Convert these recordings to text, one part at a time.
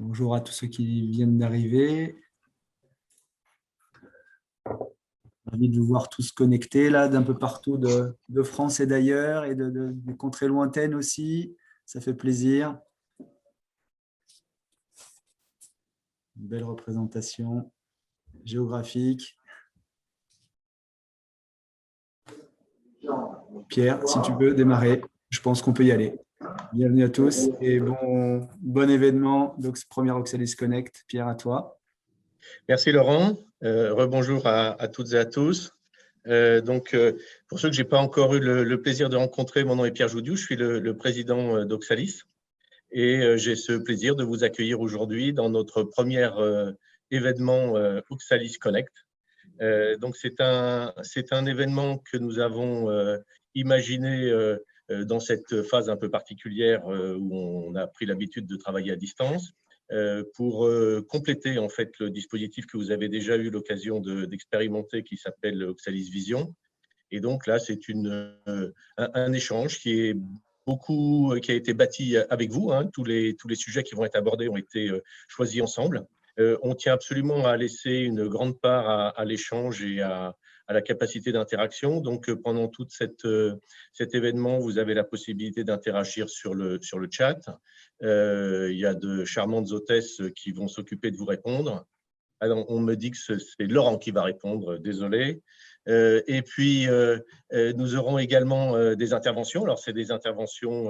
Bonjour à tous ceux qui viennent d'arriver. Ravi de vous voir tous connectés là d'un peu partout de France et d'ailleurs et des contrées lointaines aussi. Ça fait plaisir. Une belle représentation géographique. Pierre, si tu peux démarrer, je pense qu'on peut y aller. Bienvenue à tous et bon événement, donc premier Oxalis Connect. Pierre, à toi. Merci Laurent. Rebonjour à toutes et à tous. Pour ceux que je n'ai pas encore eu le plaisir de rencontrer, mon nom est Pierre Joudiou, je suis le président d'Oxalis et j'ai ce plaisir de vous accueillir aujourd'hui dans notre premier événement Oxalis Connect. Donc c'est un événement que nous avons imaginé dans cette phase un peu particulière où on a pris l'habitude de travailler à distance pour compléter en fait le dispositif que vous avez déjà eu l'occasion d'expérimenter qui s'appelle Oxalis Vision. Et donc là, c'est un échange qui a été bâti avec vous. Hein. Tous les sujets qui vont être abordés ont été choisis ensemble. On tient absolument à laisser une grande part à l'échange et à la capacité d'interaction. Donc, pendant tout cet événement, vous avez la possibilité d'interagir sur le chat. Il y a de charmantes hôtesses qui vont s'occuper de vous répondre. Alors, on me dit que c'est Laurent qui va répondre, désolé. Et puis, nous aurons également des interventions. Alors, c'est des interventions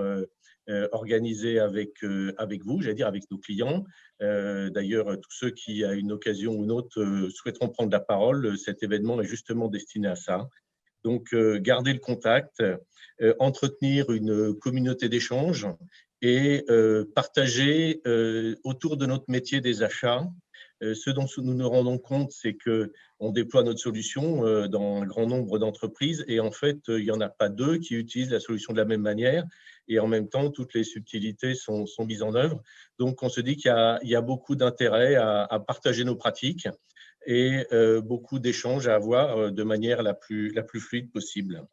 organisées avec vous, j'allais dire avec nos clients. D'ailleurs, tous ceux qui, à une occasion ou une autre, souhaiteront prendre la parole, cet événement est justement destiné à ça. Donc, garder le contact, entretenir une communauté d'échange et partager autour de notre métier des achats. Ce dont nous nous rendons compte, c'est qu'on déploie notre solution dans un grand nombre d'entreprises et en fait, il n'y en a pas deux qui utilisent la solution de la même manière et en même temps, toutes les subtilités sont mises en œuvre. Donc, on se dit qu'il y a beaucoup d'intérêt à partager nos pratiques et beaucoup d'échanges à avoir de manière la plus fluide possible.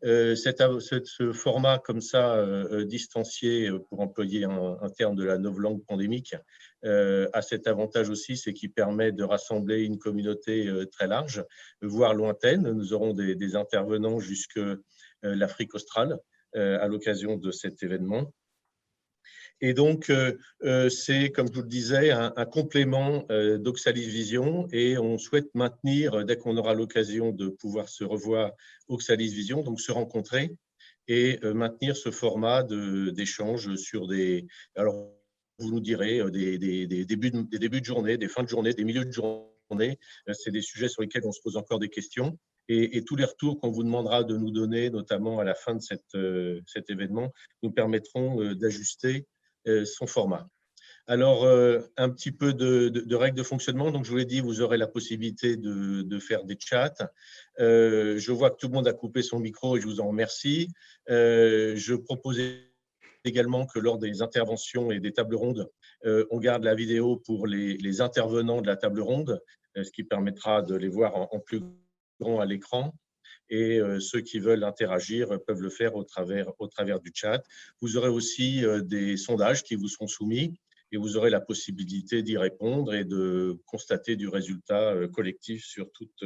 Ce format comme ça, distancié, pour employer un terme de la novlangue pandémique, a cet avantage aussi, c'est qu'il permet de rassembler une communauté très large, voire lointaine. Nous aurons des intervenants jusque l'Afrique australe à l'occasion de cet événement. Et donc, c'est, comme je vous le disais, un complément d'Oxalis Vision et on souhaite maintenir, dès qu'on aura l'occasion de pouvoir se revoir Oxalis Vision, donc se rencontrer et maintenir ce format d'échange sur des… Alors, vous nous direz des débuts de journée, des fins de journée, des milieux de journée. C'est des sujets sur lesquels on se pose encore des questions. Et tous les retours qu'on vous demandera de nous donner, notamment à la fin de cet événement, nous permettront d'ajuster son format. Alors, un petit peu de règles de fonctionnement. Donc, je vous l'ai dit, vous aurez la possibilité de faire des chats. Je vois que tout le monde a coupé son micro et je vous en remercie. Je proposais également que lors des interventions et des tables rondes, on garde la vidéo pour les intervenants de la table ronde, ce qui permettra de les voir en plus grand à l'écran. Et ceux qui veulent interagir peuvent le faire au travers du chat. Vous aurez aussi des sondages qui vous seront soumis et vous aurez la possibilité d'y répondre et de constater du résultat collectif sur toutes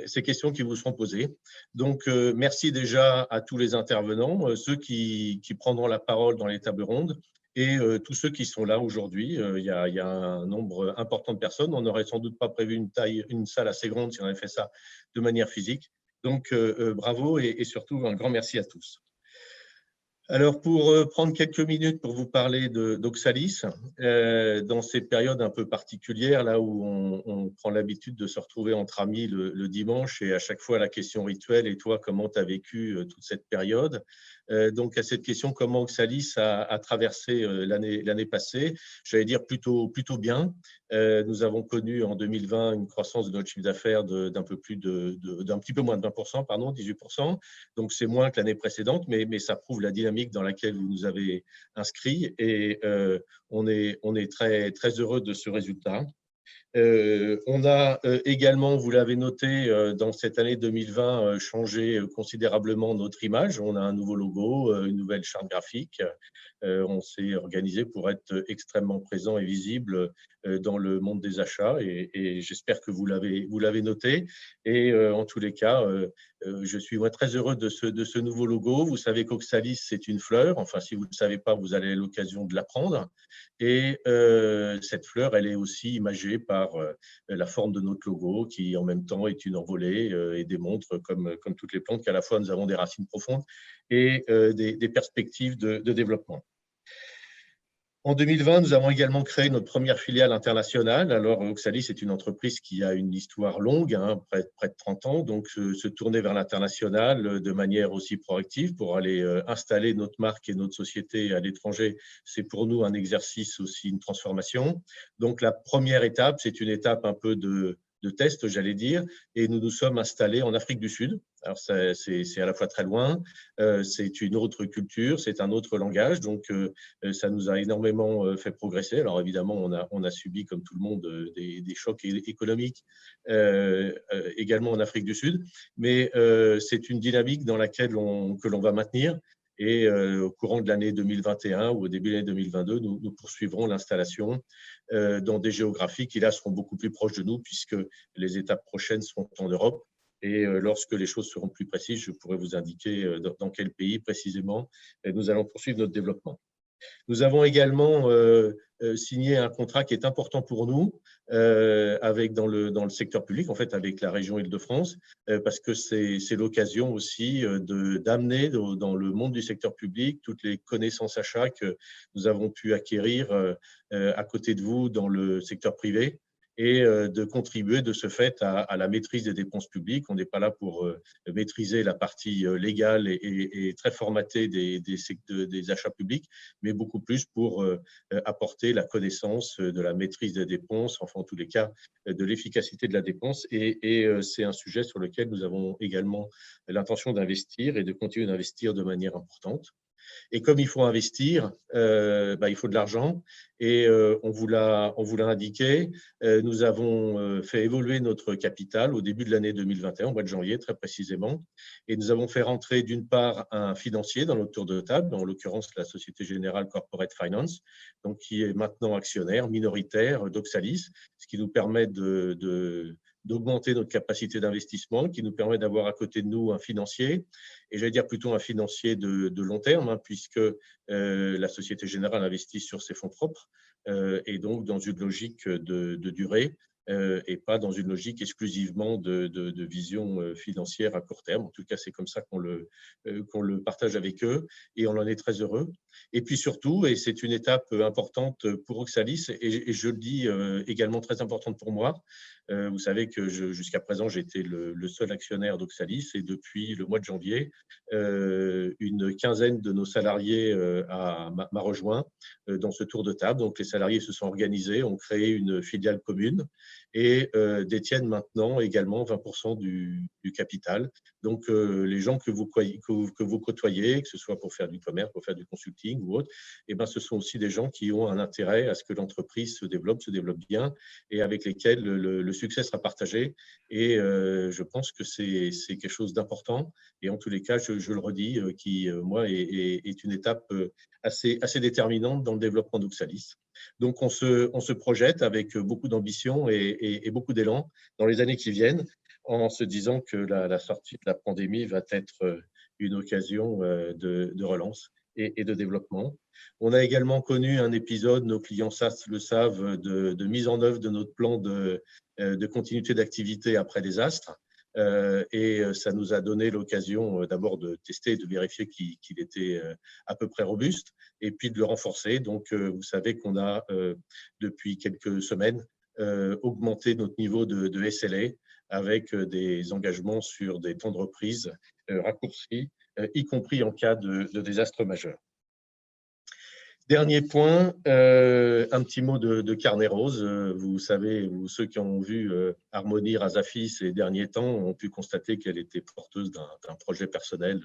ces questions qui vous seront posées. Donc, merci déjà à tous les intervenants, ceux qui prendront la parole dans les tables rondes et tous ceux qui sont là aujourd'hui. Il y a un nombre important de personnes. On n'aurait sans doute pas prévu une salle assez grande si on avait fait ça de manière physique. Donc, bravo et surtout un grand merci à tous. Alors, pour prendre quelques minutes pour vous parler d'Oxalis, dans ces périodes un peu particulières, là où on prend l'habitude de se retrouver entre amis le dimanche et à chaque fois la question rituelle, et toi, comment tu as vécu toute cette période? Donc, à cette question, comment Oxalis a traversé l'année passée, j'allais dire plutôt bien. Nous avons connu en 2020 une croissance de notre chiffre d'affaires d'un petit peu moins de 20%, pardon, 18%. Donc, c'est moins que l'année précédente, mais ça prouve la dynamique dans laquelle vous nous avez inscrits et on est très, très heureux de ce résultat. On a également, vous l'avez noté, dans cette année 2020, changé considérablement notre image. On a un nouveau logo, une nouvelle charte graphique. On s'est organisé pour être extrêmement présent et visible dans le monde des achats et j'espère que vous l'avez noté. Et en tous les cas, je suis très heureux de ce nouveau logo. Vous savez qu'Oxalis, c'est une fleur. Enfin, si vous ne le savez pas, vous avez l'occasion de l'apprendre. Et cette fleur, elle est aussi imagée par la forme de notre logo, qui en même temps est une envolée et démontre, comme toutes les plantes, qu'à la fois nous avons des racines profondes et des perspectives de développement. En 2020, nous avons également créé notre première filiale internationale. Alors, Oxalis est une entreprise qui a une histoire longue, près de 30 ans, donc se tourner vers l'international de manière aussi proactive pour aller installer notre marque et notre société à l'étranger, c'est pour nous un exercice aussi, une transformation. Donc, la première étape, c'est une étape un peu de test, j'allais dire, et nous nous sommes installés en Afrique du Sud. Alors, c'est à la fois très loin, c'est une autre culture, c'est un autre langage, donc ça nous a énormément fait progresser. Alors évidemment, on a subi, comme tout le monde, des chocs économiques également en Afrique du Sud, mais c'est une dynamique dans laquelle que l'on va maintenir. Et au courant de l'année 2021 ou au début de l'année 2022, nous poursuivrons l'installation dans des géographies qui là seront beaucoup plus proches de nous puisque les étapes prochaines seront en Europe. Et lorsque les choses seront plus précises, je pourrai vous indiquer dans quel pays précisément nous allons poursuivre notre développement. Nous avons également signé un contrat qui est important pour nous dans le secteur public, en fait, avec la région Île-de-France, parce que c'est l'occasion aussi d'amener dans le monde du secteur public toutes les connaissances achats que nous avons pu acquérir à côté de vous dans le secteur privé et de contribuer de ce fait à la maîtrise des dépenses publiques. On n'est pas là pour maîtriser la partie légale et très formatée des achats publics, mais beaucoup plus pour apporter la connaissance de la maîtrise des dépenses, enfin en tous les cas de l'efficacité de la dépense. Et c'est un sujet sur lequel nous avons également l'intention d'investir et de continuer d'investir de manière importante. Et comme il faut investir, il faut de l'argent. Et on vous l'a indiqué, nous avons fait évoluer notre capital au début de l'année 2021, au mois de janvier très précisément. Et nous avons fait rentrer d'une part un financier dans notre tour de table, en l'occurrence la Société Générale Corporate Finance, donc qui est maintenant actionnaire minoritaire d'Oxalis, ce qui nous permet d'augmenter notre capacité d'investissement, qui nous permet d'avoir à côté de nous un financier, et j'allais dire plutôt un financier de long terme, puisque la Société Générale investit sur ses fonds propres, et donc dans une logique de durée, et pas dans une logique exclusivement de vision financière à court terme. En tout cas, c'est comme ça qu'on le partage avec eux, et on en est très heureux. Et puis surtout, et c'est une étape importante pour Oxalis, et je le dis également très importante pour moi, vous savez que jusqu'à présent, j'étais le seul actionnaire d'Oxalis, et depuis le mois de janvier, une quinzaine de nos salariés m'a rejoint dans ce tour de table. Donc, les salariés se sont organisés, ont créé une filiale commune et détiennent maintenant également 20% du capital. Donc, les gens que vous côtoyez, que ce soit pour faire du commerce, pour faire du consulting ou autre, eh ben, ce sont aussi des gens qui ont un intérêt à ce que l'entreprise se développe bien et avec lesquels le succès sera partagé. Et je pense que c'est quelque chose d'important. Et en tous les cas, je le redis, qui, moi, est une étape assez déterminante dans le développement d'Oxalis. Donc, on se projette avec beaucoup d'ambition et beaucoup d'élan dans les années qui viennent, en se disant que la sortie de la pandémie va être une occasion de relance et de développement. On a également connu un épisode, nos clients le savent, de mise en œuvre de notre plan de continuité d'activité après désastre. Et ça nous a donné l'occasion d'abord de tester, de vérifier qu'il était à peu près robuste, et puis de le renforcer. Donc, vous savez qu'on a, depuis quelques semaines, augmenté notre niveau de SLA avec des engagements sur des temps de reprise raccourcis, y compris en cas de désastre majeur. Dernier point, un petit mot de Carnet Rose. Vous savez, ceux qui ont vu Harmonie Razafi ces derniers temps ont pu constater qu'elle était porteuse d'un projet personnel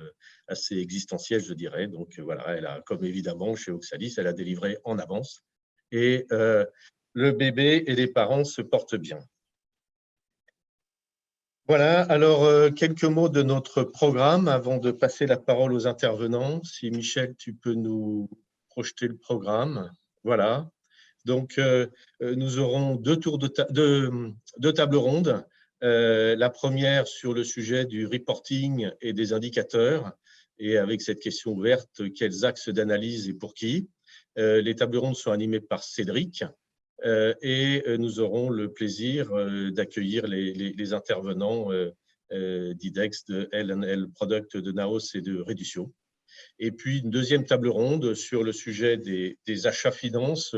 assez existentiel, je dirais. Donc voilà, elle a, comme évidemment chez Oxalis, elle a délivré en avance. Et le bébé et les parents se portent bien. Voilà, alors quelques mots de notre programme avant de passer la parole aux intervenants. Si Michel, tu peux nous projeter le programme. Voilà. Donc, nous aurons deux tables rondes. La première sur le sujet du reporting et des indicateurs, et avec cette question ouverte, quels axes d'analyse et pour qui. Les tables rondes sont animées par Cédric, et nous aurons le plaisir d'accueillir les intervenants d'IDEX, de L&L Product, de Naos et de Reducio. Et puis une deuxième table ronde sur le sujet des achats finances,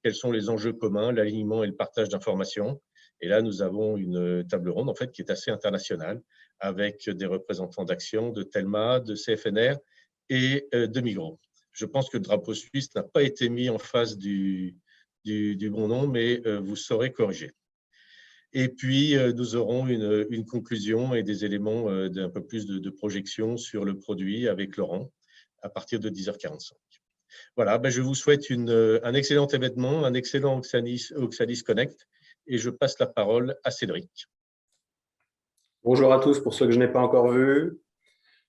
quels sont les enjeux communs, l'alignement et le partage d'informations. Et là, nous avons une table ronde en fait, qui est assez internationale, avec des représentants d'Action, de Telma, de CFNR et de Migros. Je pense que le drapeau suisse n'a pas été mis en face du bon nom, mais vous saurez corriger. Et puis, nous aurons une conclusion et des éléments d'un peu plus de projection sur le produit avec Laurent à partir de 10h45. Voilà, je vous souhaite un excellent événement, un excellent Oxalis Connect, et je passe la parole à Cédric. Bonjour à tous pour ceux que je n'ai pas encore vus.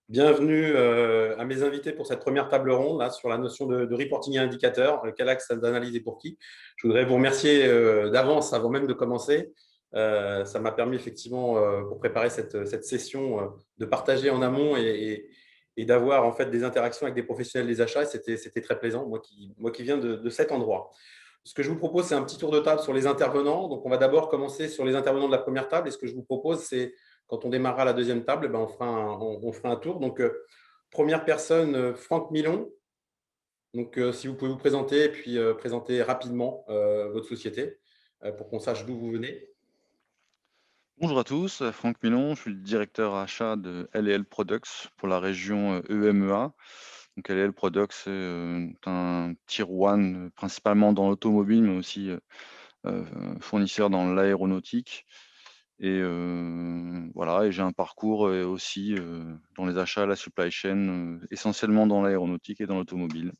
Bienvenue à mes invités pour cette première table ronde là, sur la notion de reporting et indicateur, quel axe d'analyse et pour qui. Je voudrais vous remercier d'avance avant même de commencer. Ça m'a permis effectivement, pour préparer cette session, de partager en amont et d'avoir en fait des interactions avec des professionnels des achats. C'était très plaisant, moi qui viens de cet endroit. Ce que je vous propose, c'est un petit tour de table sur les intervenants. Donc, on va d'abord commencer sur les intervenants de la première table. Et ce que je vous propose, c'est quand on démarrera la deuxième table, on fera un tour. Donc, première personne, Franck Milon. Donc, si vous pouvez vous présenter et puis présenter rapidement votre société pour qu'on sache d'où vous venez. Bonjour à tous, Franck Milon, je suis le directeur achat de L&L Products pour la région EMEA. Donc L&L Products, c'est un tier 1 principalement dans l'automobile, mais aussi fournisseur dans l'aéronautique. Et voilà, et j'ai un parcours aussi dans les achats, la supply chain, essentiellement dans l'aéronautique et dans l'automobile.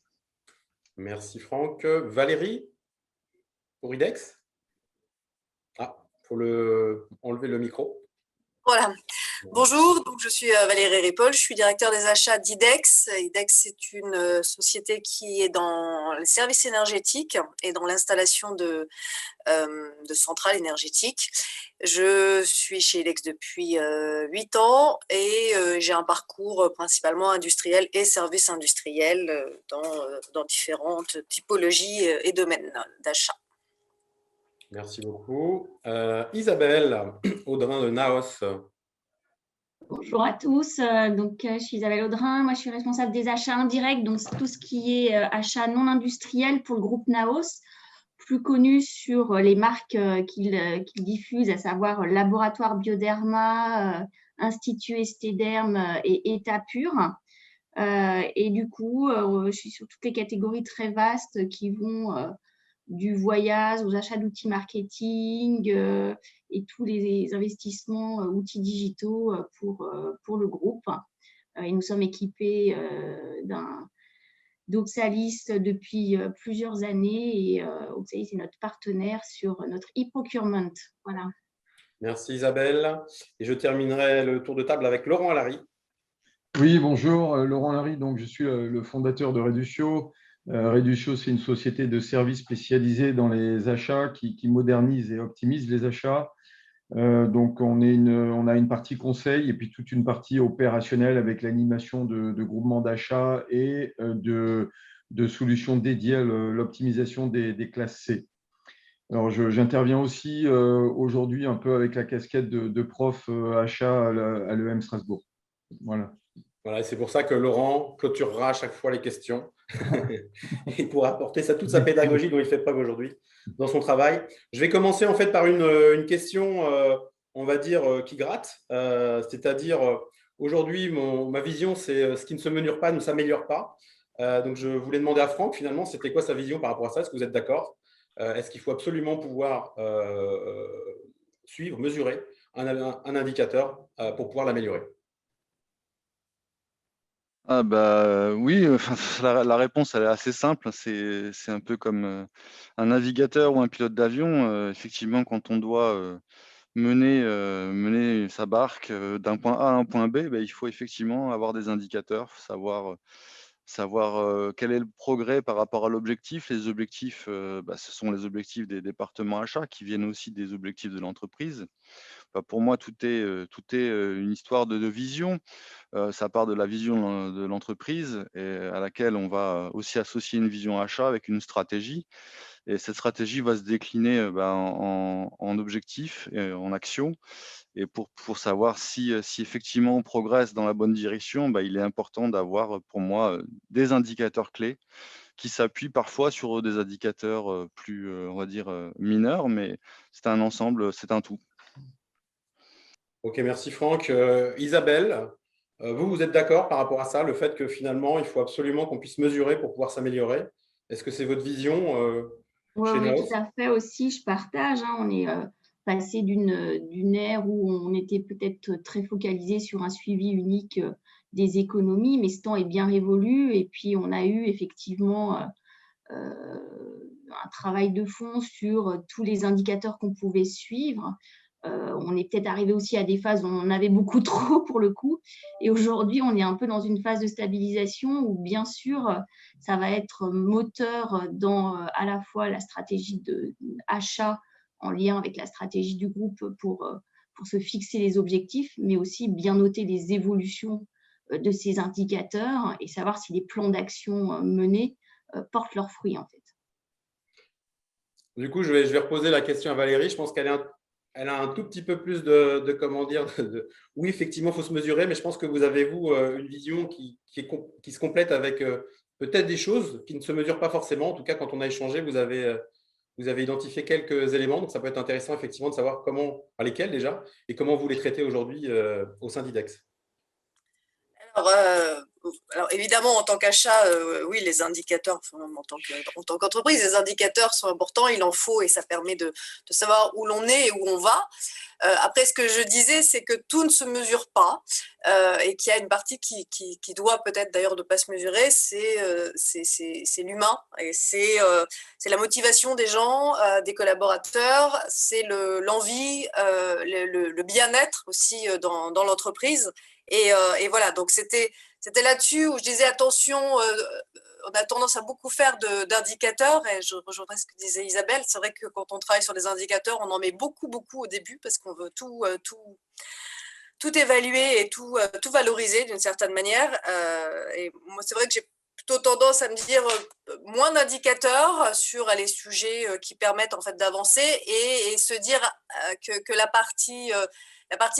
Merci Franck. Valérie, pour IDEX. Ah, il faut enlever le micro. Voilà. Bonjour, donc je suis Valérie Ripoll, je suis directeur des achats d'IDEX. IDEX, c'est une société qui est dans les services énergétiques et dans l'installation de centrales énergétiques. Je suis chez IDEX depuis 8 ans et j'ai un parcours principalement industriel et services industriels dans différentes typologies et domaines d'achat. Merci beaucoup. Isabelle Audrin de Naos. Bonjour à tous, je suis Isabelle Audrin, moi je suis responsable des achats indirects, donc tout ce qui est achat non industriel pour le groupe Naos, plus connu sur les marques qu'il diffuse, à savoir Laboratoire Bioderma, Institut Estéderm et État Pur. Et du coup, je suis sur toutes les catégories très vastes qui vont du voyage aux achats d'outils marketing et tous les investissements outils digitaux pour le groupe. Et nous sommes équipés d'Oxalis depuis plusieurs années et Oxalis est notre partenaire sur notre e-procurement. Voilà. Merci Isabelle. Et je terminerai le tour de table avec Laurent Allary. Oui, bonjour, Laurent Allary, donc je suis le fondateur de Reducio. Reducio, c'est une société de services spécialisée dans les achats qui modernise et optimise les achats. Donc, on a une partie conseil et puis toute une partie opérationnelle avec l'animation de groupements d'achat et de solutions dédiées à l'optimisation des classes C. Alors, j'interviens aussi aujourd'hui un peu avec la casquette de prof achat à l'EM Strasbourg. Voilà. Voilà, c'est pour ça que Laurent clôturera à chaque fois les questions et pourra apporter toute sa pédagogie dont il fait preuve aujourd'hui dans son travail. Je vais commencer en fait par une question, on va dire, qui gratte. C'est-à-dire, aujourd'hui, ma vision, c'est ce qui ne se mesure pas ne s'améliore pas. Donc, je voulais demander à Franck, finalement, c'était quoi sa vision par rapport à ça? Est-ce que vous êtes d'accord? Est-ce qu'il faut absolument pouvoir suivre, mesurer un indicateur pour pouvoir l'améliorer? Ah bah oui, la réponse elle est assez simple. C'est un peu comme un navigateur ou un pilote d'avion. Effectivement, quand on doit mener sa barque d'un point A à un point B, bah, il faut effectivement avoir des indicateurs, savoir quel est le progrès par rapport à l'objectif. Les objectifs, bah, ce sont les objectifs des départements achats qui viennent aussi des objectifs de l'entreprise. Bah, pour moi, tout est une histoire de vision. Ça part de la vision de l'entreprise et à laquelle on va aussi associer une vision achat avec une stratégie. Et cette stratégie va se décliner bah, en objectifs et en actions. Et pour savoir si effectivement on progresse dans la bonne direction, bah, il est important d'avoir pour moi des indicateurs clés qui s'appuient parfois sur des indicateurs plus, on va dire, mineurs, mais c'est un ensemble, c'est un tout. Ok, merci Franck. Isabelle, vous êtes d'accord par rapport à ça, le fait que finalement, il faut absolument qu'on puisse mesurer pour pouvoir s'améliorer? Est-ce que c'est votre vision Oui, chez oui, tout Naos? à fait aussi, je partage. On est passé d'une ère où on était peut-être très focalisé sur un suivi unique des économies, mais ce temps est bien révolu et puis on a eu effectivement un travail de fond sur tous les indicateurs qu'on pouvait suivre. On est peut-être arrivé aussi à des phases où on en avait beaucoup trop pour le coup. Et aujourd'hui, on est un peu dans une phase de stabilisation où, bien sûr, ça va être moteur dans à la fois la stratégie d'achat en lien avec la stratégie du groupe pour se fixer les objectifs, mais aussi bien noter les évolutions de ces indicateurs et savoir si les plans d'action menés portent leurs fruits, en fait. Du coup, je vais reposer la question à Valérie. Je pense elle a un tout petit peu plus comment dire, oui, effectivement, il faut se mesurer, mais je pense que vous avez, vous, une vision qui se complète avec peut-être des choses qui ne se mesurent pas forcément. En tout cas, quand on a échangé, vous avez identifié quelques éléments. Donc, ça peut être intéressant, effectivement, de savoir lesquels déjà, et comment vous les traitez aujourd'hui au sein d'IDEX. Alors évidemment, en tant qu'achat, oui, les indicateurs, enfin, même en tant qu'entreprise, les indicateurs sont importants, il en faut et ça permet de savoir où l'on est et où on va. Après, ce que je disais, c'est que tout ne se mesure pas et qu'il y a une partie qui doit peut-être d'ailleurs ne pas se mesurer, c'est l'humain et c'est la motivation des gens, des collaborateurs, c'est l'envie, le bien-être aussi dans l'entreprise. Et voilà, donc c'était là-dessus où je disais attention, on a tendance à beaucoup faire d'indicateurs et je rejoindrai ce que disait Isabelle. C'est vrai que quand on travaille sur les indicateurs, on en met beaucoup au début parce qu'on veut tout évaluer et tout valoriser d'une certaine manière. Et moi, c'est vrai que j'ai plutôt tendance à me dire moins d'indicateurs sur les sujets qui permettent en fait d'avancer et se dire que la partie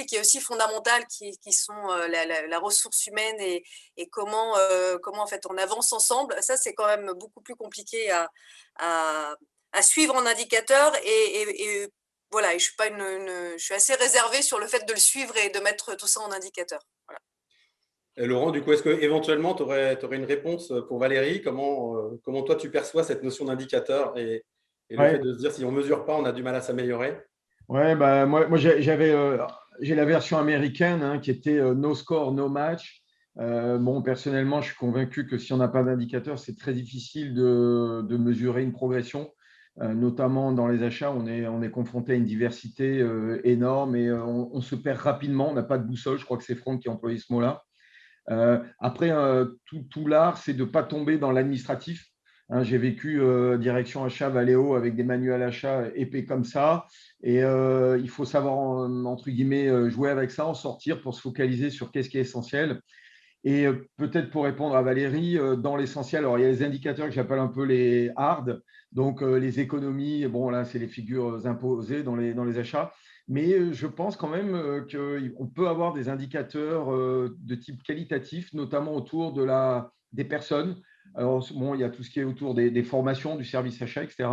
qui est aussi fondamentale, qui sont la ressource humaine et comment en fait on avance ensemble, ça c'est quand même beaucoup plus compliqué à suivre en indicateur et voilà, et je suis assez réservée sur le fait de le suivre et de mettre tout ça en indicateur. Voilà. Et Laurent, du coup, est-ce qu'éventuellement, tu aurais une réponse pour Valérie? Comment toi, tu perçois cette notion d'indicateur et le fait de se dire si on ne mesure pas, on a du mal à s'améliorer? Ouais, bah, moi j'ai la version américaine hein, qui était no score, no match. Bon, personnellement, je suis convaincu que si on n'a pas d'indicateur, c'est très difficile de mesurer une progression, notamment dans les achats. On est confronté à une diversité énorme et on se perd rapidement. On n'a pas de boussole. Je crois que c'est Franck qui a employé ce mot-là. Après, tout l'art, c'est de ne pas tomber dans l'administratif. Hein, j'ai vécu direction achat Valeo avec des manuels achats épais comme ça. Et il faut savoir, entre guillemets, jouer avec ça, en sortir pour se focaliser sur qu'est-ce qui est essentiel. Et peut-être pour répondre à Valérie, dans l'essentiel, alors il y a les indicateurs que j'appelle un peu les hard, donc les économies, bon là c'est les figures imposées dans les achats, mais je pense quand même qu'on peut avoir des indicateurs de type qualitatif, notamment autour des personnes. Alors bon, il y a tout ce qui est autour des formations, du service achat, etc.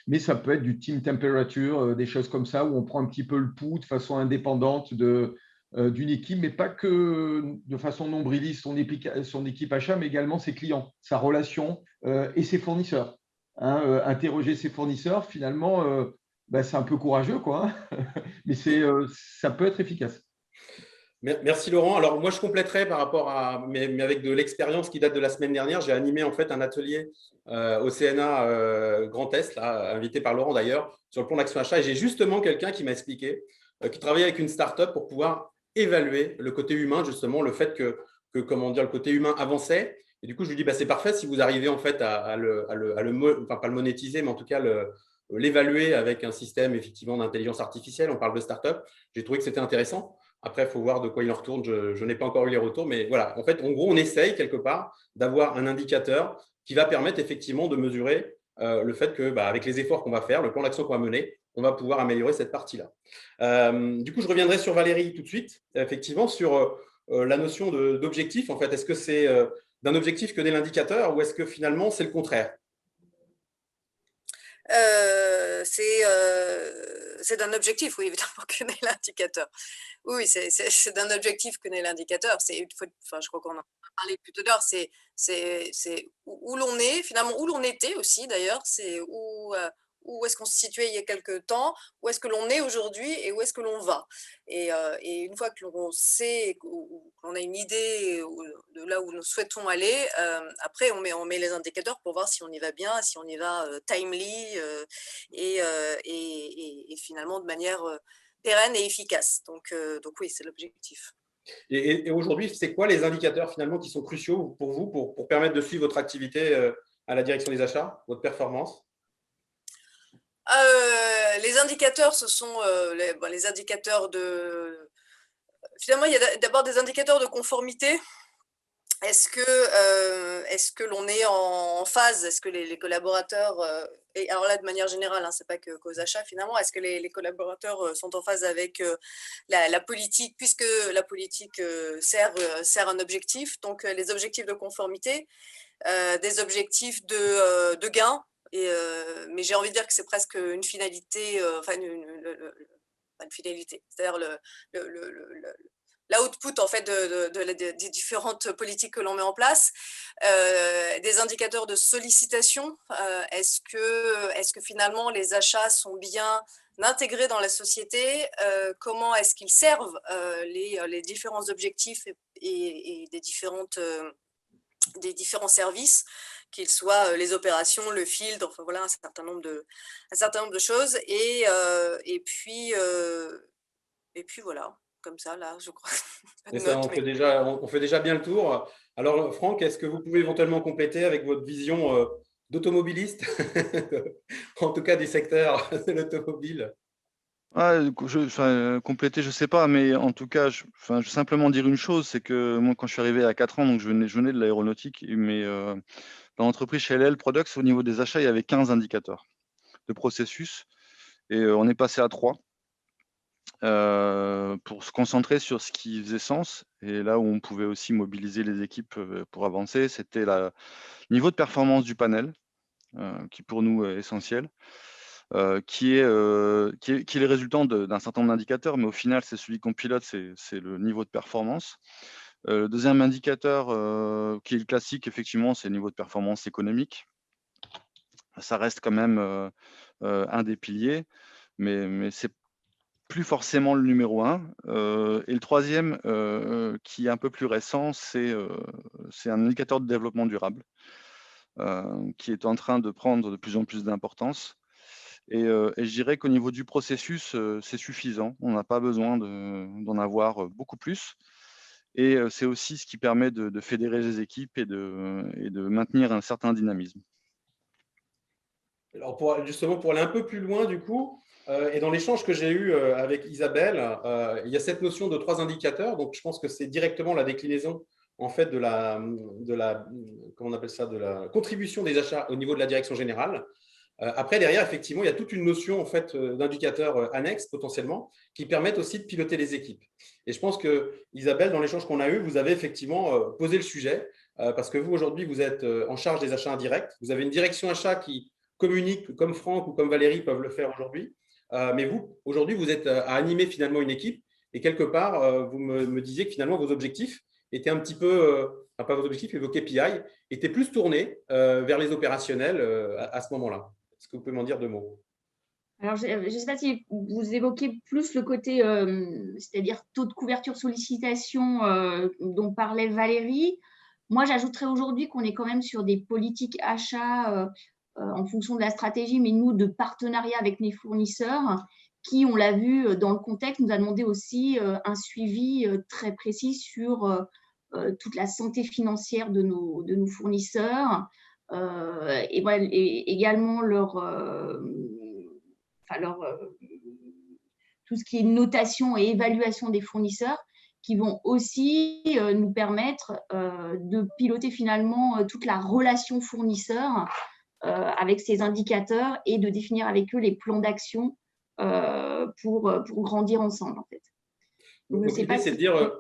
Mais ça peut être du team temperature, des choses comme ça, où on prend un petit peu le pouls de façon indépendante d'une équipe, mais pas que de façon nombriliste son équipe achat, mais également ses clients, sa relation et ses fournisseurs. Hein, interroger ses fournisseurs, finalement, c'est un peu courageux, quoi, hein mais ça peut être efficace. Merci Laurent. Alors moi je compléterai par rapport à, mais avec de l'expérience qui date de la semaine dernière, j'ai animé en fait un atelier au CNA Grand Est, là, invité par Laurent d'ailleurs, sur le plan d'action achat. Et j'ai justement quelqu'un qui m'a expliqué, qui travaillait avec une start-up pour pouvoir évaluer le côté humain, justement, le fait que comment dire, le côté humain avançait. Et du coup je lui dis bah, c'est parfait si vous arrivez en fait enfin, pas le monétiser, mais en tout cas l'évaluer avec un système effectivement d'intelligence artificielle. On parle de start-up. J'ai trouvé que c'était intéressant. Après, il faut voir de quoi il en retourne. Je n'ai pas encore eu les retours, mais voilà. En fait, en gros, on essaye quelque part d'avoir un indicateur qui va permettre effectivement de mesurer le fait que, avec les efforts qu'on va faire, le plan d'action qu'on va mener, on va pouvoir améliorer cette partie-là. Du coup, je reviendrai sur Valérie tout de suite, effectivement, sur la notion d'objectif. En fait, est-ce que c'est d'un objectif que naît l'indicateur ou est-ce que finalement, c'est le contraire? C'est d'un objectif, oui, évidemment, que naît l'indicateur. Oui, c'est d'un objectif que naît l'indicateur. Enfin, je crois qu'on en a parlé plus tout à l'heure. C'est où l'on est, finalement, où l'on était aussi, d'ailleurs. C'est où est-ce qu'on se situait il y a quelque temps, où est-ce que l'on est aujourd'hui et où est-ce que l'on va. Et une fois que l'on sait, qu'on a une idée de là où nous souhaitons aller, après, on met les indicateurs pour voir si on y va bien, si on y va timely et finalement de manière pérenne et efficace. Donc oui, c'est l'objectif. Et aujourd'hui, c'est quoi les indicateurs finalement qui sont cruciaux pour vous pour permettre de suivre votre activité à la direction des achats, votre performance? Les indicateurs, ce sont les indicateurs de… Finalement, il y a d'abord des indicateurs de conformité. Est-ce que l'on est en phase? Est-ce que les collaborateurs, et alors là de manière générale, hein, c'est pas qu'aux achats finalement, est-ce que les collaborateurs sont en phase avec la politique, puisque la politique sert un objectif, donc les objectifs de conformité, des objectifs de gain, mais j'ai envie de dire que c'est presque une finalité, enfin pas une finalité, c'est-à-dire l'output en fait des différentes politiques que l'on met en place, des indicateurs de sollicitation. Est-ce que finalement les achats sont bien intégrés dans la société? Comment est-ce qu'ils servent les différents objectifs et des différents services, qu'ils soient les opérations, le field, enfin voilà, un certain nombre de choses. Et puis voilà, comme ça, là, je crois. Et ça, on fait déjà bien le tour. Alors, Franck, est-ce que vous pouvez éventuellement compléter avec votre vision d'automobiliste, en tout cas du secteur de l'automobile? Compléter, je ne sais pas, mais en tout cas, je veux simplement dire une chose, c'est que moi, quand je suis arrivé à 4 ans, donc je venais de l'aéronautique, mais dans l'entreprise chez LL Products, au niveau des achats, il y avait 15 indicateurs de processus, et on est passé à 3 pour se concentrer sur ce qui faisait sens, et là où on pouvait aussi mobiliser les équipes pour avancer, c'était le niveau de performance du panel, qui pour nous est essentiel. Qui est le résultant d'un certain nombre d'indicateurs, mais au final, c'est celui qu'on pilote, c'est le niveau de performance. Le deuxième indicateur, qui est le classique, effectivement, c'est le niveau de performance économique. Ça reste quand même un des piliers, mais c'est plus forcément le numéro 1. Et le troisième, qui est un peu plus récent, c'est un indicateur de développement durable, qui est en train de prendre de plus en plus d'importance. Et je dirais qu'au niveau du processus, c'est suffisant. On n'a pas besoin d'en avoir beaucoup plus. Et c'est aussi ce qui permet de fédérer les équipes et de maintenir un certain dynamisme. Alors justement, pour aller un peu plus loin, du coup, et dans l'échange que j'ai eu avec Isabelle, il y a cette notion de 3 indicateurs. Donc, je pense que c'est directement la déclinaison en fait comment on appelle ça, de la contribution des achats au niveau de la direction générale. Après, derrière, effectivement, il y a toute une notion en fait, d'indicateurs annexes potentiellement qui permettent aussi de piloter les équipes. Et je pense que, Isabelle, dans l'échange qu'on a eu, vous avez effectivement posé le sujet parce que vous, aujourd'hui, vous êtes en charge des achats indirects. Vous avez une direction achat qui communique comme Franck ou comme Valérie peuvent le faire aujourd'hui. Mais vous, aujourd'hui, vous êtes à animer finalement une équipe et quelque part, vous me disiez que finalement, vos objectifs étaient un petit peu, pas vos objectifs, mais vos KPI étaient plus tournés vers les opérationnels à ce moment-là. Est-ce que vous pouvez m'en dire 2 mots? Alors, je ne sais pas si vous évoquez plus le côté, c'est-à-dire taux de couverture sollicitation dont parlait Valérie. Moi, j'ajouterais aujourd'hui qu'on est quand même sur des politiques achats en fonction de la stratégie, mais nous, de partenariat avec les fournisseurs, qui, on l'a vu dans le contexte, nous a demandé aussi un suivi très précis sur toute la santé financière de nos fournisseurs et, voilà, et également tout ce qui est notation et évaluation des fournisseurs qui vont aussi nous permettre de piloter finalement toute la relation fournisseur avec ces indicateurs et de définir avec eux les plans d'action pour grandir ensemble en fait. Donc l'idée, c'est de dire,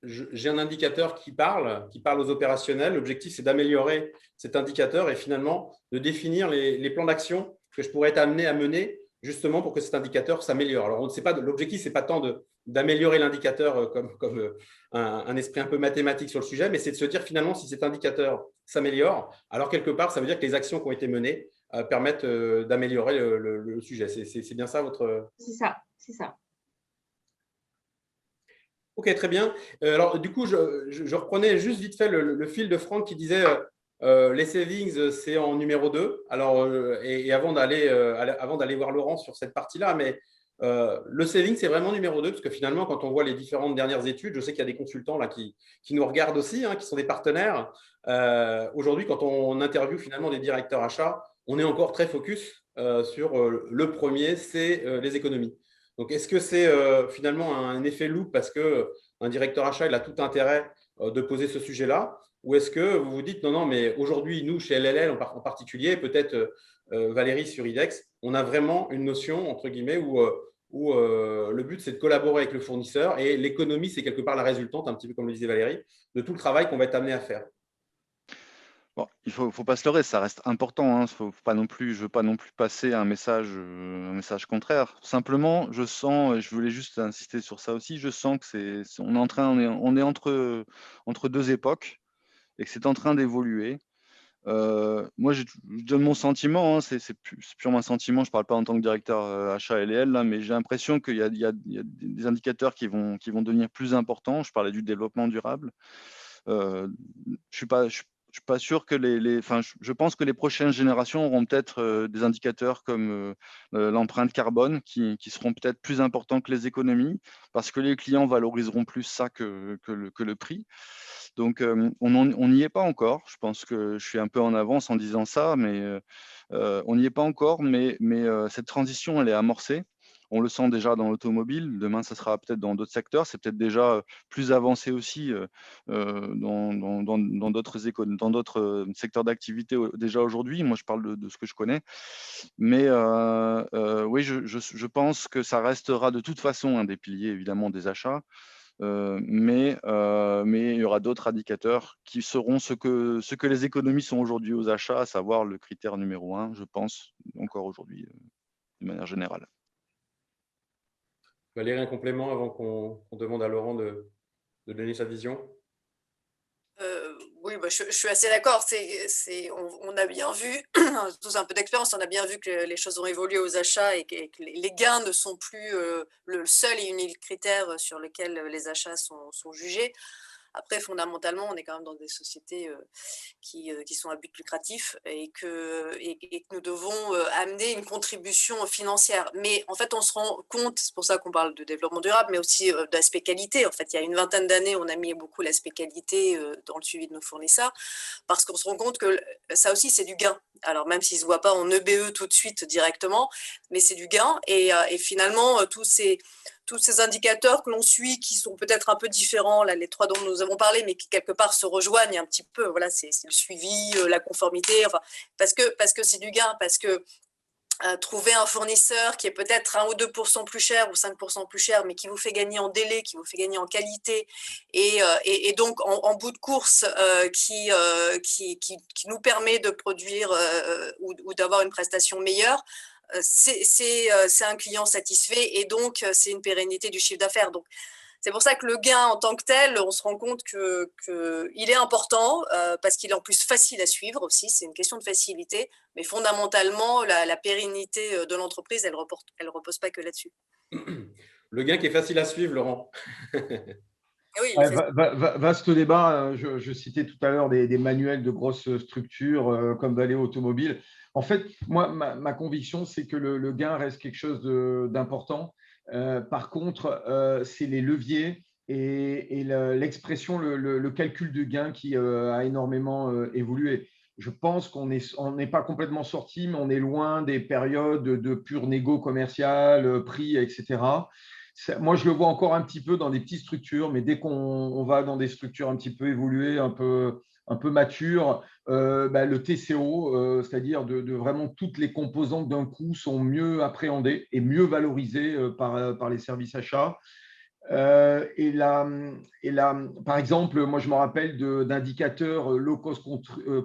j'ai un indicateur qui parle aux opérationnels. L'objectif, c'est d'améliorer cet indicateur et finalement de définir les plans d'action que je pourrais être amené à mener justement pour que cet indicateur s'améliore. Alors, on ne sait pas, l'objectif, ce n'est pas tant d'améliorer l'indicateur comme un esprit un peu mathématique sur le sujet, mais c'est de se dire finalement si cet indicateur s'améliore, alors quelque part, ça veut dire que les actions qui ont été menées permettent d'améliorer le sujet. C'est bien ça votre… C'est ça, c'est ça. Ok, très bien. Alors, du coup, je reprenais juste vite fait le fil de Franck qui disait les savings, c'est en numéro 2. Alors, et avant d'aller voir Laurent sur cette partie-là, mais le saving, c'est vraiment numéro 2 parce que finalement, quand on voit les différentes dernières études, je sais qu'il y a des consultants là qui nous regardent aussi, qui sont des partenaires. Aujourd'hui, quand on interviewe finalement des directeurs achats, on est encore très focus sur le premier, c'est les économies. Donc, est-ce que c'est finalement un effet loupe parce qu'un directeur achat il a tout intérêt de poser ce sujet-là? Ou est-ce que vous vous dites non, mais aujourd'hui, nous, chez LLL en particulier, peut-être Valérie sur IDEX, on a vraiment une notion, entre guillemets, où le but, c'est de collaborer avec le fournisseur et l'économie, c'est quelque part la résultante, un petit peu comme le disait Valérie, de tout le travail qu'on va être amené à faire. Bon, il faut pas se leurrer, ça reste important. Hein. Je ne veux pas non plus passer un message contraire. Simplement, je sens, et je voulais juste insister sur ça aussi, je sens que on est entre deux époques et que c'est en train d'évoluer. Moi, je donne mon sentiment, c'est purement un sentiment, je ne parle pas en tant que directeur achat LL, là, mais j'ai l'impression qu'il y a des indicateurs qui vont devenir plus importants. Je parlais du développement durable. Je suis pas sûr que je pense que les prochaines générations auront peut-être des indicateurs comme l'empreinte carbone qui seront peut-être plus importants que les économies parce que les clients valoriseront plus ça que le prix. Donc, on n'y est pas encore. Je pense que je suis un peu en avance en disant ça, mais on n'y est pas encore. Mais cette transition, elle est amorcée. On le sent déjà dans l'automobile. Demain, ça sera peut-être dans d'autres secteurs. C'est peut-être déjà plus avancé aussi dans d'autres secteurs d'activité déjà aujourd'hui. Moi, je parle de ce que je connais. Mais oui, je pense que ça restera de toute façon un des piliers, évidemment, des achats. Mais il y aura d'autres indicateurs qui seront ce que les économies sont aujourd'hui aux achats, à savoir le critère numéro 1, je pense, encore aujourd'hui, de manière générale. Valérie, un complément avant qu'on demande à Laurent de donner sa vision? Oui, je suis assez d'accord. On a bien vu, tous un peu d'expérience, on a bien vu que les choses ont évolué aux achats et que les gains ne sont plus le seul et unique critère sur lequel les achats sont jugés. Après, fondamentalement, on est quand même dans des sociétés qui sont à but lucratif et que nous devons amener une contribution financière. Mais en fait, on se rend compte, c'est pour ça qu'on parle de développement durable, mais aussi d'aspect qualité. En fait, il y a une vingtaine d'années, on a mis beaucoup l'aspect qualité dans le suivi de nos fournisseurs parce qu'on se rend compte que ça aussi, c'est du gain. Alors, même s'il ne se voit pas en EBE tout de suite directement, mais c'est du gain. Et finalement, tous ces indicateurs que l'on suit, qui sont peut-être un peu différents, là, les trois dont nous avons parlé, mais qui quelque part se rejoignent un petit peu. Voilà, c'est le suivi, la conformité, enfin, parce que c'est du gain, parce que trouver un fournisseur qui est peut-être 1 ou 2% plus cher ou 5% plus cher, mais qui vous fait gagner en délai, qui vous fait gagner en qualité, et donc en bout de course, qui nous permet de produire ou d'avoir une prestation meilleure, c'est un client satisfait et donc c'est une pérennité du chiffre d'affaires. Donc C'est pour ça que le gain en tant que tel, on se rend compte qu'il est important parce qu'il est en plus facile à suivre aussi. C'est une question de facilité, mais fondamentalement, la pérennité de l'entreprise, elle repose pas que là-dessus. Le gain qui est facile à suivre, Laurent. Oui, Ouais, vaste débat. Je citais tout à l'heure des manuels de grosses structures comme Valeo Automobile. En fait, moi, ma conviction, c'est que le gain reste quelque chose d'important. Par contre, c'est les leviers et l'expression, le calcul du gain qui a énormément évolué. Je pense qu'on n'est pas complètement sorti, mais on est loin des périodes de pure négo commercial, prix, etc. Moi, je le vois encore un petit peu dans des petites structures, mais dès qu'on va dans des structures un petit peu évoluées, un peu matures, le TCO, c'est-à-dire de vraiment toutes les composantes d'un coût sont mieux appréhendées et mieux valorisées par les services achats. Par exemple, moi, je me rappelle d'indicateurs low cost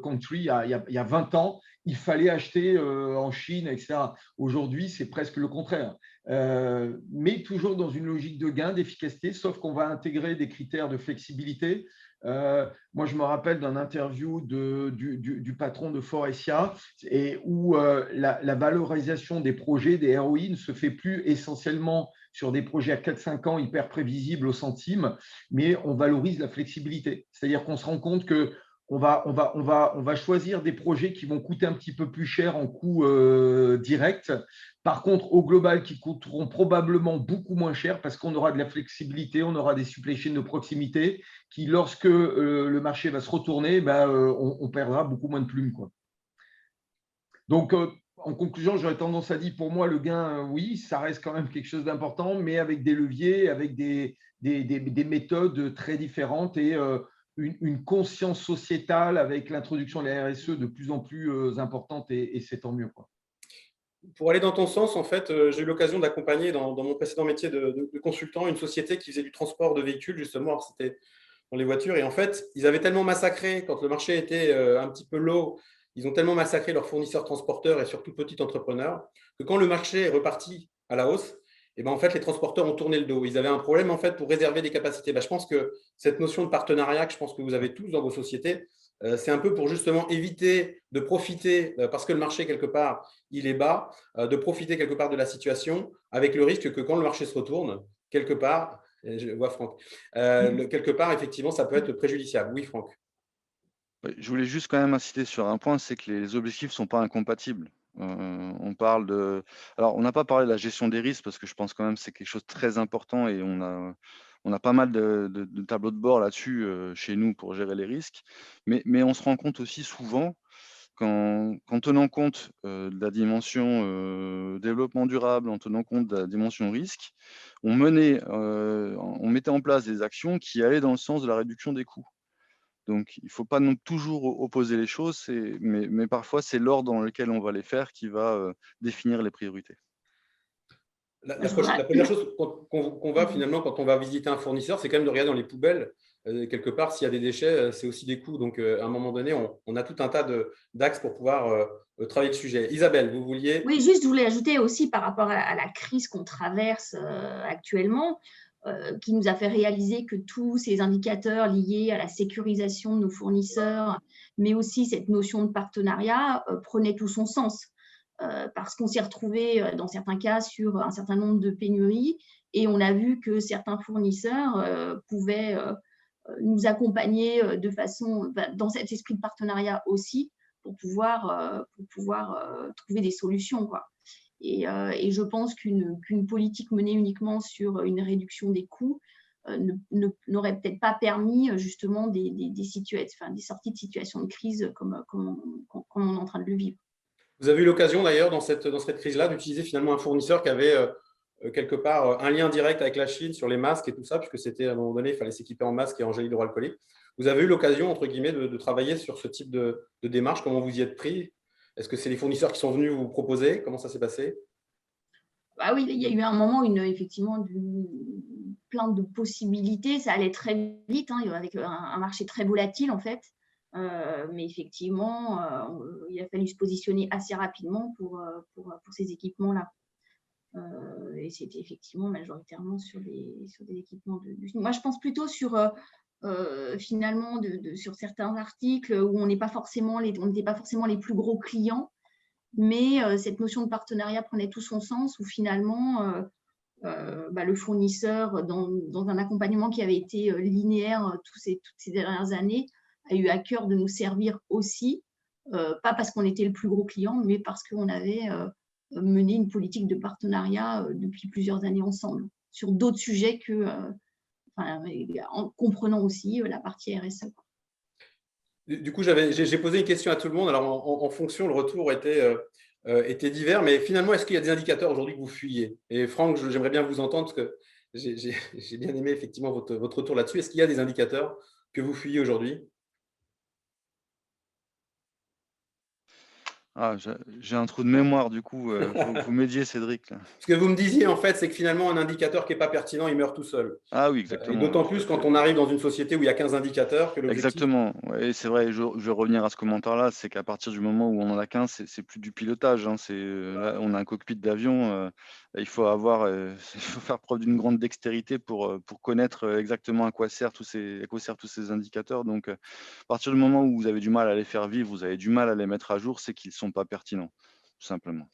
country il y a 20 ans, il fallait acheter en Chine, etc. Aujourd'hui, c'est presque le contraire. Mais toujours dans une logique de gain, d'efficacité, sauf qu'on va intégrer des critères de flexibilité. Moi, je me rappelle d'un interview du patron de Forestia où la valorisation des projets, des ROI, ne se fait plus essentiellement sur des projets à 4-5 ans hyper prévisibles au centime, mais on valorise la flexibilité. C'est-à-dire qu'on se rend compte qu'on va choisir des projets qui vont coûter un petit peu plus cher en coût direct. Par contre, au global, qui coûteront probablement beaucoup moins cher parce qu'on aura de la flexibilité, on aura des supply chains de proximité qui, lorsque le marché va se retourner, on perdra beaucoup moins de plumes, quoi. Donc, en conclusion, j'aurais tendance à dire, pour moi, le gain, oui, ça reste quand même quelque chose d'important, mais avec des leviers, avec des méthodes très différentes et une conscience sociétale avec l'introduction de la RSE de plus en plus importante et c'est tant mieux, quoi. Pour aller dans ton sens, en fait, j'ai eu l'occasion d'accompagner dans mon précédent métier de consultant une société qui faisait du transport de véhicules, justement, c'était dans les voitures. Et en fait, ils avaient tellement massacré, quand le marché était un petit peu low, ils ont tellement massacré leurs fournisseurs transporteurs et surtout petits entrepreneurs que quand le marché est reparti à la hausse, et en fait, les transporteurs ont tourné le dos. Ils avaient un problème en fait pour réserver des capacités. Je pense que cette notion de partenariat que je pense que vous avez tous dans vos sociétés, c'est un peu pour justement éviter de profiter, parce que le marché quelque part, il est bas, de profiter quelque part de la situation avec le risque que quand le marché se retourne, quelque part, je vois Franck, quelque part, effectivement, ça peut être préjudiciable. Oui, Franck. Je voulais juste quand même insister sur un point, c'est que les objectifs ne sont pas incompatibles. On parle de… Alors, on n'a pas parlé de la gestion des risques parce que je pense quand même que c'est quelque chose de très important et on a pas mal de tableaux de bord là-dessus chez nous pour gérer les risques. Mais on se rend compte aussi souvent qu'en tenant compte de la dimension développement durable, en tenant compte de la dimension risque, on mettait en place des actions qui allaient dans le sens de la réduction des coûts. Donc, il ne faut pas non toujours opposer les choses, mais parfois, c'est l'ordre dans lequel on va les faire qui va définir les priorités. La première chose qu'on va finalement quand on va visiter un fournisseur, c'est quand même de regarder dans les poubelles. Quelque part, s'il y a des déchets, c'est aussi des coûts. Donc, à un moment donné, on a tout un tas d'axes pour pouvoir travailler le sujet. Isabelle, vous vouliez… Oui, juste, je voulais ajouter aussi par rapport à la crise qu'on traverse actuellement, qui nous a fait réaliser que tous ces indicateurs liés à la sécurisation de nos fournisseurs, mais aussi cette notion de partenariat, prenaient tout son sens. Parce qu'on s'est retrouvé dans certains cas sur un certain nombre de pénuries et on a vu que certains fournisseurs pouvaient nous accompagner de façon, dans cet esprit de partenariat aussi, pour pouvoir trouver des solutions, quoi. Et je pense qu'une politique menée uniquement sur une réduction des coûts n'aurait peut-être pas permis justement des sorties de situations de crise comme on est en train de le vivre. Vous avez eu l'occasion d'ailleurs dans cette crise-là d'utiliser finalement un fournisseur qui avait quelque part un lien direct avec la Chine sur les masques et tout ça, puisque c'était à un moment donné, il fallait s'équiper en masque et en gel hydroalcoolique. Vous avez eu l'occasion, entre guillemets, de travailler sur ce type de démarche. Comment vous y êtes pris? Est-ce que c'est les fournisseurs qui sont venus vous proposer? Comment ça s'est passé? Oui, il y a eu un moment, effectivement, plein de possibilités. Ça allait très vite, avec un marché très volatile, en fait. Mais effectivement, il a fallu se positionner assez rapidement pour ces équipements-là. Et c'était effectivement majoritairement sur des équipements Moi, je pense plutôt sur finalement sur certains articles où on n'était pas forcément les plus gros clients, mais cette notion de partenariat prenait tout son sens, où finalement le fournisseur, dans un accompagnement qui avait été linéaire toutes ces dernières années, a eu à cœur de nous servir aussi, pas parce qu'on était le plus gros client, mais parce qu'on avait mené une politique de partenariat depuis plusieurs années ensemble, sur d'autres sujets en comprenant aussi la partie RSE. Du coup, j'ai posé une question à tout le monde. Alors, en fonction, le retour était divers, mais finalement, est-ce qu'il y a des indicateurs aujourd'hui que vous fuyez? Et Franck, j'aimerais bien vous entendre, parce que j'ai bien aimé effectivement votre retour là-dessus. Est-ce qu'il y a des indicateurs que vous fuyez aujourd'hui? Ah, j'ai un trou de mémoire, du coup, faut que vous m'aidiez, Cédric, là. Ce que vous me disiez, en fait, c'est que finalement, un indicateur qui n'est pas pertinent, il meurt tout seul. Ah oui, Et exactement. d'autant plus quand on arrive dans une société où il y a 15 indicateurs que l'objectif… Exactement. Ouais, c'est vrai, je vais revenir à ce commentaire-là, c'est qu'à partir du moment où on en a 15, c'est plus du pilotage, hein, là, on a un cockpit d'avion, il faut il faut faire preuve d'une grande dextérité pour connaître exactement à quoi servent tous ces indicateurs. Donc, à partir du moment où vous avez du mal à les faire vivre, vous avez du mal à les mettre à jour, c'est qu'ils ne sont pas pertinents, tout simplement.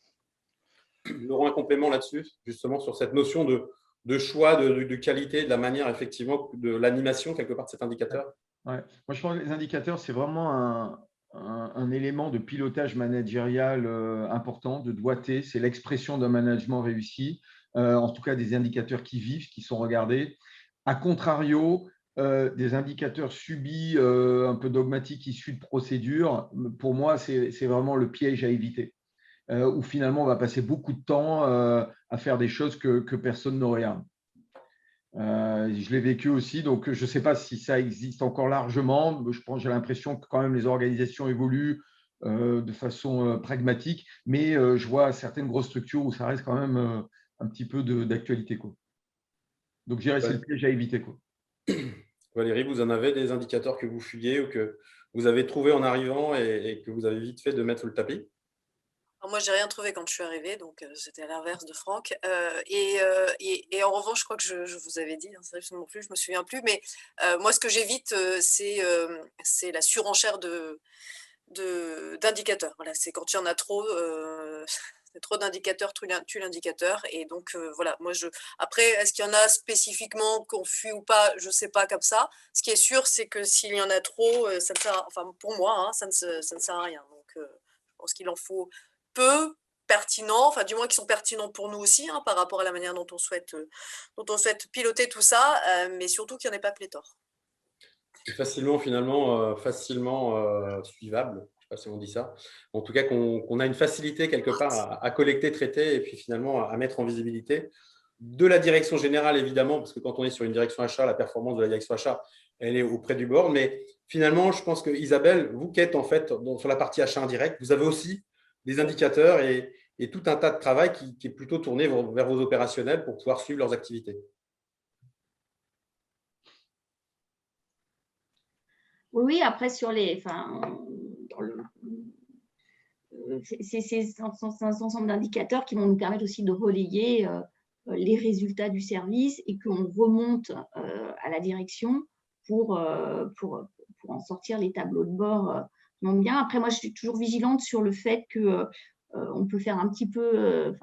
Laurent, un complément là-dessus, justement, sur cette notion de choix, de qualité, de la manière, effectivement, de l'animation, quelque part, de cet indicateur? Ouais. Moi, je pense que les indicateurs, c'est vraiment un élément de pilotage managérial important, de doigté. C'est l'expression d'un management réussi, en tout cas des indicateurs qui vivent, qui sont regardés. A contrario, des indicateurs subis, un peu dogmatiques, issus de procédures, pour moi, c'est vraiment le piège à éviter. Où finalement, on va passer beaucoup de temps à faire des choses que personne ne regarde. Je l'ai vécu aussi, donc je ne sais pas si ça existe encore largement. J'ai l'impression que quand même les organisations évoluent de façon pragmatique, mais je vois certaines grosses structures où ça reste quand même un petit peu d'actualité. Donc, je dirais que c'est le piège à éviter. Valérie, vous en avez des indicateurs que vous fuyez ou que vous avez trouvé en arrivant et que vous avez vite fait de mettre sous le tapis? Alors moi, j'ai rien trouvé quand je suis arrivée, donc c'était à l'inverse de Franck. Et en revanche, je crois que je vous avais dit, hein, c'est vrai que non plus, je me souviens plus, mais moi, ce que j'évite, c'est la surenchère d'indicateurs. Voilà, c'est quand il y en a trop. C'est trop d'indicateurs, tue l'indicateur. Et donc, voilà, Après, est-ce qu'il y en a spécifiquement qu'on fuit ou pas? Je ne sais pas comme ça. Ce qui est sûr, c'est que s'il y en a trop, ça ne sert à… Enfin, pour moi, hein, ça ne sert à rien. Donc, je pense qu'il en faut peu, pertinents, enfin, du moins qui sont pertinents pour nous aussi, hein, par rapport à la manière dont on souhaite piloter tout ça, mais surtout qu'il n'y en ait pas pléthore. Facilement, finalement, suivable. Je ne sais pas si on dit ça. En tout cas, qu'on a une facilité quelque part à collecter, traiter et puis finalement à mettre en visibilité de la direction générale, évidemment, parce que quand on est sur une direction achat, la performance de la direction achat, elle est auprès du board. Mais finalement, je pense que Isabelle, vous qui êtes en fait sur la partie achat indirect, vous avez aussi des indicateurs et tout un tas de travail qui est plutôt tourné vers vos opérationnels pour pouvoir suivre leurs activités. Oui, après, sur les… c'est un ensemble d'indicateurs qui vont nous permettre aussi de relayer les résultats du service et qu'on remonte à la direction pour en sortir les tableaux de bord bien. Après, moi, je suis toujours vigilante sur le fait qu'on peut faire un petit peu,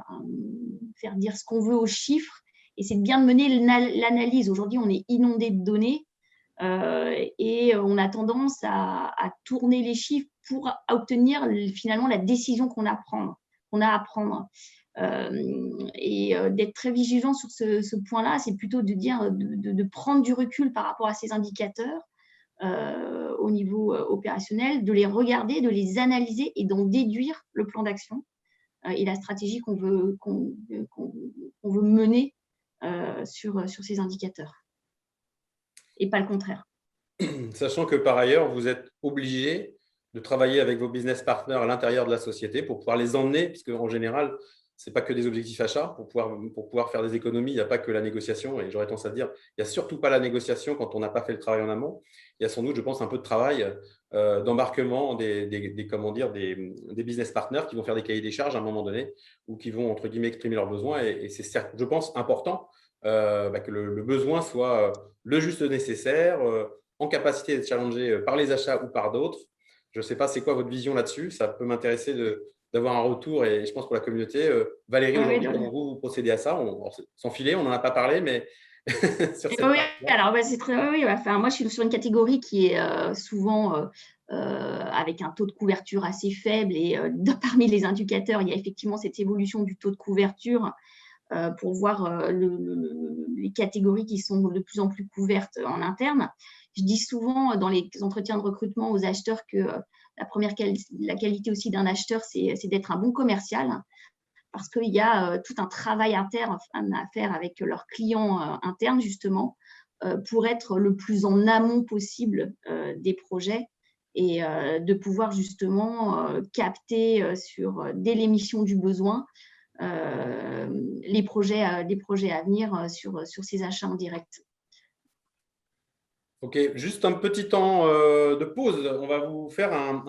faire dire ce qu'on veut aux chiffres, et c'est bien de mener l'analyse. Aujourd'hui, on est inondé de données. Et on a tendance à tourner les chiffres pour obtenir finalement la décision qu'on a à prendre. Et d'être très vigilant sur ce point-là, c'est plutôt de dire de prendre du recul par rapport à ces indicateurs au niveau opérationnel, de les regarder, de les analyser et d'en déduire le plan d'action et la stratégie qu'on veut mener sur ces indicateurs. Et pas le contraire. Sachant que par ailleurs, vous êtes obligé de travailler avec vos business partners à l'intérieur de la société pour pouvoir les emmener, puisque en général, ce n'est pas que des objectifs achats. Pour pouvoir faire des économies, il n'y a pas que la négociation. Et j'aurais tendance à dire, il n'y a surtout pas la négociation quand on n'a pas fait le travail en amont. Il y a sans doute, je pense, un peu de travail d'embarquement comment dire, des business partners qui vont faire des cahiers des charges à un moment donné ou qui vont, entre guillemets, exprimer leurs besoins. Et c'est, je pense, important que le besoin soit le juste nécessaire, en capacité d'être challengé par les achats ou par d'autres. Je ne sais pas c'est quoi votre vision là-dessus. Ça peut m'intéresser d'avoir un retour et je pense pour la communauté. Valérie, aujourd'hui, comment vous procédez à ça? Sans filer, on n'en a pas parlé, mais sur cette oui, alors c'est très. Oui, enfin, moi, je suis sur une catégorie qui est souvent avec un taux de couverture assez faible et parmi les indicateurs, il y a effectivement cette évolution du taux de couverture pour voir les catégories qui sont de plus en plus couvertes en interne. Je dis souvent dans les entretiens de recrutement aux acheteurs que la qualité aussi d'un acheteur, c'est d'être un bon commercial parce qu'il y a tout un travail interne à faire avec leurs clients internes, justement, pour être le plus en amont possible des projets et de pouvoir justement capter dès l'émission du besoin les projets à venir sur ces achats en direct. Ok, juste un petit temps de pause. On va vous faire un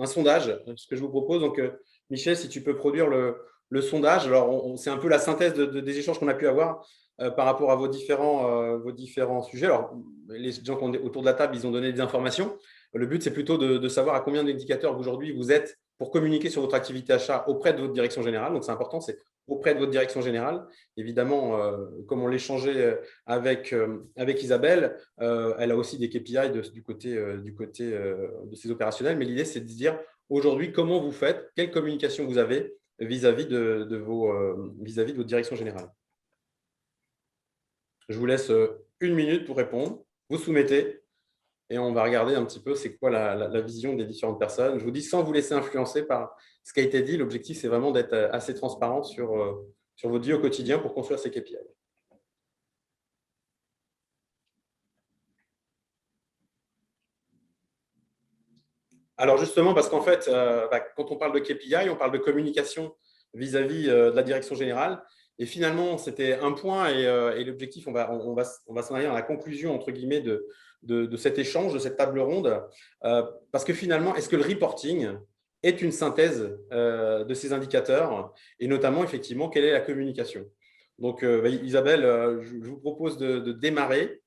sondage, ce que je vous propose. Donc, Michel, si tu peux produire le sondage. Alors, c'est un peu la synthèse des échanges qu'on a pu avoir par rapport à vos différents sujets. Alors, les gens qui ont autour de la table, ils ont donné des informations. Le but, c'est plutôt de savoir à combien d'indicateurs aujourd'hui vous êtes pour communiquer sur votre activité achat auprès de votre direction générale. Donc, c'est important, c'est auprès de votre direction générale. Évidemment, comme on l'échangeait avec Isabelle, elle a aussi des KPI du côté de ses opérationnels. Mais l'idée, c'est de se dire aujourd'hui, comment vous faites, quelle communication vous avez vis-à-vis de votre direction générale. Je vous laisse 1 minute pour répondre. Vous soumettez et on va regarder un petit peu c'est quoi la vision des différentes personnes. Je vous dis, sans vous laisser influencer par ce qui a été dit, l'objectif, c'est vraiment d'être assez transparent sur votre vie au quotidien pour construire ces KPI. Alors justement, parce qu'en fait, quand on parle de KPI, on parle de communication vis-à-vis de la direction générale. Et finalement, c'était un point et l'objectif, on va s'en aller à la conclusion, entre guillemets, de cet échange, de cette table ronde. Parce que finalement, est-ce que le reporting est une synthèse de ces indicateurs et notamment, effectivement, quelle est la communication? Donc, Isabelle, je vous propose de démarrer.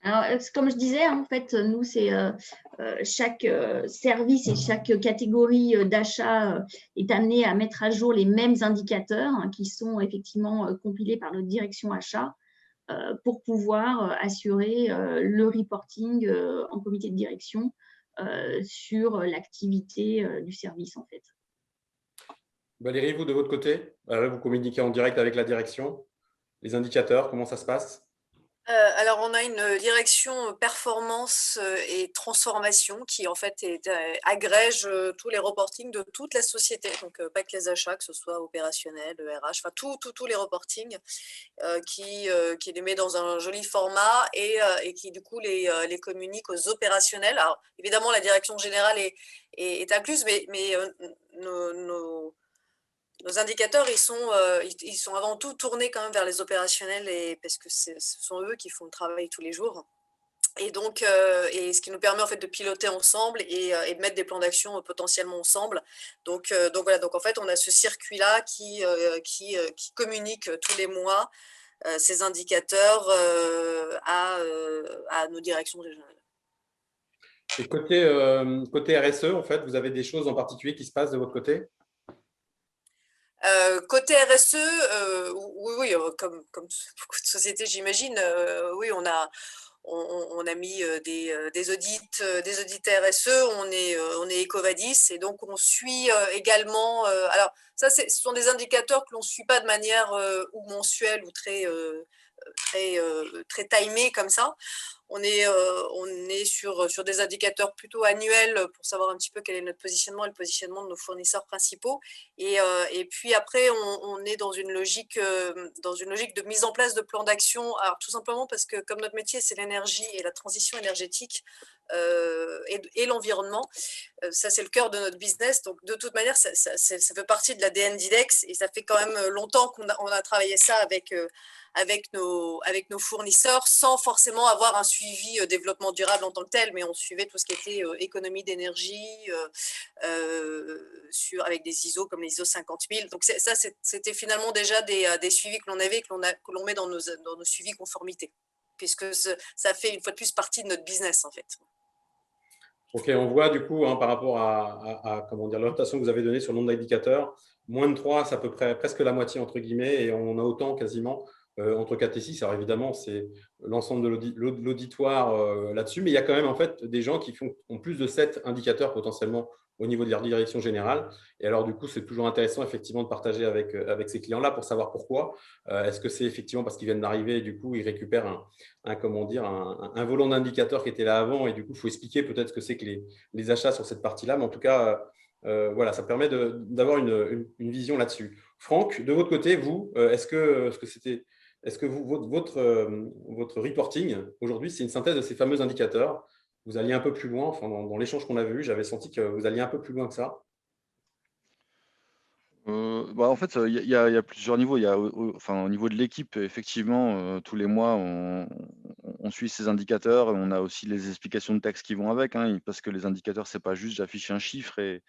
Alors, comme je disais, en fait, nous, c'est chaque service et chaque catégorie d'achat est amené à mettre à jour les mêmes indicateurs qui sont effectivement compilés par notre direction achat pour pouvoir assurer le reporting en comité de direction sur l'activité du service, en fait. Valérie, vous, de votre côté, vous communiquez en direct avec la direction. Les indicateurs, comment ça se passe? Alors, on a une direction performance et transformation qui, en fait, agrège tous les reportings de toute la société. Donc, pas que les achats, que ce soit opérationnel, RH, enfin, tous les reportings qui les met dans un joli format et qui, du coup, les communique aux opérationnels. Alors, évidemment, la direction générale est incluse, mais nos indicateurs, ils sont avant tout tournés quand même vers les opérationnels parce que ce sont eux qui font le travail tous les jours. Et donc, ce qui nous permet en fait de piloter ensemble et de mettre des plans d'action potentiellement ensemble. Donc voilà. Donc en fait, on a ce circuit-là qui communique tous les mois ces indicateurs à nos directions régionales. Et côté RSE, en fait, vous avez des choses en particulier qui se passent de votre côté? Côté RSE, oui, comme beaucoup de sociétés, j'imagine, oui, on a mis des audits RSE, on est EcoVadis et donc on suit également. Alors ça, ce sont des indicateurs que l'on ne suit pas de manière ou mensuelle ou très très timé comme ça. On est sur des indicateurs plutôt annuels pour savoir un petit peu quel est notre positionnement et le positionnement de nos fournisseurs principaux. Et puis après, on est dans une logique de mise en place de plans d'action. Alors tout simplement parce que comme notre métier, c'est l'énergie et la transition énergétique et l'environnement, ça c'est le cœur de notre business. Donc de toute manière, ça fait partie de l'ADN d'IDEX et ça fait quand même longtemps qu'on a travaillé ça avec nos fournisseurs sans forcément avoir un suivi développement durable en tant que tel, mais on suivait tout ce qui était économie d'énergie avec des ISO comme les ISO 50000. Donc ça, c'était finalement déjà des suivis que l'on avait, que l'on met dans nos suivis conformité, puisque ça fait une fois de plus partie de notre business en fait. Ok, on voit du coup par rapport à comment dire, l'orientation que vous avez donnée sur le nombre d'indicateurs, moins de 3, c'est à peu près presque la moitié entre guillemets, et on a autant quasiment entre 4 et 6. Alors évidemment, c'est l'ensemble de l'auditoire là-dessus, mais il y a quand même en fait des gens qui ont plus de 7 indicateurs potentiellement au niveau de leur direction générale. Et alors du coup, c'est toujours intéressant effectivement de partager avec ces clients-là pour savoir pourquoi. Est-ce que c'est effectivement parce qu'ils viennent d'arriver et du coup, ils récupèrent un volant d'indicateurs qui était là avant, et du coup, il faut expliquer peut-être ce que c'est que les achats sur cette partie-là. Mais en tout cas, voilà, ça permet d'avoir une vision là-dessus. Franck, de votre côté, vous, est-ce que votre reporting aujourd'hui, c'est une synthèse de ces fameux indicateurs? Vous alliez un peu plus loin, enfin, dans l'échange qu'on avait eu, j'avais senti que vous alliez un peu plus loin que ça. En fait, il y a plusieurs niveaux. Il y a au niveau de l'équipe, effectivement, tous les mois, on suit ces indicateurs. On a aussi les explications de texte qui vont avec, hein, parce que les indicateurs, c'est pas juste j'affiche un chiffre et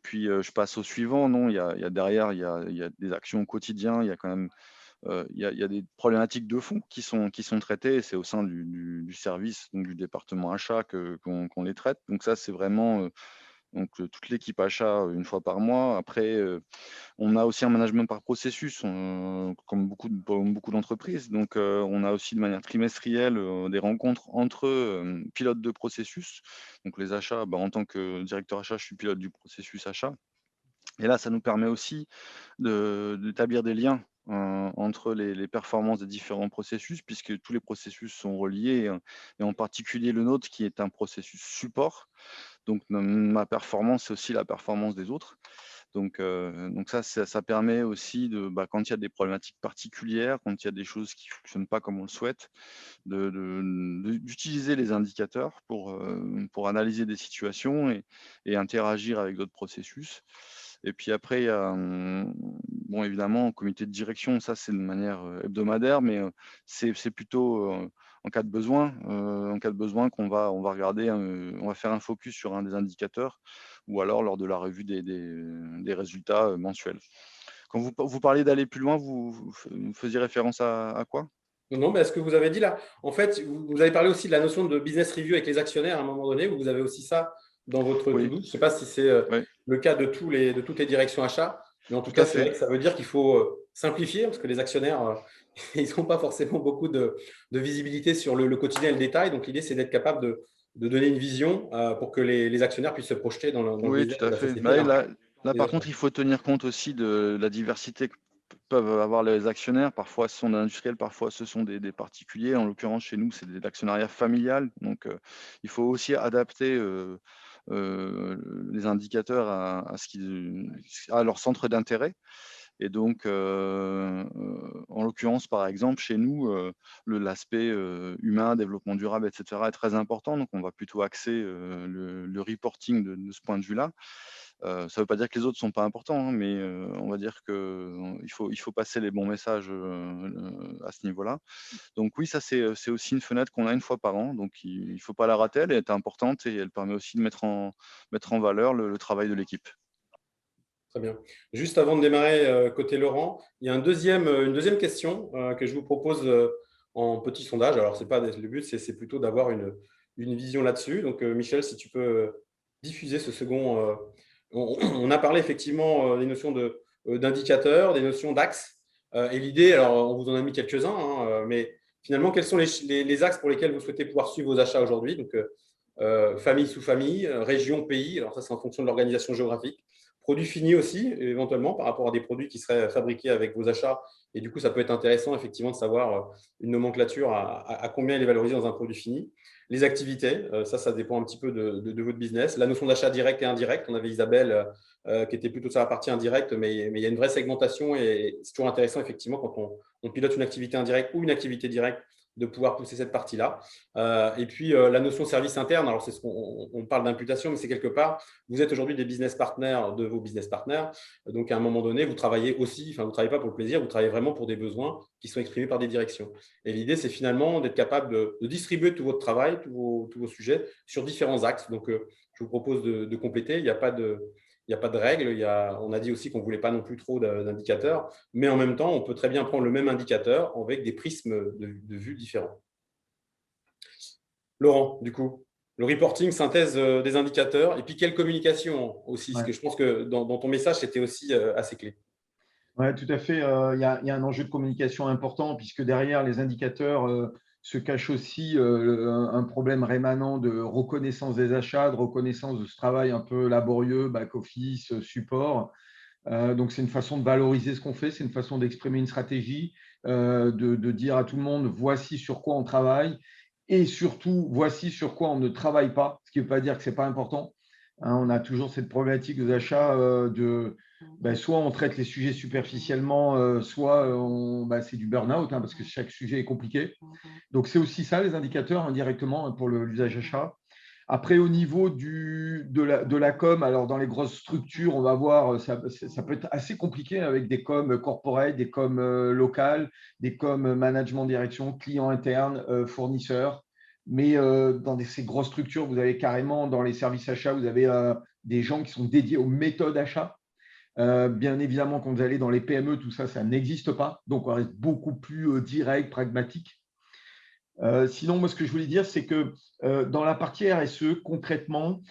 puis je passe au suivant. Non, il y a derrière, il y a des actions au quotidien. Il y a quand même il y a des problématiques de fond qui sont traitées. C'est au sein du service, donc du département achat qu'on les traite. Donc ça, c'est vraiment toute l'équipe achat une fois par mois. Après, on a aussi un management par processus, comme beaucoup d'entreprises. Donc, on a aussi de manière trimestrielle des rencontres entre pilotes de processus. Donc, les achats, en tant que directeur achat, je suis pilote du processus achat. Et là, ça nous permet aussi d'établir des liens entre les performances des différents processus, puisque tous les processus sont reliés, et en particulier le nôtre, qui est un processus support. Donc, ma performance, c'est aussi la performance des autres. Donc ça permet aussi, quand il y a des problématiques particulières, quand il y a des choses qui ne fonctionnent pas comme on le souhaite, d'utiliser les indicateurs pour analyser des situations et interagir avec d'autres processus. Et puis après, il y a, évidemment, au comité de direction, ça c'est de manière hebdomadaire, mais c'est plutôt en cas de besoin, qu'on va regarder, on va faire un focus sur un des indicateurs, ou alors lors de la revue des résultats mensuels. Quand vous parlez d'aller plus loin, vous faisiez référence à quoi? Non, mais est-ce que vous avez dit là, en fait, vous avez parlé aussi de la notion de business review avec les actionnaires à un moment donné, où vous avez aussi ça dans votre Oui. to-do. Je ne sais pas si c'est le cas de toutes les directions achats, mais en tout Tout cas, à c'est fait. vrai que ça veut dire qu'il faut simplifier, parce que les actionnaires, ils n'ont pas forcément beaucoup de visibilité sur le quotidien et le détail. Donc, l'idée, c'est d'être capable de donner une vision pour que les actionnaires puissent se projeter dans le Oui, business tout de à la fait. société. Là, par contre, il faut tenir compte aussi de la diversité que peuvent avoir les actionnaires. Parfois, ce sont des industriels, parfois, ce sont des particuliers. En l'occurrence, chez nous, c'est de l'actionnariat familial. Donc, il faut aussi adapter les indicateurs à leur centre d'intérêt. Et donc, en l'occurrence, par exemple, chez nous, l'aspect humain, développement durable, etc., est très important. Donc, on va plutôt axer le reporting de ce point de vue-là. Ça ne veut pas dire que les autres ne sont pas importants, hein, mais on va dire qu'il faut passer les bons messages à ce niveau-là. Donc oui, ça, c'est aussi une fenêtre qu'on a une fois par an. Donc, il ne faut pas la rater. Elle est importante et elle permet aussi de mettre en valeur le travail de l'équipe. Très bien. Juste avant de démarrer côté Laurent, il y a une deuxième question que je vous propose en petit sondage. Alors, c'est pas le but, c'est plutôt d'avoir une vision là-dessus. Donc, Michel, si tu peux diffuser ce second. On a parlé effectivement des notions d'indicateurs, des notions d'axes. Et l'idée, alors on vous en a mis quelques-uns, hein, mais finalement, quels sont les axes pour lesquels vous souhaitez pouvoir suivre vos achats aujourd'hui? Donc, famille sous famille, région, pays. Alors, ça, c'est en fonction de l'organisation géographique. produits finis aussi, éventuellement, par rapport à des produits qui seraient fabriqués avec vos achats. Et du coup, ça peut être intéressant, effectivement, de savoir une nomenclature à combien il est valorisé dans un produit fini. Les activités, ça dépend un petit peu de votre business. La notion d'achat direct et indirect, on avait Isabelle qui était plutôt sur la partie indirecte, mais il y a une vraie segmentation et c'est toujours intéressant, effectivement, quand on pilote une activité indirecte ou une activité directe, de pouvoir pousser cette partie-là. Et puis, la notion service interne, alors c'est ce qu'on parle d'imputation, mais c'est quelque part, vous êtes aujourd'hui des business partners de vos business partners. Donc, à un moment donné, vous travaillez aussi, enfin, vous ne travaillez pas pour le plaisir, vous travaillez vraiment pour des besoins qui sont exprimés par des directions. Et l'idée, c'est finalement d'être capable de distribuer tout votre travail, tous vos sujets sur différents axes. Donc, je vous propose de compléter. Il n'y a pas de règles. On a dit aussi qu'on ne voulait pas non plus trop d'indicateurs, mais en même temps, on peut très bien prendre le même indicateur avec des prismes de vue différents. Laurent, du coup, le reporting, synthèse des indicateurs, et puis quelle communication aussi, parce que je pense que dans ton message, c'était aussi assez clé. Oui, tout à fait. Il y a un enjeu de communication important, puisque derrière les indicateurs se cache aussi un problème rémanent de reconnaissance des achats, de reconnaissance de ce travail un peu laborieux, back-office, support. Donc, c'est une façon de valoriser ce qu'on fait, c'est une façon d'exprimer une stratégie, de dire à tout le monde, voici sur quoi on travaille et surtout, voici sur quoi on ne travaille pas, ce qui ne veut pas dire que ce n'est pas important. Hein, on a toujours cette problématique des achats soit on traite les sujets superficiellement, soit c'est du burn-out, hein, parce que chaque sujet est compliqué. Donc, c'est aussi ça, les indicateurs, indirectement, hein, pour l'usage achat. Après, au niveau de la com, alors dans les grosses structures, on va voir, ça peut être assez compliqué avec des coms corporate, des coms locales, des coms management direction, clients internes, fournisseurs. Mais dans ces grosses structures, vous avez carrément, dans les services achats, vous avez des gens qui sont dédiés aux méthodes achats. Bien évidemment, quand vous allez dans les PME, tout ça, ça n'existe pas. Donc, on reste beaucoup plus direct, pragmatique. Sinon, moi, ce que je voulais dire, c'est que dans la partie RSE, concrètement,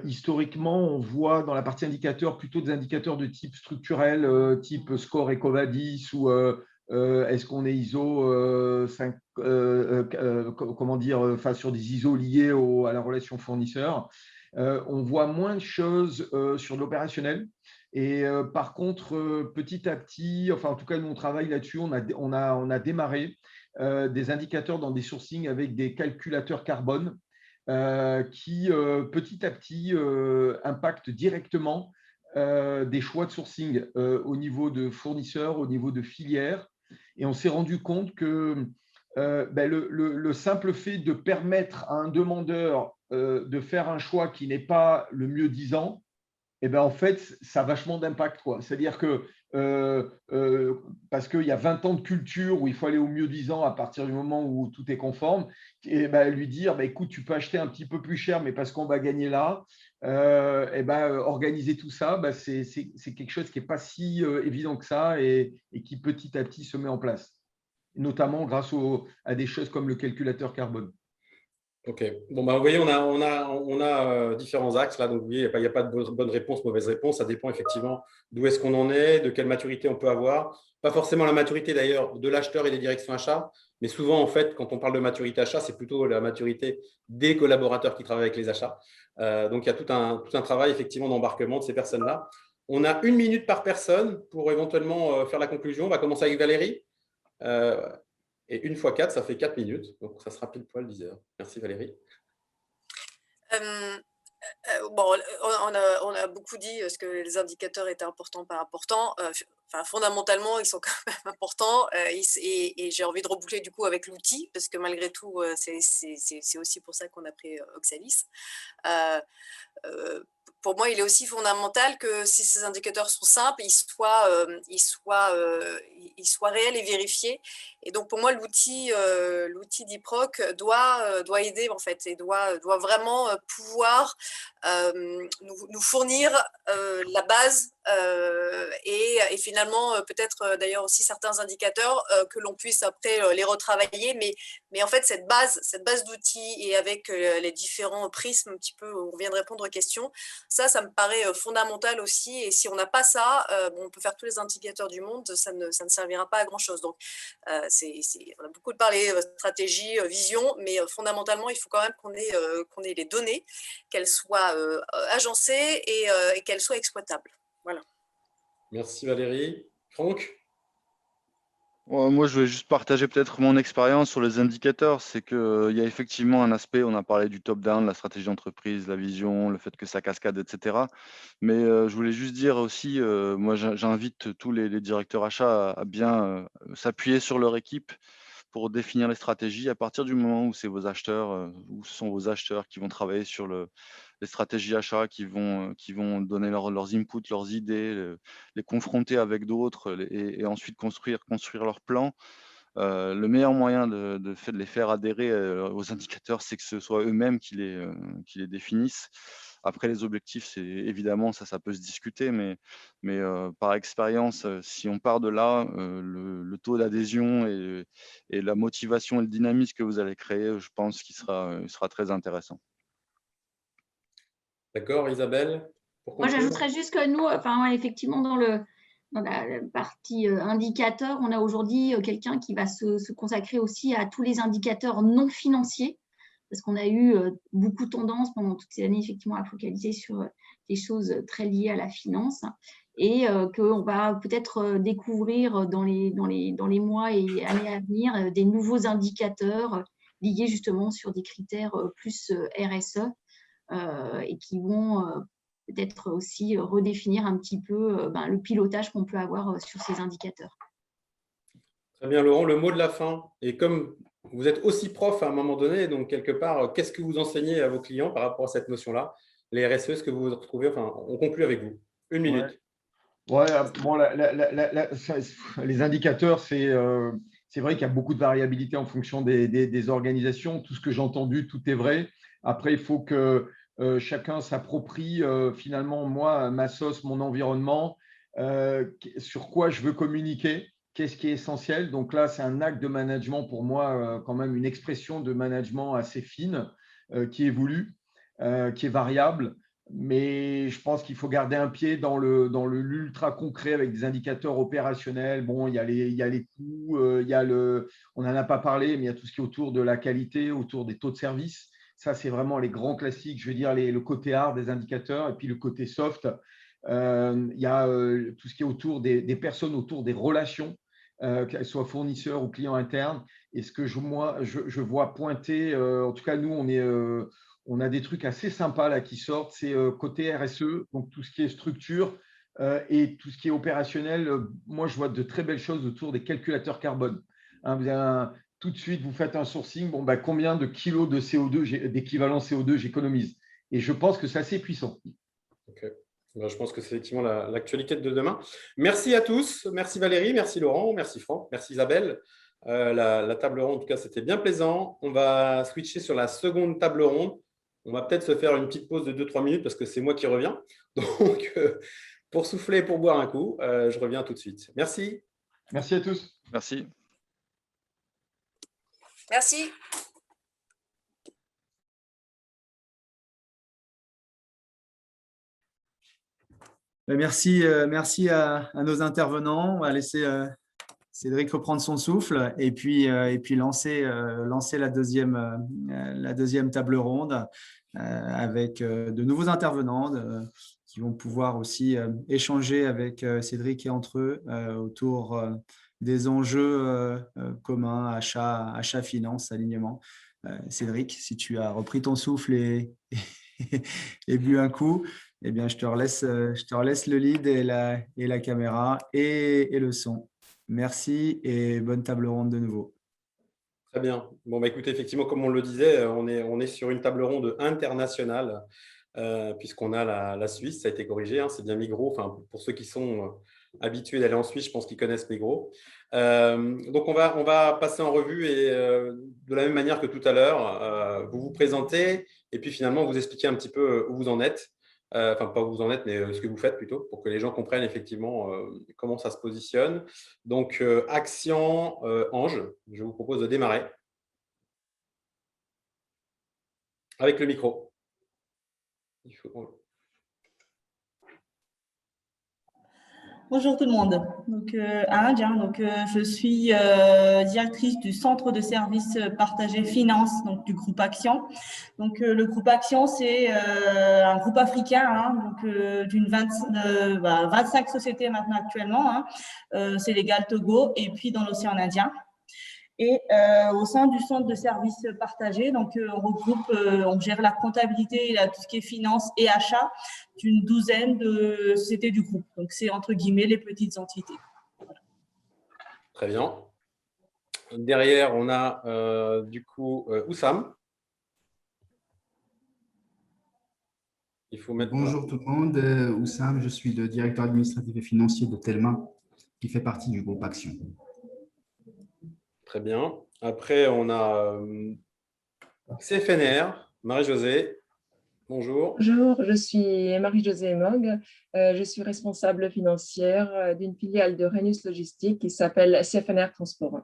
historiquement, on voit dans la partie indicateurs plutôt des indicateurs de type structurel, type score EcoVadis ou est-ce qu'on est ISO 5, comment dire, enfin, sur des ISO liés à la relation fournisseur. On voit moins de choses sur l'opérationnel. Et par contre, petit à petit, enfin en tout cas, nous on travaille là-dessus, on a démarré des indicateurs dans des sourcings avec des calculateurs carbone qui, petit à petit, impactent directement des choix de sourcing au niveau de fournisseurs, au niveau de filières. Et on s'est rendu compte que le simple fait de permettre à un demandeur de faire un choix qui n'est pas le mieux disant, en fait, ça a vachement d'impact. C'est-à-dire que parce qu'il y a 20 ans de culture où il faut aller au mieux disant à partir du moment où tout est conforme, et lui dire, écoute, tu peux acheter un petit peu plus cher, mais parce qu'on va gagner là, organiser tout ça, c'est quelque chose qui n'est pas si évident que ça et qui petit à petit se met en place, notamment grâce à des choses comme le calculateur carbone. Ok. Bon, vous voyez, on a différents axes là. Donc, vous voyez, il n'y a pas de bonne réponse, mauvaise réponse. Ça dépend effectivement d'où est-ce qu'on en est, de quelle maturité on peut avoir. Pas forcément la maturité d'ailleurs de l'acheteur et des directions achats, mais souvent, en fait, quand on parle de maturité achat, c'est plutôt la maturité des collaborateurs qui travaillent avec les achats. Donc, il y a tout un travail effectivement d'embarquement de ces personnes-là. On a 1 minute par personne pour éventuellement faire la conclusion. On va commencer avec Valérie. Et 1 fois 4, ça fait 4 minutes. Donc, ça sera pile poil 10 heures. Merci Valérie. On a beaucoup dit ce que les indicateurs étaient importants, pas importants. Fondamentalement, ils sont quand même importants. Et j'ai envie de reboucler du coup avec l'outil, parce que malgré tout, c'est aussi pour ça qu'on a pris Oxalis. Pour moi, il est aussi fondamental que si ces indicateurs sont simples, ils soient réels et vérifiés. Et donc, pour moi, l'outil d'IPROC doit aider, en fait, et doit vraiment pouvoir nous fournir la base et finalement, peut-être d'ailleurs aussi certains indicateurs que l'on puisse après les retravailler. Mais en fait, cette base d'outils et avec les différents prismes, un petit peu, où on vient de répondre aux questions, ça me paraît fondamental aussi. Et si on n'a pas ça, on peut faire tous les indicateurs du monde, ça ne servira pas à grand-chose. Donc, on a beaucoup parlé stratégie, vision, mais fondamentalement, il faut quand même qu'on ait les données, qu'elles soient agencées et qu'elles soient exploitables. Voilà. Merci Valérie. Franck? Ouais, moi, je voulais juste partager peut-être mon expérience sur les indicateurs. C'est qu'il y a effectivement un aspect, on a parlé du top-down, la stratégie d'entreprise, la vision, le fait que ça cascade, etc. Mais je voulais juste dire aussi, moi, j'invite tous les directeurs achats à bien s'appuyer sur leur équipe pour définir les stratégies. À partir du moment où c'est vos acheteurs, où ce sont vos acheteurs qui vont travailler sur les stratégies achats, qui vont donner leurs inputs, leurs idées, les confronter avec d'autres et ensuite construire leur plan. Le meilleur moyen de les faire adhérer aux indicateurs, c'est que ce soit eux-mêmes qui les définissent. Après, les objectifs, c'est évidemment, ça peut se discuter, mais par expérience, si on part de là, le taux d'adhésion et la motivation et le dynamisme que vous allez créer, je pense qu'il sera très intéressant. D'accord, Isabelle, pour Moi, conclure? j'ajouterais juste que nous, enfin, ouais, effectivement, dans la partie indicateur, on a aujourd'hui quelqu'un qui va se consacrer aussi à tous les indicateurs non financiers, parce qu'on a eu beaucoup tendance pendant toutes ces années, effectivement, à focaliser sur des choses très liées à la finance, et qu'on va peut-être découvrir dans les mois et années à venir des nouveaux indicateurs liés justement sur des critères plus RSE, et qui vont peut-être aussi redéfinir un petit peu le pilotage qu'on peut avoir sur ces indicateurs. Très bien, Laurent, le mot de la fin. Et comme vous êtes aussi prof à un moment donné, donc quelque part, qu'est-ce que vous enseignez à vos clients par rapport à cette notion-là? Les RSE, est-ce que vous vous retrouvez, enfin, on conclut avec vous. Une minute. Ouais, bon, les indicateurs, c'est vrai qu'il y a beaucoup de variabilité en fonction des organisations. Tout ce que j'ai entendu, tout est vrai. Après, il faut que chacun s'approprie finalement, moi, ma sauce, mon environnement, sur quoi je veux communiquer, qu'est-ce qui est essentiel. Donc là, c'est un acte de management pour moi, quand même une expression de management assez fine, qui évolue, qui est variable. Mais je pense qu'il faut garder un pied dans l'ultra concret avec des indicateurs opérationnels. Bon, il y a les coûts, on n'en a pas parlé, mais il y a tout ce qui est autour de la qualité, autour des taux de service. Ça, c'est vraiment les grands classiques, je veux dire, le côté hard des indicateurs et puis le côté soft. Il y a tout ce qui est autour des personnes, autour des relations, qu'elles soient fournisseurs ou clients internes. Et ce que je vois pointer, en tout cas, nous, on a des trucs assez sympas là qui sortent. C'est côté RSE, donc tout ce qui est structure et tout ce qui est opérationnel. Moi, je vois de très belles choses autour des calculateurs carbone. Hein, tout de suite, vous faites un sourcing. Bon, combien de kilos de CO2, d'équivalent CO2 j'économise? Et je pense que c'est assez puissant. Okay. Je pense que c'est effectivement l'actualité de demain. Merci à tous. Merci Valérie, merci Laurent, merci Franck, merci Isabelle. La table ronde, en tout cas, c'était bien plaisant. On va switcher sur la seconde table ronde. On va peut-être se faire une petite pause de 2-3 minutes parce que c'est moi qui reviens. Donc, pour souffler et pour boire un coup, je reviens tout de suite. Merci. Merci à tous. Merci. Merci. Merci à nos intervenants. On va laisser Cédric reprendre son souffle et puis lancer la deuxième table ronde avec de nouveaux intervenants qui vont pouvoir aussi échanger avec Cédric et entre eux autour des enjeux communs, achat, finance, alignement. Cédric, si tu as repris ton souffle et bu un coup, eh bien, je te relaisse le lead et la caméra et le son. Merci et bonne table ronde de nouveau. Très bien. Bon, écoutez, effectivement, comme on le disait, on est sur une table ronde internationale puisqu'on a la Suisse, ça a été corrigé, hein, c'est bien Migros. Enfin, pour ceux qui sont habitués d'aller en Suisse, je pense qu'ils connaissent Migros. Donc, on va passer en revue et de la même manière que tout à l'heure, vous vous présentez et puis finalement, vous expliquez un petit peu où vous en êtes. Enfin, pas où vous en êtes, mais ce que vous faites plutôt, pour que les gens comprennent effectivement comment ça se positionne. Donc, Axian, Ange, je vous propose de démarrer avec le micro. Bonjour tout le monde. Donc, je suis directrice du Centre de services partagés finance, donc du groupe Action. Donc, le groupe Action, c'est un groupe africain, d'une 25 sociétés maintenant actuellement, Sénégal, Togo, et puis dans l'océan Indien. Et au sein du centre de services partagés, donc on regroupe, on gère la comptabilité, tout ce qui est finance et achat d'une douzaine de sociétés du groupe. Donc c'est entre guillemets les petites entités. Voilà. Très bien. Derrière, on a Oussam. Il faut mettre. Bonjour tout le monde, Oussam, je suis le directeur administratif et financier de Telma, qui fait partie du groupe Action. Très bien. Après, on a CFNR, Marie-Josée. Bonjour. Bonjour, je suis Marie-Josée Mog. Je suis responsable financière d'une filiale de Rhenus Logistique qui s'appelle CFNR Transport.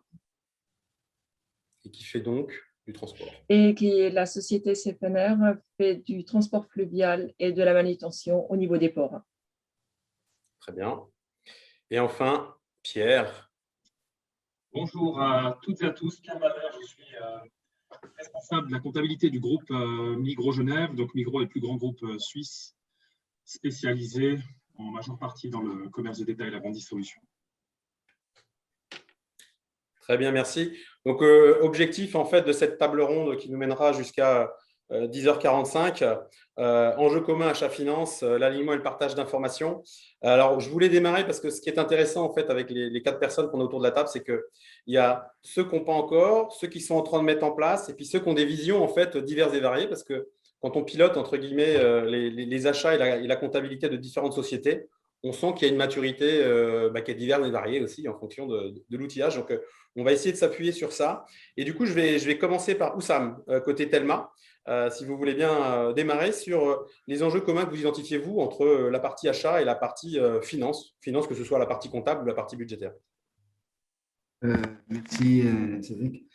Et qui fait donc du transport. Et la société CFNR fait du transport fluvial et de la manutention au niveau des ports. Très bien. Et enfin, Pierre. Bonjour à toutes et à tous. Pierre Valère, je suis responsable de la comptabilité du groupe Migros Genève. Donc Migros est le plus grand groupe suisse spécialisé en majeure partie dans le commerce de détail et la grande distribution. Très bien, merci. Donc, objectif en fait de cette table ronde qui nous mènera jusqu'à 10h45, enjeux communs, achat finance, l'alignement et le partage d'informations. Alors, je voulais démarrer parce que ce qui est intéressant en fait avec les 4 personnes qu'on a autour de la table, c'est qu'il y a ceux qui n'ont pas encore, ceux qui sont en train de mettre en place, et puis ceux qui ont des visions en fait diverses et variées, parce que quand on pilote entre guillemets les achats et la comptabilité de différentes sociétés, on sent qu'il y a une maturité qui est diverse et variée aussi en fonction de l'outillage. Donc, on va essayer de s'appuyer sur ça. Et du coup, je vais commencer par Oussam, côté Telma. Si vous voulez bien démarrer sur les enjeux communs que vous identifiez, vous, entre la partie achat et la partie finance, que ce soit la partie comptable ou la partie budgétaire. Merci, Cédric.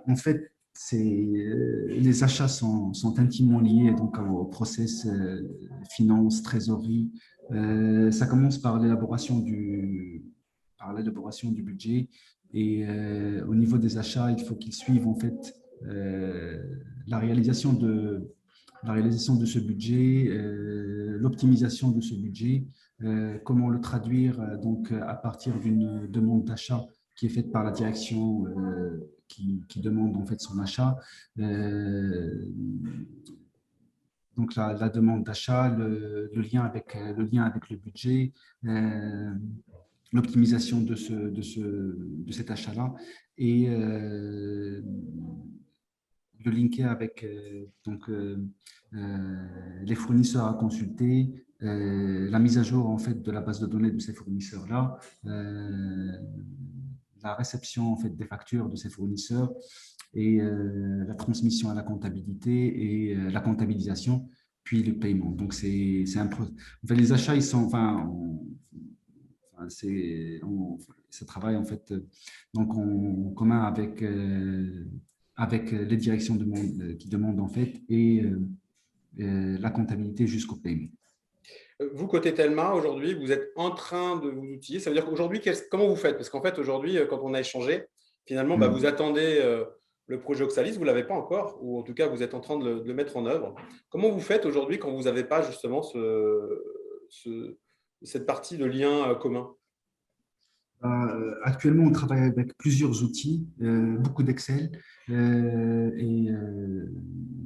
En fait, les achats sont intimement liés donc, au process finance, trésorerie. Ça commence par l'élaboration du budget. Et au niveau des achats, il faut qu'ils suivent en fait la réalisation de ce budget, l'optimisation de ce budget, comment le traduire donc à partir d'une demande d'achat qui est faite par la direction qui demande en fait son achat. Donc la demande d'achat, le lien avec le budget, l'optimisation de cet achat-là et le linker avec les fournisseurs à consulter, la mise à jour en fait de la base de données de ces fournisseurs-là, la réception en fait des factures de ces fournisseurs et la transmission à la comptabilité et la comptabilisation, puis le paiement. Donc c'est un les achats ils sont ça travaille en fait donc en commun avec les directions qui demandent en fait et la comptabilité jusqu'au paiement. Vous, côté Telma, aujourd'hui, vous êtes en train de vous outiller. Ça veut dire qu'aujourd'hui, comment vous faites? Parce qu'en fait, aujourd'hui, quand on a échangé, finalement, vous attendez le projet Oxalis, vous ne l'avez pas encore, ou en tout cas, vous êtes en train de le mettre en œuvre. Comment vous faites aujourd'hui quand vous n'avez pas justement cette partie de lien commun? Actuellement, on travaille avec plusieurs outils, beaucoup d'Excel et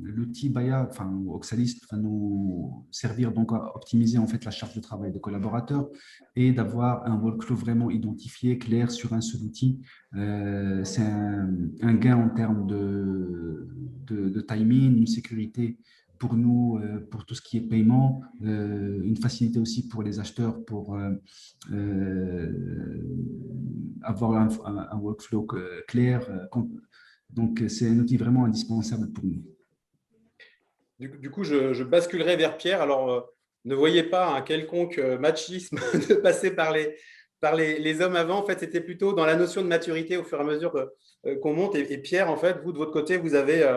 l'outil Baya, Oxalis, va nous servir donc à optimiser en fait la charge de travail des collaborateurs et d'avoir un workflow vraiment identifié, clair sur un seul outil. C'est un gain en termes de timing, une sécurité pour nous, pour tout ce qui est paiement, une facilité aussi pour les acheteurs pour avoir un workflow clair. Donc, c'est un outil vraiment indispensable pour nous. Du coup, je basculerai vers Pierre. Alors, ne voyez pas un quelconque machisme de passer par les hommes avant. En fait, c'était plutôt dans la notion de maturité au fur et à mesure qu'on monte. Et Pierre, en fait, vous, de votre côté, vous avez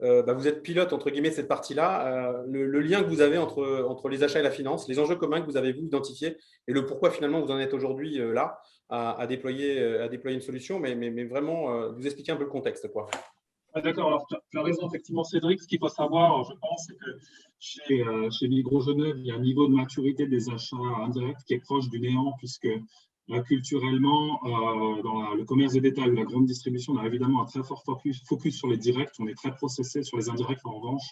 vous êtes pilote, entre guillemets, de cette partie-là. Le lien que vous avez entre les achats et la finance, les enjeux communs que vous avez, vous, identifiés et le pourquoi, finalement, vous en êtes aujourd'hui là à déployer une solution, mais vraiment, vous expliquer un peu le contexte, quoi. D'accord, alors tu as raison, effectivement, Cédric. Ce qu'il faut savoir, je pense, c'est que chez Migros Genève, il y a un niveau de maturité des achats indirects qui est proche du néant, puisque culturellement, dans le commerce de détail ou la grande distribution, on a évidemment un très fort focus sur les directs. On est très processé sur les indirects, en revanche.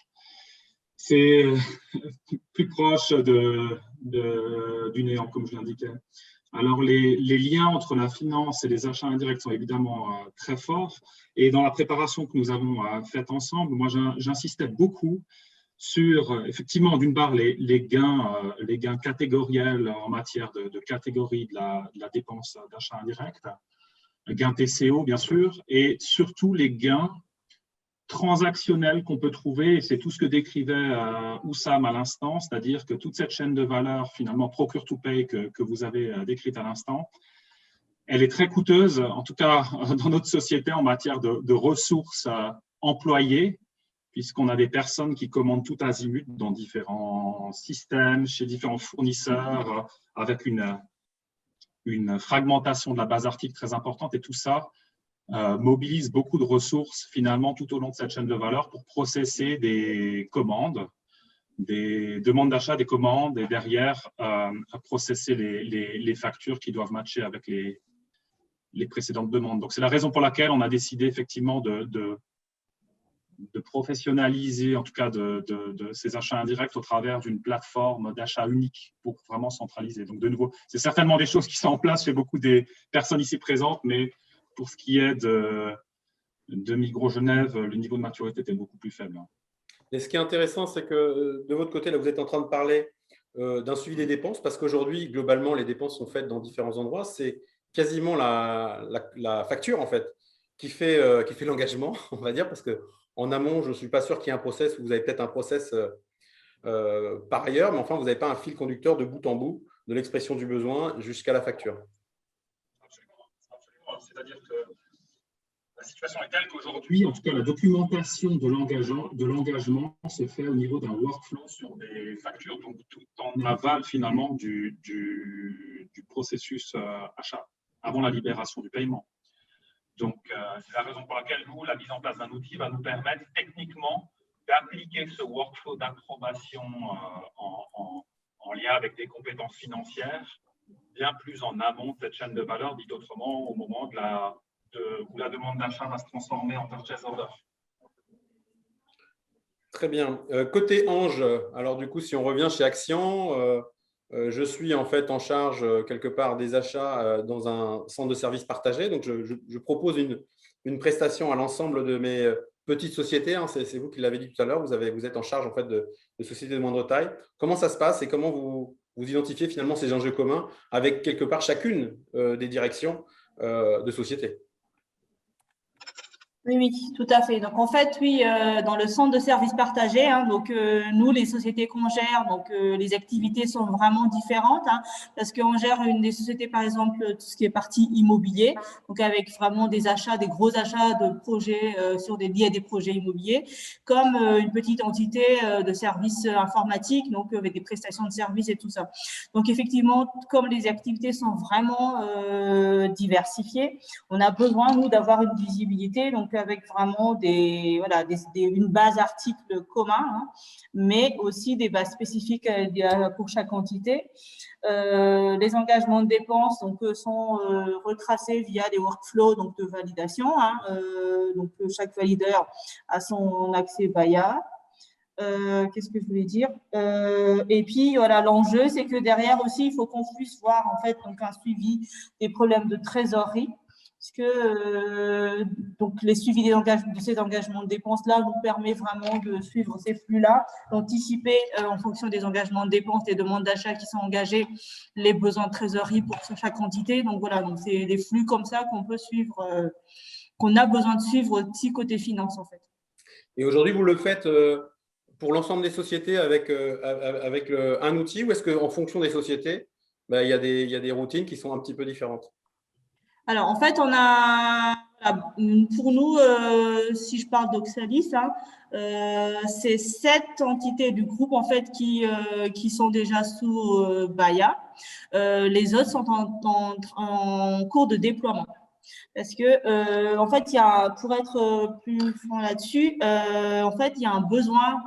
C'est plus proche du néant, comme je l'indiquais. Alors, les liens entre la finance et les achats indirects sont évidemment très forts. Et dans la préparation que nous avons faite ensemble, moi, j'insistais beaucoup sur, effectivement, d'une part, les gains catégoriels en matière de catégorie de la dépense d'achat indirect, gains TCO, bien sûr, et surtout les gains transactionnels qu'on peut trouver, et c'est tout ce que décrivait Oussam à l'instant, c'est-à-dire que toute cette chaîne de valeur, finalement, procure-to-pay que vous avez décrite à l'instant, elle est très coûteuse, en tout cas dans notre société, en matière de ressources employées, puisqu'on a des personnes qui commandent tout azimut dans différents systèmes, chez différents fournisseurs, avec une fragmentation de la base article très importante, et tout ça mobilise beaucoup de ressources finalement tout au long de cette chaîne de valeur pour processer des commandes, des demandes d'achat, des commandes, et derrière processer les factures qui doivent matcher avec les précédentes demandes. Donc c'est la raison pour laquelle on a décidé effectivement de professionnaliser en tout cas de ces achats indirects au travers d'une plateforme d'achat unique pour vraiment centraliser. Donc de nouveau, c'est certainement des choses qui sont en place chez beaucoup des personnes ici présentes, mais pour ce qui est de Migros Genève, le niveau de maturité était beaucoup plus faible. Et ce qui est intéressant, c'est que de votre côté, là, vous êtes en train de parler d'un suivi des dépenses, parce qu'aujourd'hui, globalement, les dépenses sont faites dans différents endroits. C'est quasiment la facture, en fait, qui fait l'engagement, on va dire, parce qu'en amont, je ne suis pas sûr qu'il y ait un process, ou vous avez peut-être un process par ailleurs, mais enfin, vous n'avez pas un fil conducteur de bout en bout, de l'expression du besoin jusqu'à la facture. C'est-à-dire que la situation est telle qu'aujourd'hui, en tout cas, la documentation de l'engagement se fait au niveau d'un workflow sur des factures, donc tout en aval finalement du processus achat, avant la libération du paiement. Donc, c'est la raison pour laquelle nous, la mise en place d'un outil va nous permettre techniquement d'appliquer ce workflow d'approbation en lien avec des compétences financières bien plus en amont de cette chaîne de valeur, dit autrement, au moment où la demande d'achat va se transformer en purchase order. Très bien. Côté Ange, alors du coup, si on revient chez Axian, je suis en fait en charge quelque part des achats dans un centre de services partagé. Donc, je propose une prestation à l'ensemble de mes petites sociétés. Hein, c'est vous qui l'avez dit tout à l'heure. Vous êtes en charge en fait de sociétés de moindre taille. Comment ça se passe et comment vous identifiez finalement ces enjeux communs avec quelque part chacune des directions de société? Oui, tout à fait. Donc, en fait, oui, dans le centre de services partagés, hein, donc nous, les sociétés qu'on gère, donc les activités sont vraiment différentes, hein, parce qu'on gère une des sociétés, par exemple, tout ce qui est partie immobilier, donc avec vraiment des achats, des gros achats de projets liés à des projets immobiliers, comme une petite entité de services informatiques, donc avec des prestations de services et tout ça. Donc, effectivement, comme les activités sont vraiment diversifiées, on a besoin, nous, d'avoir une visibilité, donc avec vraiment une base article commun, hein, mais aussi des bases spécifiques pour chaque entité. Les engagements de dépenses sont retracés via des workflows donc, de validation. Hein, donc, chaque valideur a son accès BAYA. Qu'est-ce que je voulais dire et puis, voilà, l'enjeu, c'est que derrière aussi, il faut qu'on puisse voir en fait donc, un suivi des problèmes de trésorerie. Puisque donc les suivis de ces engagements de dépenses-là nous permet vraiment de suivre ces flux-là, d'anticiper en fonction des engagements de dépenses, des demandes d'achat qui sont engagées, les besoins de trésorerie pour chaque entité. Donc voilà, donc c'est des flux comme ça qu'on peut suivre, qu'on a besoin de suivre aussi côté finance en fait. Et aujourd'hui, vous le faites pour l'ensemble des sociétés avec un outil, ou est-ce qu'en fonction des sociétés, il y a des routines qui sont un petit peu différentes? Alors, en fait, pour nous, si je parle d'Oxalis, hein, c'est 7 entités du groupe en fait qui sont déjà sous BAYA. Les autres sont en cours de déploiement. Parce que, en fait, pour être plus franc là-dessus, en fait, il y a un besoin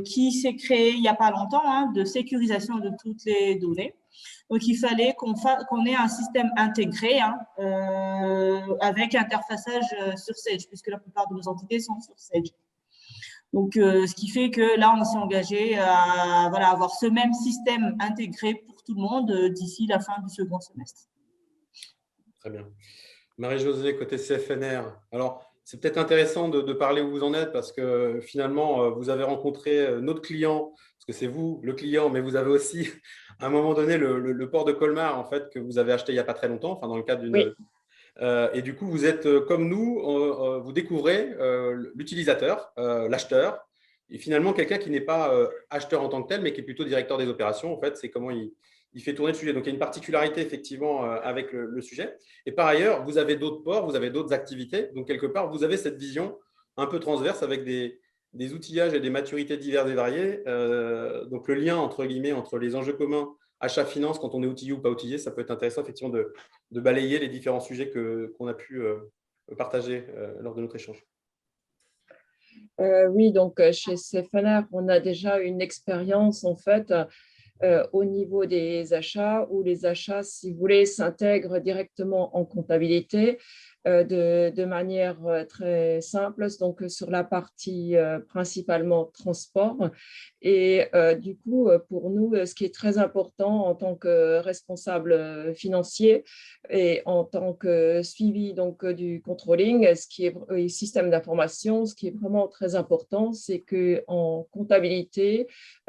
qui s'est créé il n'y a pas longtemps, hein, de sécurisation de toutes les données. Donc, il fallait qu'on ait un système intégré, hein, avec interfaçage sur Sage, puisque la plupart de nos entités sont sur Sage. Donc, ce qui fait que là, on s'est engagé à avoir ce même système intégré pour tout le monde d'ici la fin du second semestre. Très bien. Marie-Josée, côté CFNR. Alors, c'est peut-être intéressant de parler où vous en êtes parce que finalement, vous avez rencontré notre client, parce que c'est vous le client, mais vous avez aussi, à un moment donné, le port de Colmar, en fait, que vous avez acheté il n'y a pas très longtemps, enfin, dans le cadre d'une… Oui. Et du coup, vous êtes comme nous, vous découvrez l'utilisateur, l'acheteur, et finalement, quelqu'un qui n'est pas acheteur en tant que tel, mais qui est plutôt directeur des opérations. En fait, c'est comment il fait tourner le sujet. Donc, il y a une particularité, effectivement, avec le sujet. Et par ailleurs, vous avez d'autres ports, vous avez d'autres activités. Donc, quelque part, vous avez cette vision un peu transverse avec des outillages et des maturités diverses et variées. Donc, le lien, entre guillemets, entre les enjeux communs, achat-finance, quand on est outillé ou pas outillé, ça peut être intéressant, effectivement, de balayer les différents sujets qu'on a pu partager lors de notre échange. Oui, donc chez CFNR, on a déjà une expérience, en fait, au niveau des achats, où les achats, si vous voulez, s'intègrent directement en comptabilité de manière très simple, donc sur la partie principalement transport. Et du coup, pour nous, ce qui est très important en tant que responsable financier et en tant que suivi donc, du controlling, ce qui est système d'information, ce qui est vraiment très important, c'est qu'en comptabilité,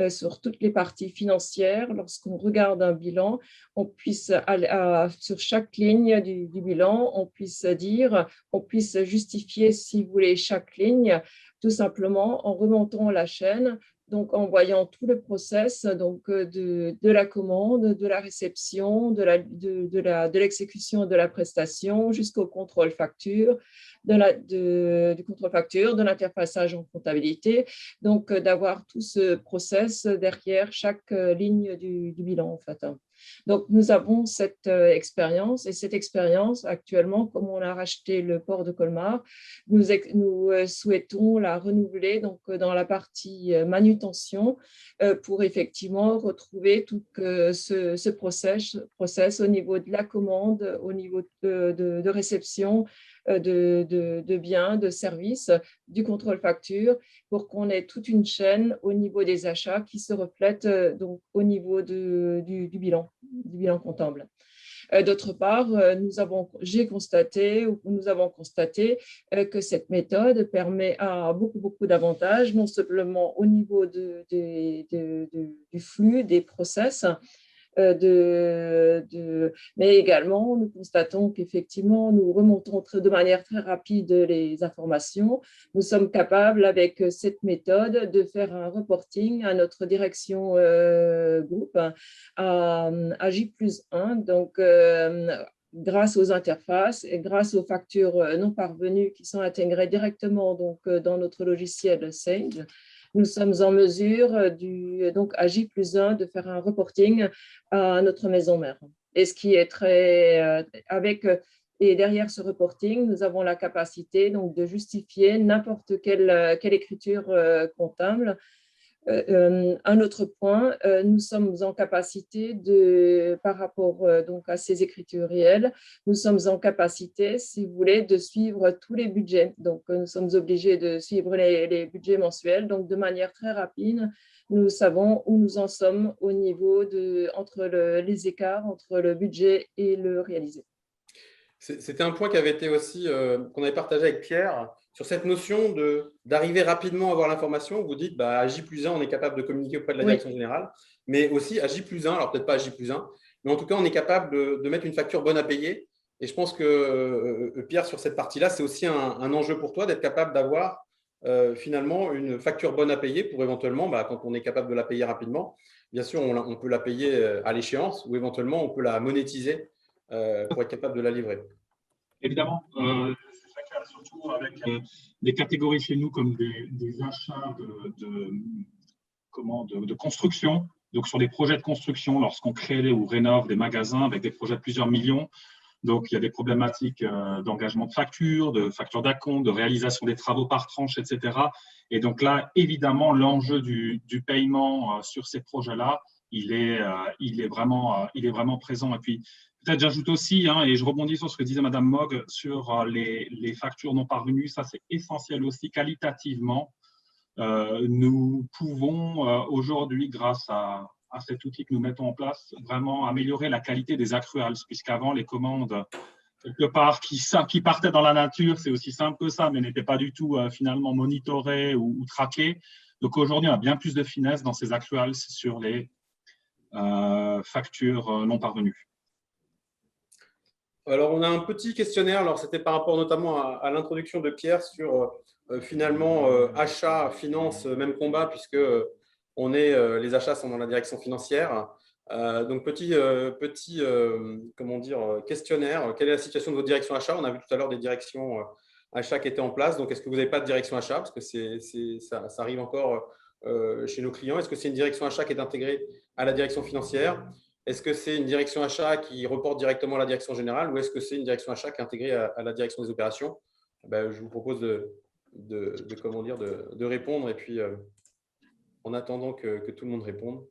sur toutes les parties financières, lorsqu'on regarde un bilan, on puisse, sur chaque ligne du bilan, on puisse justifier, si vous voulez, chaque ligne, tout simplement en remontant la chaîne, donc en voyant tout le process donc de la commande, de la réception, de l'exécution de la prestation jusqu'au contrôle facture, du contrôle facture, de l'interfaçage en comptabilité, donc d'avoir tout ce process derrière chaque ligne du bilan en fait. Donc, nous avons cette expérience et cette expérience actuellement, comme on a racheté le port de Colmar, nous souhaitons la renouveler donc, dans la partie manutention pour effectivement retrouver tout ce process au niveau de la commande, au niveau de réception, de biens, de services, du contrôle facture, pour qu'on ait toute une chaîne au niveau des achats qui se reflète donc au niveau du bilan comptable. D'autre part, nous avons constaté que cette méthode permet à beaucoup d'avantages, non seulement au niveau du flux, des process, mais également, nous constatons qu'effectivement, nous remontons de manière très rapide les informations. Nous sommes capables, avec cette méthode, de faire un reporting à notre direction groupe, à J+1. Donc, grâce aux interfaces et grâce aux factures non parvenues qui sont intégrées directement donc, dans notre logiciel Sage, nous sommes en mesure, donc à J+1, de faire un reporting à notre maison mère. Et ce qui est très… et derrière ce reporting, nous avons la capacité donc, de justifier n'importe quelle écriture comptable. Un autre point, nous sommes en capacité par rapport donc à ces écritures réelles, nous sommes en capacité, si vous voulez, de suivre tous les budgets. Donc, nous sommes obligés de suivre les budgets mensuels. Donc, de manière très rapide, nous savons où nous en sommes au niveau entre les écarts entre le budget et le réalisé. C'était un point qui avait été aussi, qu'on avait partagé avec Pierre, sur cette notion d'arriver rapidement à avoir l'information. Vous dites, à J+1, on est capable de communiquer auprès de la direction générale, mais aussi à J+1, alors peut-être pas à J+1, mais en tout cas, on est capable de mettre une facture bonne à payer. Et je pense que, Pierre, sur cette partie-là, c'est aussi un enjeu pour toi d'être capable d'avoir finalement une facture bonne à payer pour éventuellement, quand on est capable de la payer rapidement, bien sûr, on peut la payer à l'échéance ou éventuellement, on peut la monétiser pour être capable de la livrer. Évidemment, c'est très clair, surtout avec des catégories chez nous comme des achats de construction. Donc, sur des projets de construction, lorsqu'on crée ou rénove des magasins avec des projets de plusieurs millions, donc il y a des problématiques d'engagement de factures d'acompte, de réalisation des travaux par tranche, etc. Et donc là, évidemment, l'enjeu du paiement sur ces projets-là, il est vraiment présent. Et puis, peut-être j'ajoute aussi, et je rebondis sur ce que disait Madame Mogg sur les factures non parvenues, ça c'est essentiel aussi qualitativement. Nous pouvons aujourd'hui, grâce à cet outil que nous mettons en place, vraiment améliorer la qualité des accruals, puisqu'avant, les commandes, quelque part, qui partaient dans la nature, c'est aussi simple que ça, mais n'étaient pas du tout finalement monitorées ou traquées. Donc aujourd'hui, on a bien plus de finesse dans ces accruals sur les factures non parvenues. Alors, on a un petit questionnaire. Alors, c'était par rapport notamment à l'introduction de Pierre sur finalement achat, finance, même combat, puisque les achats sont dans la direction financière. Donc, petit questionnaire. Quelle est la situation de votre direction achat? On a vu tout à l'heure des directions achats qui étaient en place. Donc, est-ce que vous n'avez pas de direction achat? Parce que ça arrive encore chez nos clients. Est-ce que c'est une direction achat qui est intégrée à la direction financière? Est-ce que c'est une direction achat qui reporte directement à la direction générale ou est-ce que c'est une direction achat qui est intégrée à la direction des opérations? Je vous propose de répondre et puis en attendant que tout le monde réponde,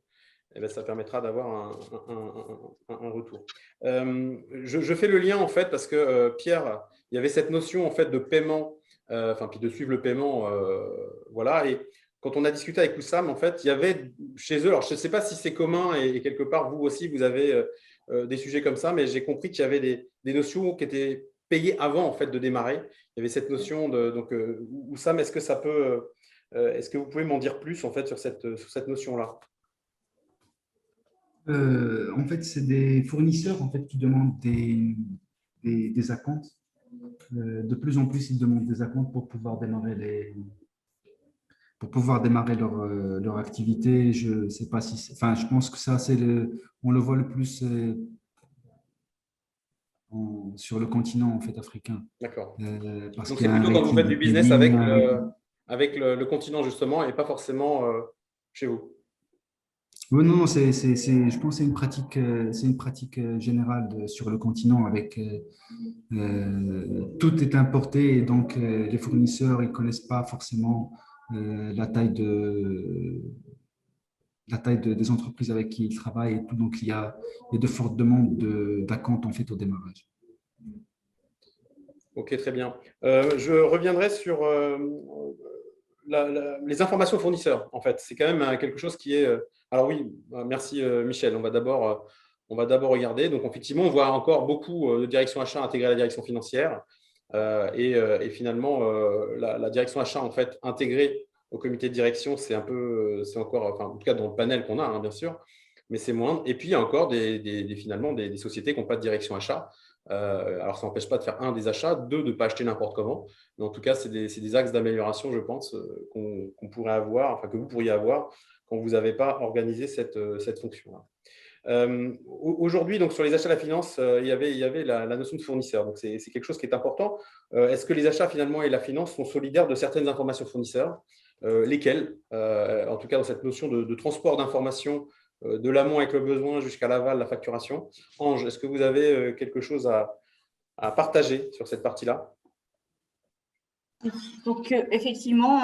ça permettra d'avoir un retour. Je fais le lien en fait parce que Pierre, il y avait cette notion en fait de paiement, puis de suivre le paiement, voilà. Et quand on a discuté avec Oussam, en fait, il y avait chez eux, alors je ne sais pas si c'est commun et quelque part, vous aussi, vous avez des sujets comme ça, mais j'ai compris qu'il y avait des notions qui étaient payées avant en fait, de démarrer. Il y avait cette notion de… Donc, Oussam, est-ce que vous pouvez m'en dire plus en fait, sur cette notion-là? En fait, c'est des fournisseurs en fait, qui demandent des acomptes. De plus en plus, ils demandent des acomptes pour pouvoir démarrer leur activité. Je sais pas si, je pense que ça, on le voit le plus sur le continent en fait africain. D'accord. Donc c'est plutôt quand vous faites du business avec le continent justement et pas forcément chez vous. Oui, non, je pense que c'est une pratique générale sur le continent avec tout est importé et donc les fournisseurs ils connaissent pas forcément la taille des entreprises avec qui ils travaillent et tout, donc il y a de fortes demandes d'acompte en fait au démarrage. Ok, très bien. Je reviendrai sur les informations fournisseurs. En fait, c'est quand même quelque chose qui est… Alors oui, merci Michel. On va d'abord regarder. Donc effectivement, on voit encore beaucoup de direction achat intégrée à la direction financière et finalement la direction achat en fait intégrée au comité de direction, c'est encore, en tout cas dans le panel qu'on a, bien sûr, mais c'est moindre. Et puis il y a encore finalement des sociétés qui n'ont pas de direction achat. Alors, ça n'empêche pas de faire des achats, deux, de ne pas acheter n'importe comment. Mais en tout cas, c'est des axes d'amélioration, je pense, qu'on pourrait avoir, que vous pourriez avoir quand vous n'avez pas organisé cette fonction-là. Aujourd'hui, donc sur les achats à la finance, il y avait la notion de fournisseur. Donc, c'est quelque chose qui est important. Est-ce que les achats finalement et la finance sont solidaires de certaines informations fournisseurs? Lesquelles? En tout cas, dans cette notion de transport d'informations de l'amont avec le besoin jusqu'à l'aval, la facturation. Ange, est-ce que vous avez quelque chose à partager sur cette partie-là? Donc, effectivement,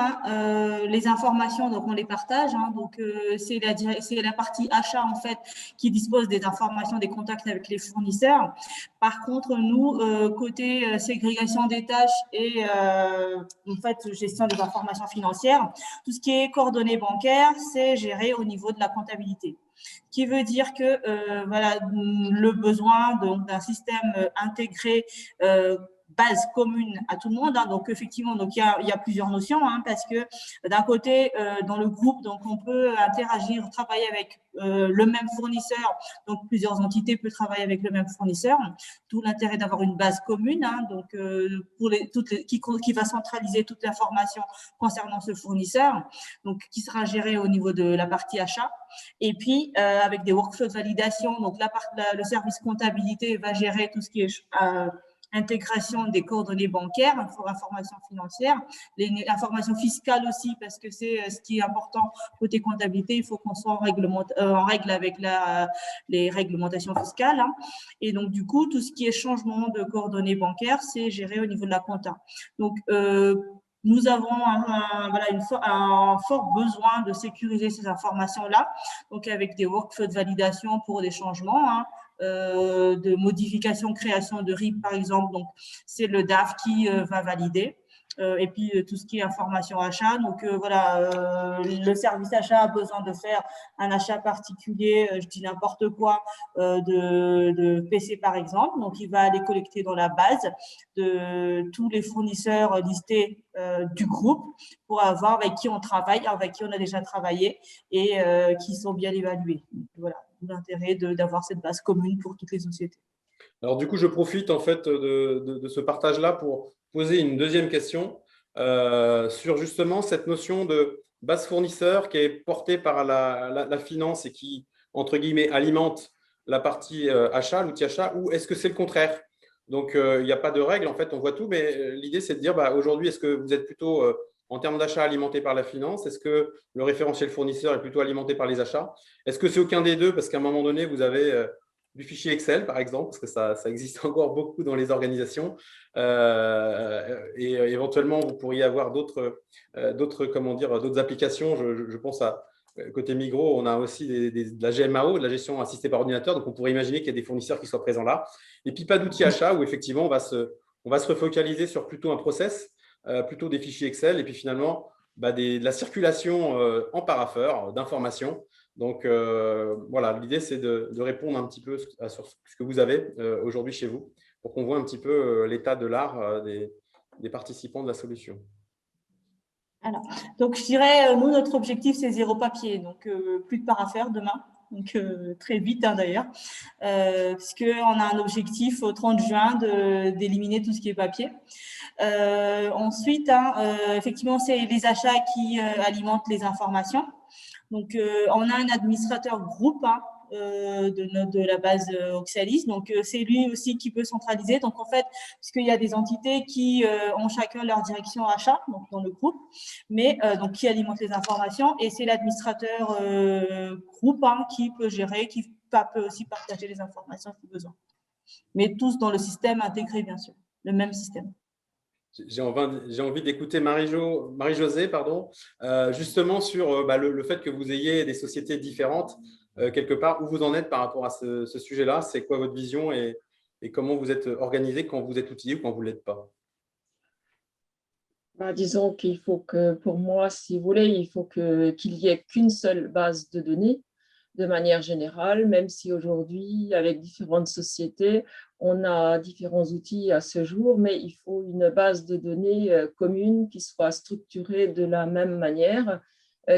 les informations, donc on les partage. Donc, c'est la partie achat, en fait, qui dispose des informations, des contacts avec les fournisseurs. Par contre, nous, côté ségrégation des tâches et en fait, gestion des informations financières, tout ce qui est coordonnées bancaires, c'est géré au niveau de la comptabilité. Ce qui veut dire que voilà, le besoin d'un système intégré base commune à tout le monde. Hein. Donc, effectivement, donc, il y a plusieurs notions hein, parce que d'un côté, dans le groupe, donc, on peut interagir, travailler avec le même fournisseur. Donc, plusieurs entités peuvent travailler avec le même fournisseur. Tout l'intérêt d'avoir une base commune, hein, donc, qui va centraliser toute l'information concernant ce fournisseur, donc, qui sera géré au niveau de la partie achat. Et puis, avec des workflows de validation, donc le service comptabilité va gérer tout ce qui est intégration des coordonnées bancaires, informations financières, l'information fiscale aussi, parce que c'est ce qui est important côté comptabilité, il faut qu'on soit en règle avec les réglementations fiscales. Hein. Et donc, du coup, tout ce qui est changement de coordonnées bancaires, c'est géré au niveau de la compta. Donc, nous avons un fort besoin de sécuriser ces informations-là, donc avec des workflows de validation pour des changements, hein, de modification, création de RIB, par exemple. Donc, c'est le DAF qui va valider. Et puis, tout ce qui est information achat. Donc, le service achat a besoin de faire un achat particulier, je dis n'importe quoi, de PC, par exemple. Donc, il va aller collecter dans la base de tous les fournisseurs listés du groupe pour avoir avec qui on travaille, avec qui on a déjà travaillé et qui sont bien évalués. Donc, voilà, l'intérêt d'avoir cette base commune pour toutes les sociétés. Alors, du coup, je profite en fait de ce partage-là pour poser une deuxième question sur justement cette notion de base fournisseur qui est portée par la finance et qui, entre guillemets, alimente la partie achat, l'outil achat, ou est-ce que c'est le contraire? Donc, il n'y a pas de règle, en fait, on voit tout, mais l'idée, c'est de dire, aujourd'hui, est-ce que vous êtes plutôt, en termes d'achat, alimenté par la finance? Est-ce que le référentiel fournisseur est plutôt alimenté par les achats? Est-ce que c'est aucun des deux? Parce qu'à un moment donné, vous avez du fichier Excel, par exemple, parce que ça existe encore beaucoup dans les organisations. Et éventuellement, vous pourriez avoir d'autres applications. Je pense à côté Migros, on a aussi de la GMAO, de la gestion assistée par ordinateur. Donc, on pourrait imaginer qu'il y a des fournisseurs qui soient présents là. Et puis, pas d'outil achat où effectivement, on va se refocaliser sur plutôt un process, plutôt des fichiers Excel et puis finalement, de la circulation en parapheur d'informations. Donc, voilà, l'idée, c'est de répondre un petit peu sur ce que vous avez aujourd'hui chez vous pour qu'on voit un petit peu l'état de l'art des participants de la solution. Alors, donc, je dirais, nous, notre objectif, c'est 0 papier, donc plus de parapheur demain. Donc, très vite hein, d'ailleurs, puisqu'on a un objectif au 30 juin d'éliminer tout ce qui est papier. Ensuite, effectivement, c'est les achats qui alimentent les informations. Donc, on a un administrateur groupe de la base Oxalis. Donc, c'est lui aussi qui peut centraliser. Donc, en fait, puisqu'il y a des entités qui ont chacun leur direction achat, donc dans le groupe, mais donc qui alimentent les informations. Et c'est l'administrateur groupe qui peut gérer, qui peut aussi partager les informations si besoin. Mais tous dans le système intégré, bien sûr, le même système. J'ai envie d'écouter Marie-Josée, justement sur le fait que vous ayez des sociétés différentes quelque part. Où vous en êtes par rapport à ce sujet-là? C'est quoi votre vision et comment vous êtes organisé quand vous êtes outillé ou quand vous ne l'êtes pas? Disons qu'il faut que, pour moi, si vous voulez, il faut qu'il n'y ait qu'une seule base de données de manière générale, même si aujourd'hui, avec différentes sociétés, on a différents outils à ce jour, mais il faut une base de données commune qui soit structurée de la même manière,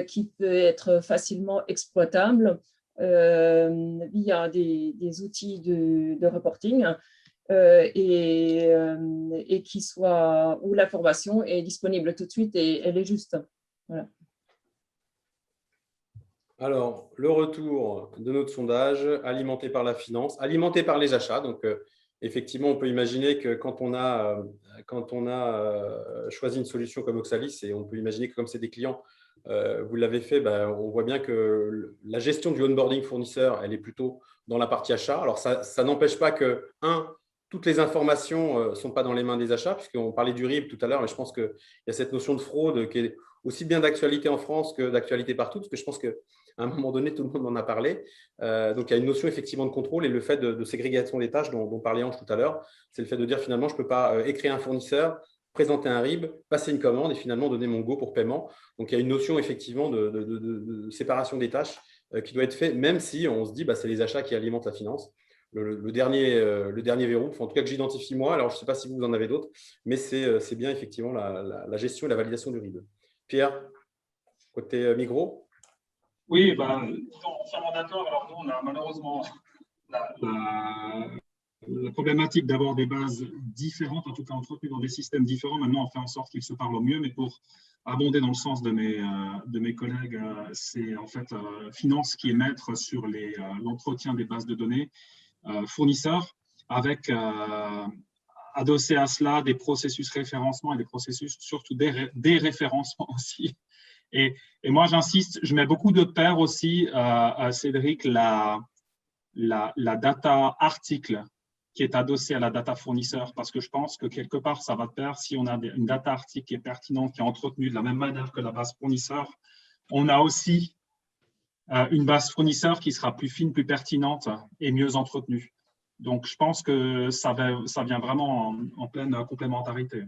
qui peut être facilement exploitable via des outils de reporting et qui soit où l'information est disponible tout de suite et elle est juste. Voilà. Alors, le retour de notre sondage, alimenté par la finance, alimenté par les achats. Donc, effectivement, on peut imaginer que quand on a choisi une solution comme Oxalis, et on peut imaginer que comme c'est des clients, vous l'avez fait, on voit bien que la gestion du onboarding fournisseur, elle est plutôt dans la partie achat. Alors, ça n'empêche pas que, toutes les informations ne sont pas dans les mains des achats, puisqu'on parlait du RIB tout à l'heure, mais je pense qu'il y a cette notion de fraude qui est aussi bien d'actualité en France que d'actualité partout, parce que je pense qu'à un moment donné, tout le monde en a parlé. Donc, il y a une notion effectivement de contrôle et le fait de ségrégation des tâches dont parlait Ange tout à l'heure, c'est le fait de dire finalement, je ne peux pas écrire un fournisseur, présenter un RIB, passer une commande et finalement donner mon go pour paiement. Donc, il y a une notion effectivement de séparation des tâches qui doit être faite, même si on se dit c'est les achats qui alimentent la finance. le dernier verrou, enfin, en tout cas que j'identifie moi. Alors, je ne sais pas si vous en avez d'autres, mais c'est bien effectivement la gestion et la validation du RIB. Pierre, côté Migros? Oui, entièrement d'accord. Alors, nous, on a malheureusement la problématique d'avoir des bases différentes, en tout cas entretenues dans des systèmes différents. Maintenant, on fait en sorte qu'ils se parlent au mieux, mais pour abonder dans le sens de mes collègues, c'est en fait Finance qui est maître sur l'entretien des bases de données fournisseurs, avec adossé à cela des processus référencement et des processus surtout des référencements aussi. Et moi, j'insiste, je mets beaucoup de paires aussi, Cédric, la data article qui est adossée à la data fournisseur, parce que je pense que quelque part, ça va de pair. Si on a une data article qui est pertinente, qui est entretenue de la même manière que la base fournisseur, on a aussi une base fournisseur qui sera plus fine, plus pertinente et mieux entretenue. Donc, je pense que ça vient vraiment en pleine complémentarité.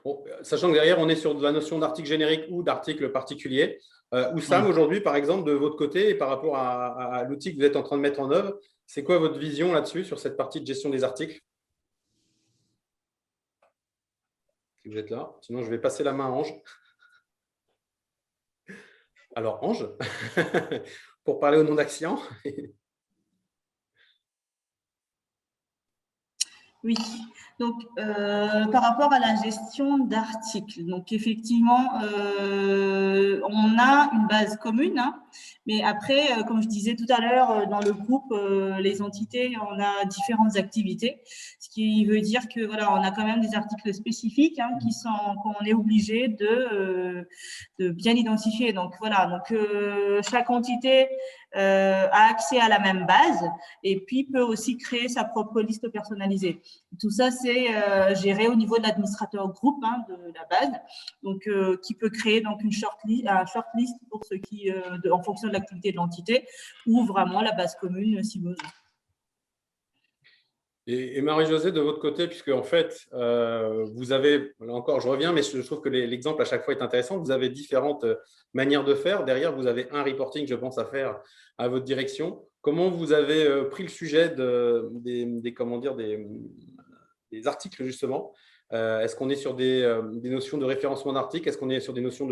Bon, sachant que derrière, on est sur de la notion d'article générique ou d'article particulier. Oussam, Oui. aujourd'hui, par exemple, de votre côté, et par rapport à l'outil que vous êtes en train de mettre en œuvre, c'est quoi votre vision là-dessus, sur cette partie de gestion des articles? Si vous êtes là. Sinon, je vais passer la main à Ange. Alors, Ange, pour parler au nom d'Axian. Oui, donc par rapport à la gestion d'articles, donc effectivement, on a une base commune, hein, mais après, comme je disais tout à l'heure, dans le groupe, les entités, on a différentes activités, ce qui veut dire que voilà, on a quand même des articles spécifiques hein, qu'on est obligé de bien identifier. Donc voilà, donc chaque entité a accès à la même base et puis peut aussi créer sa propre liste personnalisée. Tout ça, c'est géré au niveau de l'administrateur groupe hein, de la base, donc qui peut créer donc une shortlist pour ceux qui, en fonction de l'activité de l'entité, ou vraiment la base commune si besoin. Et Marie-Josée, de votre côté, puisque en fait, vous avez, là encore, je reviens, mais je trouve que l'exemple à chaque fois est intéressant. Vous avez différentes manières de faire. Derrière, vous avez un reporting, je pense, à faire à votre direction. Comment vous avez pris le sujet des articles, justement? Est-ce qu'on est sur des notions de référencement d'articles? Est-ce qu'on est sur des notions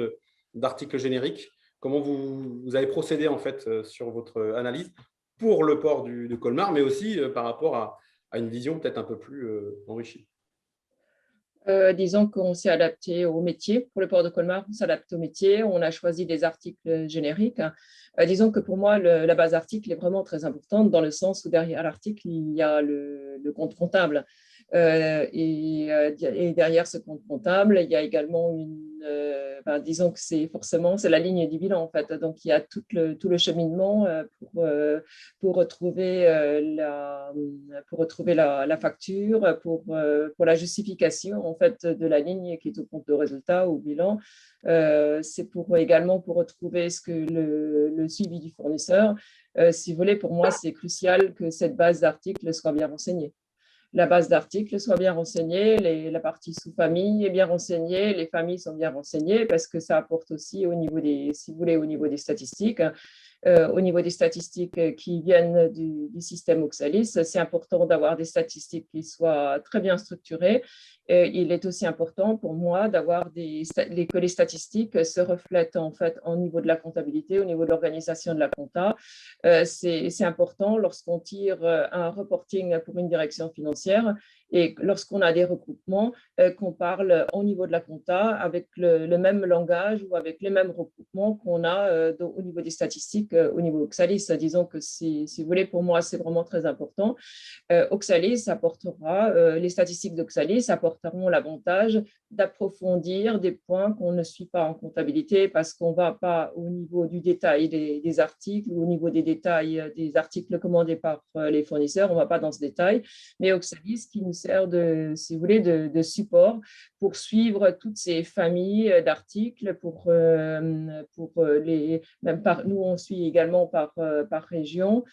d'articles génériques? Comment vous avez procédé, en fait, sur votre analyse pour le port de Colmar, mais aussi par rapport à une vision peut-être un peu plus enrichie? Disons qu'on s'est adapté au métier. Pour le port de Colmar, on s'adapte au métier. On a choisi des articles génériques. Disons que pour moi, la base article est vraiment très importante dans le sens où derrière l'article, il y a le compte comptable. Et derrière ce compte comptable, il y a également disons que c'est la ligne du bilan en fait. Donc il y a tout le cheminement pour retrouver la facture, pour la justification en fait de la ligne qui est au compte de résultat ou au bilan. C'est également pour retrouver le suivi du fournisseur. Si vous voulez, pour moi, c'est crucial que cette base d'articles soit bien renseignée. La base d'articles soit bien renseignée, la partie sous-famille est bien renseignée, les familles sont bien renseignées parce que ça apporte aussi au niveau des statistiques. Au niveau des statistiques qui viennent du système Oxalis, c'est important d'avoir des statistiques qui soient très bien structurées. Il est aussi important pour moi d'avoir que les statistiques se reflètent en fait au niveau de la comptabilité, au niveau de l'organisation de la compta. C'est important lorsqu'on tire un reporting pour une direction financière et lorsqu'on a des regroupements, qu'on parle au niveau de la compta avec le même langage ou avec les mêmes regroupements qu'on a au niveau des statistiques, au niveau Oxalis. Disons que si vous voulez, pour moi, c'est vraiment très important. Oxalis apportera, les statistiques d'Oxalis apporteront l'avantage d'approfondir des points qu'on ne suit pas en comptabilité parce qu'on ne va pas au niveau du détail des articles ou au niveau des détails des articles commandés par les fournisseurs, on ne va pas dans ce détail, mais Oxalis qui nous sert si vous voulez, de support pour suivre toutes ces familles d'articles, nous on suit également par région,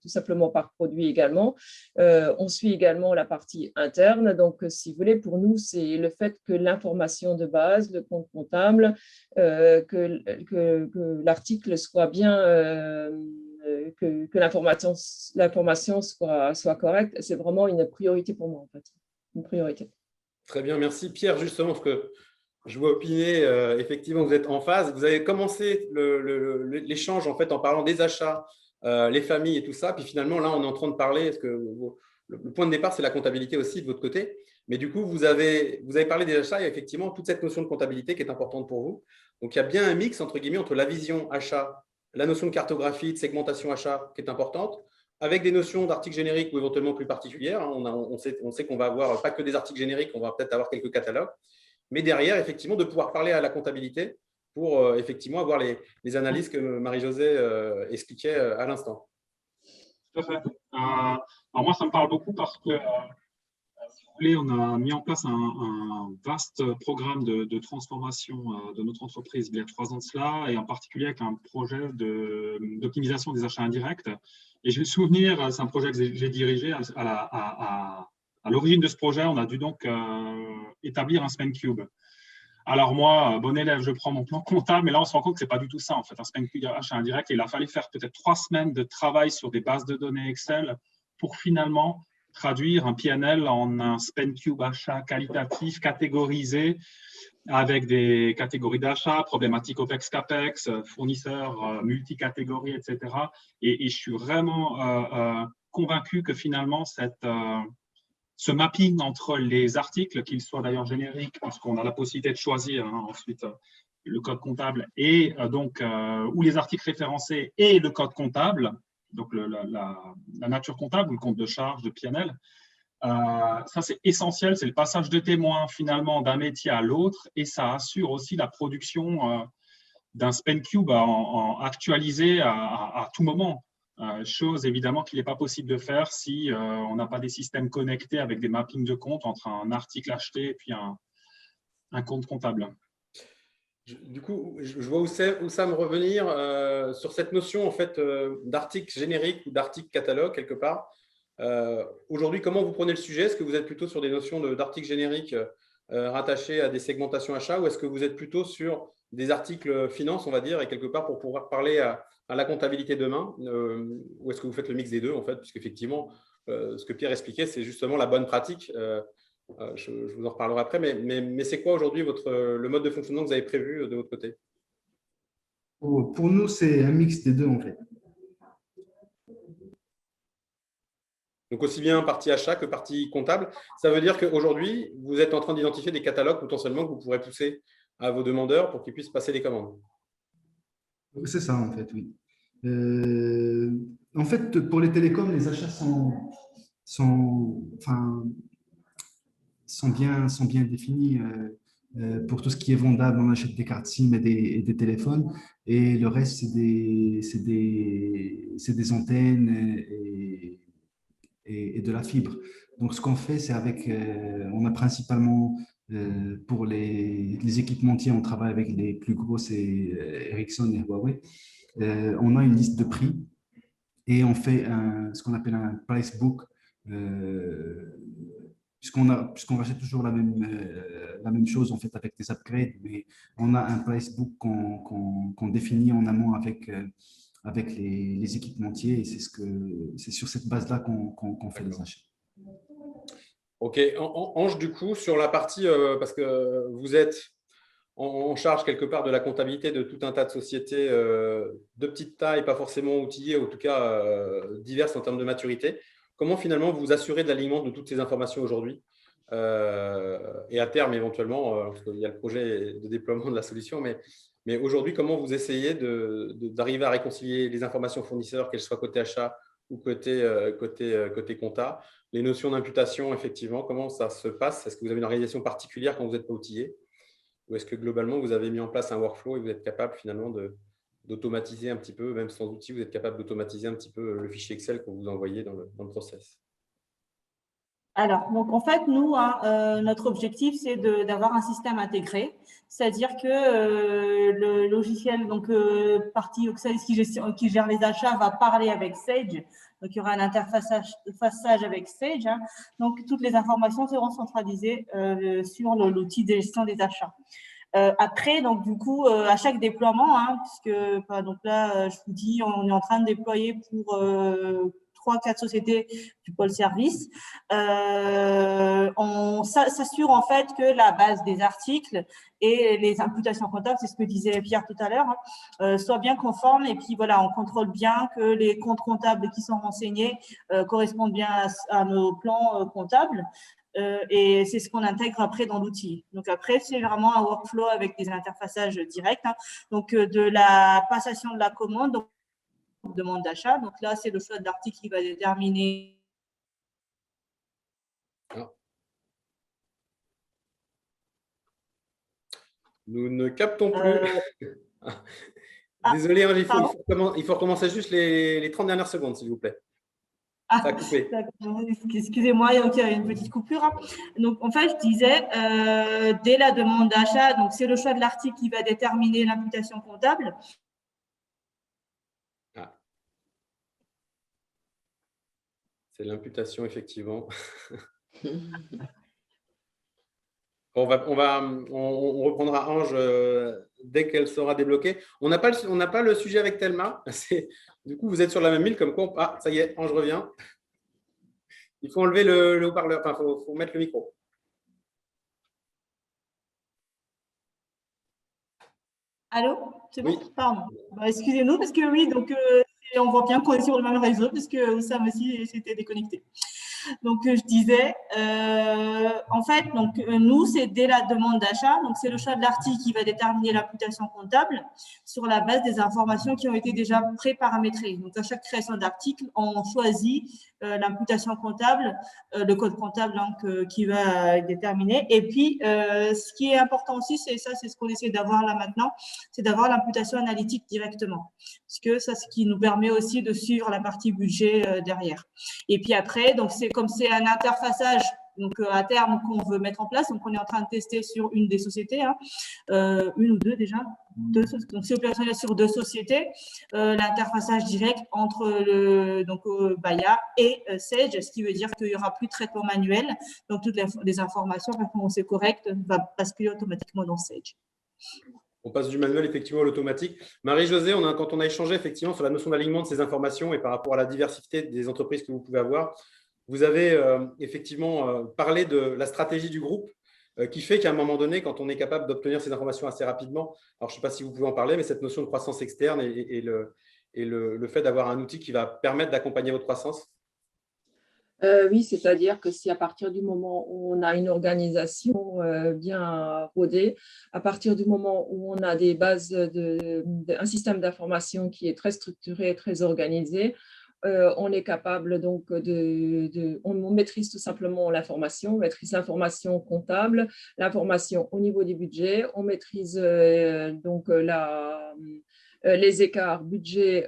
tout simplement par produit également. On suit également la partie interne. Donc, si vous voulez, pour nous, c'est le fait que l'information de base, le compte comptable, que l'article soit bien, que l'information soit correcte. C'est vraiment une priorité pour moi, en fait. Une priorité. Très bien, merci. Pierre, justement, parce que je vois opiner, effectivement, vous êtes en phase. Vous avez commencé l'échange en fait, en parlant des achats, les familles et tout ça. Puis finalement, là, on est en train de parler, parce que le point de départ, c'est la comptabilité aussi de votre côté. Mais du coup, vous avez parlé des achats et effectivement, toute cette notion de comptabilité qui est importante pour vous. Donc, il y a bien un mix, entre guillemets, entre la vision achat, la notion de cartographie, de segmentation achat qui est importante, avec des notions d'articles génériques ou éventuellement plus particulières. On sait qu'on va avoir pas que des articles génériques, on va peut-être avoir quelques catalogues. Mais derrière, effectivement, de pouvoir parler à la comptabilité pour effectivement avoir les analyses que Marie-Josée expliquait à l'instant. Tout à fait. Alors moi, ça me parle beaucoup parce que, si vous voulez, on a mis en place un vaste programme de transformation de notre entreprise il y a 3 ans de cela, et en particulier avec un projet d'optimisation des achats indirects. Et j'ai le souvenir, c'est un projet que j'ai dirigé à l'origine de ce projet, on a dû donc établir un spend cube. Alors moi, bon élève, je prends mon plan comptable, mais là, on se rend compte que ce n'est pas du tout ça, en fait, un spend cube achat indirect. Et il a fallu faire peut-être 3 semaines de travail sur des bases de données Excel pour finalement traduire un PNL en un spend cube achat qualitatif, catégorisé, avec des catégories d'achat, problématiques OPEX, CAPEX, fournisseurs multicatégories, etc. Et je suis vraiment convaincu que finalement, ce mapping entre les articles, qu'ils soient d'ailleurs génériques, parce qu'on a la possibilité de choisir ensuite le code comptable, et ou les articles référencés et le code comptable, donc la nature comptable ou le compte de charge de PNL, ça c'est essentiel, c'est le passage de témoin finalement d'un métier à l'autre, et ça assure aussi la production d'un spend cube actualisé à tout moment. Chose évidemment qu'il n'est pas possible de faire si on n'a pas des systèmes connectés avec des mappings de compte entre un article acheté et puis un compte comptable. Du coup, je vois Oussam revenir sur cette notion en fait, d'article générique ou d'article catalogue quelque part. Aujourd'hui, comment vous prenez le sujet? Est-ce que vous êtes plutôt sur des notions d'articles génériques rattachés à des segmentations achats, ou est-ce que vous êtes plutôt sur des articles finance, on va dire, et quelque part pour pouvoir parler à la comptabilité demain, ou est-ce que vous faites le mix des deux en fait, puisqu'effectivement, ce que Pierre expliquait, c'est justement la bonne pratique. Je vous en reparlerai après, mais c'est quoi aujourd'hui le mode de fonctionnement que vous avez prévu de votre côté? Pour nous, c'est un mix des deux en fait. Donc, aussi bien partie achat que partie comptable. Ça veut dire qu'aujourd'hui, vous êtes en train d'identifier des catalogues potentiellement que vous pourrez pousser à vos demandeurs pour qu'ils puissent passer les commandes. C'est ça, en fait, oui. En fait, pour les télécoms, les achats sont bien définis. Pour tout ce qui est vendable, on achète des cartes SIM et des téléphones. Et le reste, c'est des antennes et de la fibre. Donc, ce qu'on fait, c'est on a principalement, pour les équipementiers, on travaille avec les plus gros, c'est Ericsson et Huawei. On a une liste de prix et on fait ce qu'on appelle un price book, puisqu'on rachète toujours la même chose en fait avec des upgrades, mais on a un price book qu'on définit en amont avec les équipementiers, et c'est sur cette base-là qu'on fait les achats. Ok, Ange, du coup, sur la partie, parce que vous êtes en charge quelque part de la comptabilité de tout un tas de sociétés de petite taille, pas forcément outillées, en tout cas diverses en termes de maturité. Comment finalement vous assurez de l'alignement de toutes ces informations aujourd'hui et à terme éventuellement, parce qu'il y a le projet de déploiement de la solution, mais aujourd'hui, comment vous essayez d'arriver à réconcilier les informations fournisseurs, qu'elles soient côté achat ou côté compta, les notions d'imputation, effectivement, comment ça se passe? Est-ce que vous avez une organisation particulière quand vous n'êtes pas outillé? Ou est-ce que globalement, vous avez mis en place un workflow et vous êtes capable finalement d'automatiser un petit peu, même sans outil, vous êtes capable d'automatiser un petit peu le fichier Excel que vous envoyez dans le process? Alors, donc en fait, nous, notre objectif, c'est d'avoir un système intégré, c'est-à-dire que le logiciel, donc partie Oxalis qui gère les achats, va parler avec Sage. Donc, il y aura un interfaçage avec Sage. Donc, toutes les informations seront centralisées sur l'outil de gestion des achats. Après, donc du coup, à chaque déploiement, hein, puisque donc là, je vous dis, on est en train de déployer pour 3-4 sociétés du pôle service. On s'assure en fait que la base des articles et les imputations comptables, c'est ce que disait Pierre tout à l'heure, hein, soient bien conformes. Et puis voilà, on contrôle bien que les comptes comptables qui sont renseignés correspondent bien à nos plans comptables. Et c'est ce qu'on intègre après dans l'outil. Donc après, c'est vraiment un workflow avec des interfaçages directs. Hein. Donc de la passation de la commande, donc demande d'achat. Donc là, c'est le choix de l'article qui va déterminer. Nous ne captons plus. Désolé, hein, il faut recommencer juste les 30 dernières secondes, s'il vous plaît. Ça a coupé. Excusez-moi, il y a une petite coupure. Donc, en fait, je disais, dès la demande d'achat, donc c'est le choix de l'article qui va déterminer l'imputation comptable. Ah. C'est l'imputation, effectivement. On reprendra Ange dès qu'elle sera débloquée. On n'a pas le sujet avec Thelma. Du coup, vous êtes sur la même île comme quoi. Ah, ça y est, Ange revient. Il faut enlever le haut-parleur. Enfin, il faut mettre le micro. Allô? C'est bon? Oui. Pardon. Excusez-nous, parce que oui, donc on voit bien qu'on est sur le même réseau, parce que Sam aussi s'était déconnecté. Donc, je disais, en fait, donc, nous, c'est dès la demande d'achat. Donc, c'est le choix de l'article qui va déterminer l'imputation comptable sur la base des informations qui ont été déjà pré-paramétrées. Donc, à chaque création d'article, on choisit l'imputation comptable, le code comptable qui va être déterminé. Et puis, ce qui est important aussi, c'est ce qu'on essaie d'avoir là maintenant, c'est d'avoir l'imputation analytique directement. Parce que ça, c'est ce qui nous permet aussi de suivre la partie budget derrière. Et puis après, donc comme c'est un interfaçage donc à terme qu'on veut mettre en place, donc on est en train de tester sur une des sociétés, hein, une ou deux déjà, donc c'est opérationnel sur 2 sociétés, l'interfaçage direct entre Baya et Sage, ce qui veut dire qu'il n'y aura plus de traitement manuel, donc toutes les informations, quand c'est correct, va basculer automatiquement dans Sage. On passe du manuel effectivement à l'automatique. Marie-Josée, quand on a échangé effectivement sur la notion d'alignement de ces informations et par rapport à la diversité des entreprises que vous pouvez avoir, vous avez effectivement parlé de la stratégie du groupe qui fait qu'à un moment donné, quand on est capable d'obtenir ces informations assez rapidement, alors je ne sais pas si vous pouvez en parler, mais cette notion de croissance externe et le fait d'avoir un outil qui va permettre d'accompagner votre croissance. Oui, c'est-à-dire que si à partir du moment où on a une organisation bien rodée, à partir du moment où on a des bases, un système d'information qui est très structuré, très organisé, on est capable donc on maîtrise tout simplement l'information, on maîtrise l'information comptable, l'information au niveau du budget, on maîtrise les écarts budget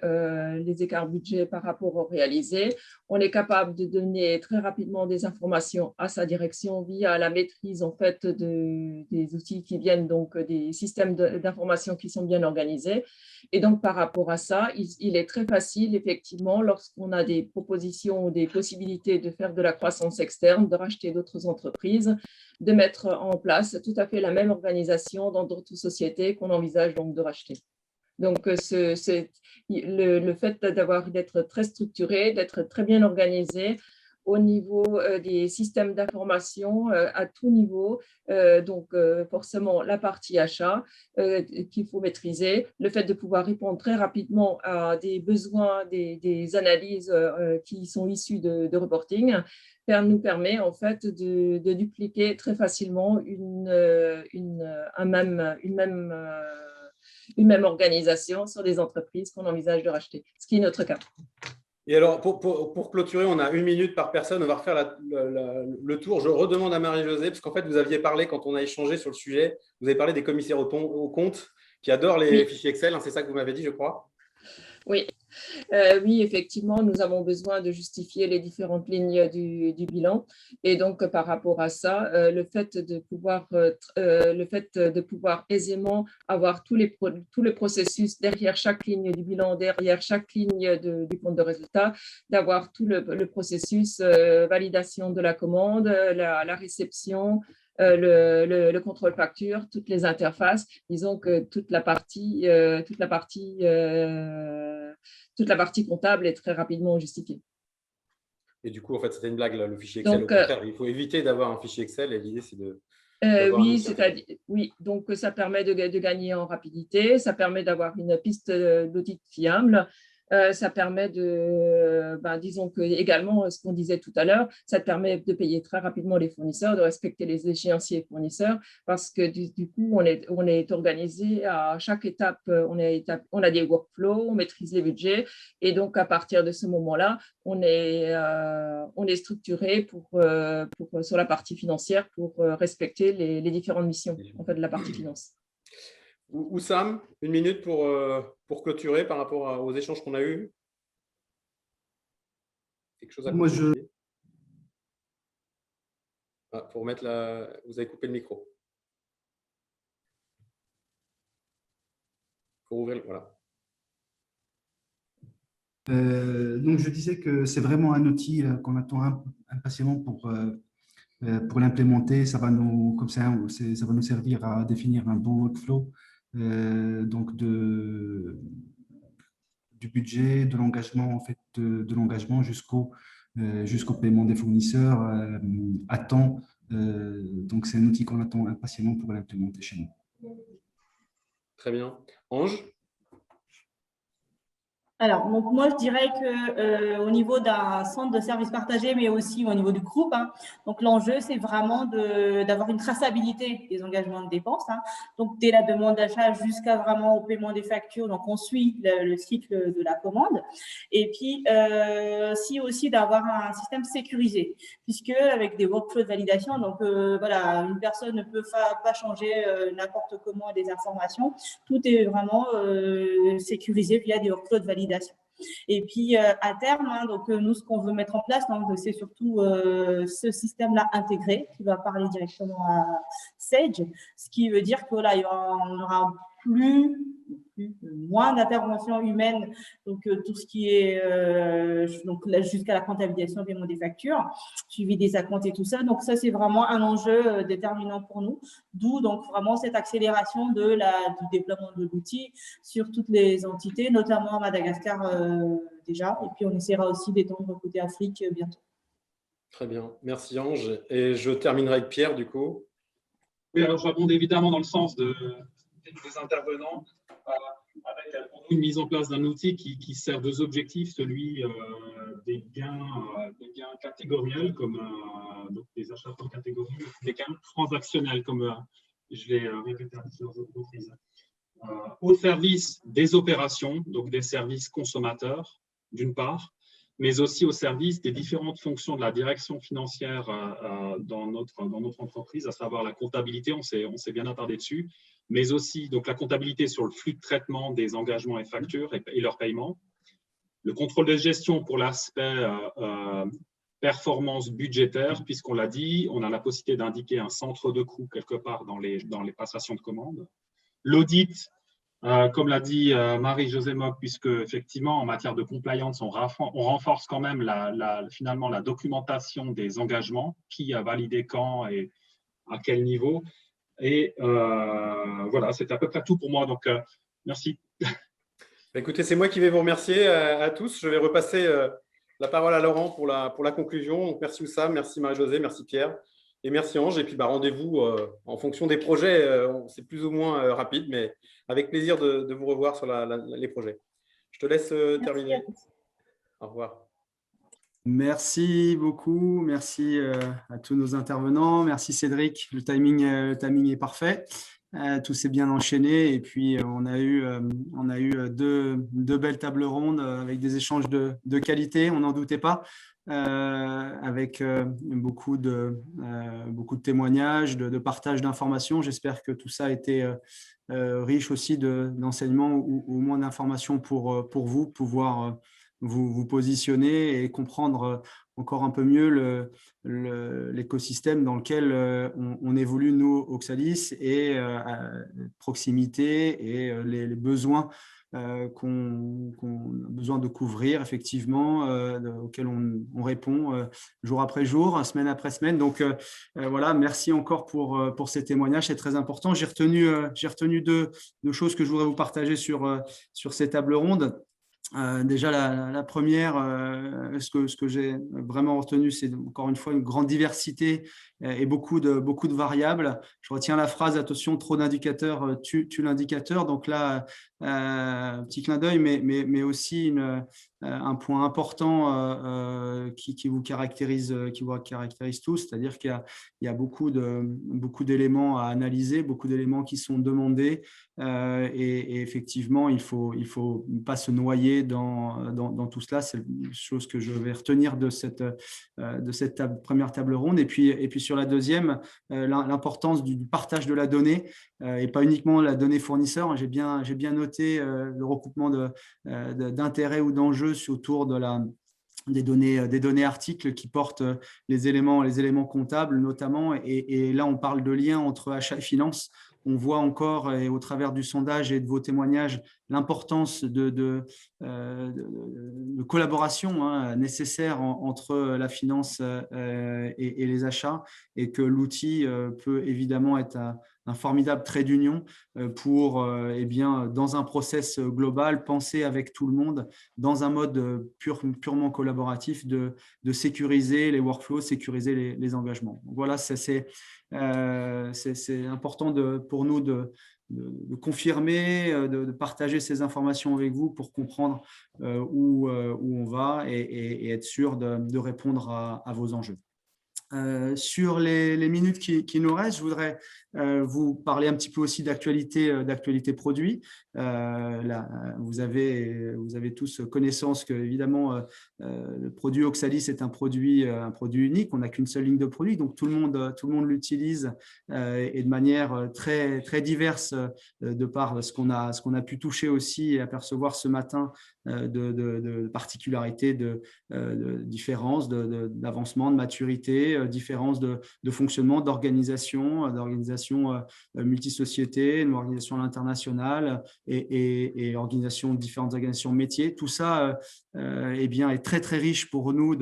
par rapport au réalisé. On est capable de donner très rapidement des informations à sa direction via la maîtrise en fait des outils qui viennent donc des systèmes d'information qui sont bien organisés. Et donc par rapport à ça, il est très facile effectivement lorsqu'on a des propositions ou des possibilités de faire de la croissance externe, de racheter d'autres entreprises, de mettre en place tout à fait la même organisation dans d'autres sociétés qu'on envisage donc de racheter. Donc, c'est le fait d'être très structuré, d'être très bien organisé au niveau des systèmes d'information à tout niveau. Donc, forcément, la partie achat qu'il faut maîtriser, le fait de pouvoir répondre très rapidement à des besoins, des analyses qui sont issues de reporting, nous permet en fait de dupliquer très facilement une même organisation sur des entreprises qu'on envisage de racheter, ce qui est notre cas. Et alors, pour clôturer, on a 1 minute par personne, on va refaire le tour. Je redemande à Marie-Josée, parce qu'en fait, vous aviez parlé, quand on a échangé sur le sujet, vous avez parlé des commissaires au compte qui adorent les fichiers Excel, hein, c'est ça que vous m'avez dit, je crois. Oui. Oui, effectivement, nous avons besoin de justifier les différentes lignes du bilan. Et donc, par rapport à ça, le fait de pouvoir aisément avoir tous les processus derrière chaque ligne du bilan, derrière chaque ligne du compte de résultat, d'avoir tout le processus validation de la commande, la réception, le contrôle facture, toutes les interfaces. Disons que toute la partie comptable est très rapidement justifiée. Et du coup, en fait, c'était une blague, là, le fichier Excel. Donc, au contraire, il faut éviter d'avoir un fichier Excel et l'idée, c'est de… oui, donc ça permet de gagner en rapidité, ça permet d'avoir une piste d'audit fiable, ça permet disons que également, ce qu'on disait tout à l'heure, ça te permet de payer très rapidement les fournisseurs, de respecter les échéanciers fournisseurs, parce que du coup, on est organisé à chaque étape, on a des workflows, on maîtrise les budgets, et donc à partir de ce moment-là, on est structuré sur la partie financière pour respecter les différentes missions en fait, de la partie finance. Oussam, une minute pour clôturer par rapport aux échanges qu'on a eus. Quelque chose à compléter? Pour remettre vous avez coupé le micro. Pour ouvrir, voilà. Donc, je disais que c'est vraiment un outil qu'on attend impatiemment pour l'implémenter. Ça va nous servir à définir un bon workflow, donc du budget, de l'engagement, en fait, de l'engagement jusqu'au paiement des fournisseurs à temps. Donc, c'est un outil qu'on attend impatiemment pour l'implémenter chez nous. Très bien. Ange? Alors, donc moi, je dirais qu'au niveau d'un centre de services partagés, mais aussi au niveau du groupe, donc l'enjeu, c'est vraiment d'avoir une traçabilité des engagements de dépenses. Donc, dès la demande d'achat jusqu'à vraiment au paiement des factures, donc on suit le cycle de la commande. Et puis, aussi d'avoir un système sécurisé, puisque avec des workflows de validation, donc voilà, une personne ne peut pas changer n'importe comment des informations. Tout est vraiment sécurisé via des workflows de validation. Et puis, à terme, donc nous, ce qu'on veut mettre en place, c'est surtout ce système-là intégré qui va parler directement à Sage, ce qui veut dire que voilà, il y aura moins d'intervention humaine, donc tout ce qui est jusqu'à la comptabilisation, paiement des factures, suivi des acomptes et tout ça. Donc ça, c'est vraiment un enjeu déterminant pour nous, d'où donc vraiment cette accélération du déploiement de l'outil sur toutes les entités, notamment à Madagascar déjà, et puis on essaiera aussi d'étendre côté Afrique bientôt. Très bien, merci Ange. Et je terminerai avec Pierre du coup. Oui, alors je rebondis évidemment dans le sens des intervenants, avec pour nous, une mise en place d'un outil qui sert deux objectifs, celui des gains catégoriels, comme donc des achats par catégorie, des gains transactionnels, comme je l'ai répété à plusieurs reprises, au service des opérations, donc des services consommateurs, d'une part, mais aussi au service des différentes fonctions de la direction financière dans notre entreprise, à savoir la comptabilité, on s'est bien attardé dessus, mais aussi donc, la comptabilité sur le flux de traitement des engagements et factures et leur paiement, le contrôle de gestion pour l'aspect performance budgétaire, puisqu'on l'a dit, on a la possibilité d'indiquer un centre de coût quelque part dans les passations de commandes, l'audit, comme l'a dit Marie-Josée Mock, puisque effectivement en matière de compliance, on renforce quand même finalement la documentation des engagements, qui a validé quand et à quel niveau. Et voilà, c'est à peu près tout pour moi. Donc, merci. Écoutez, c'est moi qui vais vous remercier à tous. Je vais repasser la parole à Laurent pour la conclusion. Donc, merci Oussam, merci Marie-Josée, merci Pierre et merci Ange. Et puis, rendez-vous en fonction des projets. C'est plus ou moins rapide, mais avec plaisir de vous revoir sur les projets. Je te laisse terminer. Au revoir. Merci beaucoup, merci à tous nos intervenants, merci Cédric, le timing est parfait, tout s'est bien enchaîné et puis on a eu deux belles tables rondes avec des échanges de qualité, on n'en doutait pas, avec beaucoup de témoignages, de partage d'informations. J'espère que tout ça a été riche aussi d'enseignements ou au moins d'informations pour vous, pouvoir vous positionner et comprendre encore un peu mieux l'écosystème dans lequel on évolue, nous, Oxalis, et proximité et les besoins qu'on a besoin de couvrir, effectivement, auxquels on répond jour après jour, semaine après semaine. Donc, voilà, merci encore pour ces témoignages, c'est très important. J'ai retenu deux choses que je voudrais vous partager sur ces tables rondes. Déjà, la première, ce que j'ai vraiment retenu, c'est encore une fois une grande diversité et beaucoup de variables. Je retiens la phrase « attention, trop d'indicateurs tue l'indicateur ». Donc là, petit clin d'œil, mais aussi un point important qui vous caractérise tous, c'est-à-dire qu'il y a beaucoup d'éléments à analyser, beaucoup d'éléments qui sont demandés et effectivement, il faut pas se noyer dans tout cela. C'est une chose que je vais retenir de cette première table ronde. Et puis sur la deuxième, l'importance du partage de la donnée et pas uniquement la donnée fournisseur. J'ai bien noté le recoupement d'intérêts ou d'enjeux autour des données articles qui portent les éléments comptables notamment. Et là, on parle de lien entre achat et finance. On voit encore, et au travers du sondage et de vos témoignages, l'importance de collaboration nécessaire entre la finance et les achats, et que l'outil peut évidemment être un formidable trait d'union pour, dans un process global, penser avec tout le monde dans un mode purement collaboratif de sécuriser les workflows, sécuriser les engagements. Donc voilà, c'est important pour nous de confirmer, de partager ces informations avec vous pour comprendre où on va et être sûr de répondre à vos enjeux. Sur les minutes qui nous restent, je voudrais vous parler un petit peu aussi d'actualité produit. Là, vous avez tous connaissance que, évidemment, le produit Oxalis est un produit unique. On n'a qu'une seule ligne de produit, donc tout le monde l'utilise et de manière très, très diverse de par ce qu'on a pu toucher aussi et apercevoir ce matin de particularités, de différences, d'avancement, de maturité, différences de fonctionnement, d'organisation multisociété, une organisation à l'international et différentes organisations métiers. Tout ça est très, très riche pour nous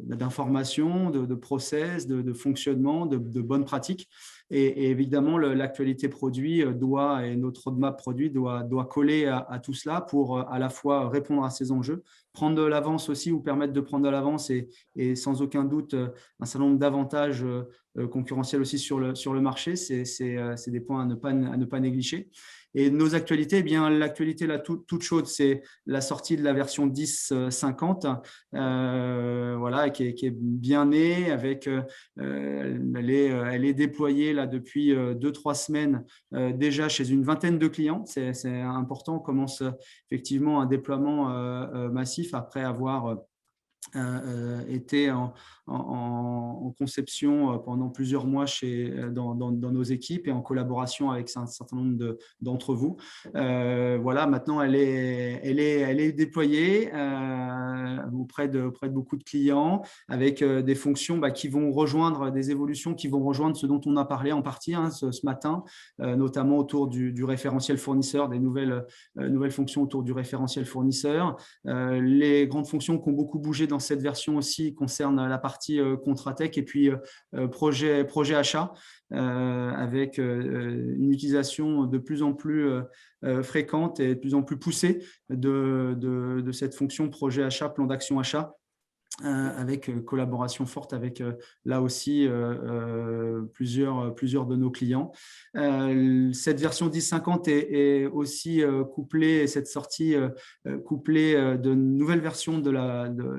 d'informations, de process, de fonctionnement, de bonnes pratiques. Et évidemment, l'actualité produit et notre roadmap produit doit coller à tout cela pour à la fois répondre à ces enjeux, prendre de l'avance aussi, ou permettre de prendre de l'avance et sans aucun doute un certain nombre d'avantages concurrentiels aussi sur le marché. C'est des points à ne pas négliger. Et nos actualités, l'actualité toute chaude, c'est la sortie de la version 10.50, qui est bien née, elle est déployée là depuis 2-3 semaines déjà chez une vingtaine de clients. C'est important, on commence effectivement un déploiement massif après avoir été en conception pendant plusieurs mois dans nos équipes et en collaboration avec un certain nombre d'entre vous. Maintenant, elle est déployée auprès de beaucoup de clients avec des fonctions qui vont rejoindre, des évolutions qui vont rejoindre ce dont on a parlé en partie ce matin, notamment autour du référentiel fournisseur, des nouvelles fonctions autour du référentiel fournisseur. Les grandes fonctions qui ont beaucoup bougé dans cette version aussi concernent la partie Contratech et puis projet achat, avec une utilisation de plus en plus fréquente et de plus en plus poussée de cette fonction projet achat, plan d'action achat, avec collaboration forte avec là aussi plusieurs de nos clients. Cette version 10.50 est aussi couplée, cette sortie couplée de nouvelles versions de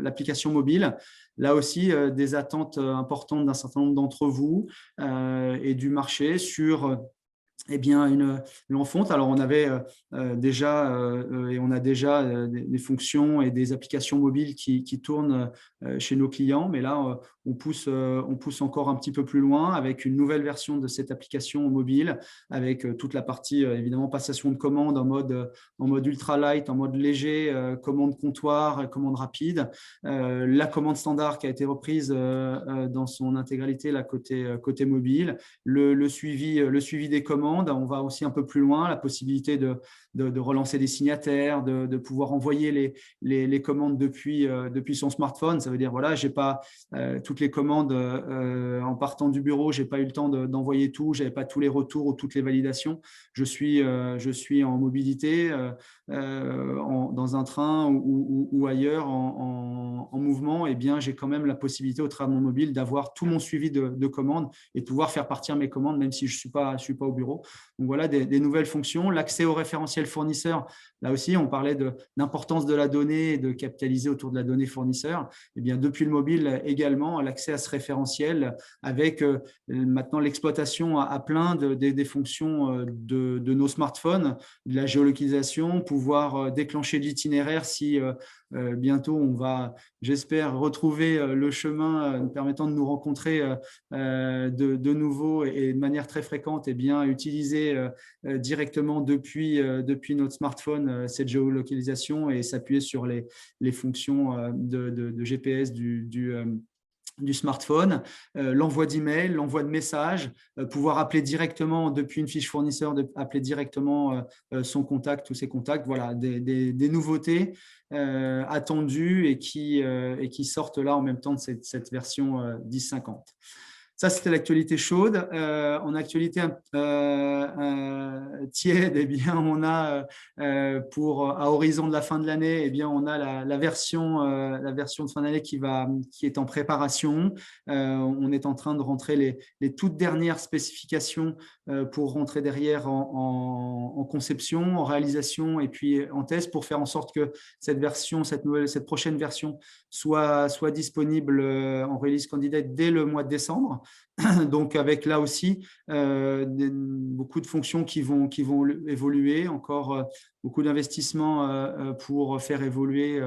l'application mobile. Là aussi, des attentes importantes d'un certain nombre d'entre vous et du marché sur une fonte. Alors, on avait on a déjà des fonctions et des applications mobiles qui tournent chez nos clients, mais là, on pousse encore un petit peu plus loin avec une nouvelle version de cette application mobile, avec toute la partie, évidemment, passation de commandes en mode ultra light, en mode léger, commande comptoir, commande rapide, la commande standard qui a été reprise dans son intégralité, côté mobile, le suivi des commandes, commande, on va aussi un peu plus loin, la possibilité de relancer des signataires, de pouvoir envoyer les commandes depuis son smartphone. Ça veut dire, voilà, je n'ai pas toutes les commandes en partant du bureau, je n'ai pas eu le temps d'envoyer tout, je n'avais pas tous les retours ou toutes les validations. Je suis en mobilité, dans un train ou ailleurs en mouvement, et bien j'ai quand même la possibilité au travers de mon mobile d'avoir tout mon suivi de commandes et de pouvoir faire partir mes commandes même si je suis pas au bureau. Donc voilà des nouvelles fonctions. L'accès au référentiel fournisseur, là aussi on parlait de l'importance de la donnée et de capitaliser autour de la donnée fournisseur. Et bien depuis le mobile également l'accès à ce référentiel avec maintenant l'exploitation à plein des fonctions de nos smartphones, de la géolocalisation, pouvoir déclencher l'itinéraire si bientôt on va, j'espère, retrouver le chemin nous permettant de nous rencontrer de nouveau et de manière très fréquente, et bien utiliser directement depuis notre smartphone cette géolocalisation et s'appuyer sur les fonctions de GPS du smartphone, l'envoi d'emails, l'envoi de messages, pouvoir appeler directement depuis une fiche fournisseur, appeler directement son contact ou ses contacts. Voilà, des nouveautés attendues et qui sortent là en même temps de cette version 10.50. Ça, c'était l'actualité chaude. En actualité tiède, eh bien, on a à horizon de la fin de l'année, eh bien, on a la version de fin d'année qui est en préparation. On est en train de rentrer les toutes dernières spécifications pour rentrer derrière en conception, en réalisation et puis en test pour faire en sorte que cette prochaine version soit disponible en release candidate dès le mois de décembre. Donc, avec là aussi beaucoup de fonctions qui vont évoluer, encore beaucoup d'investissements pour faire évoluer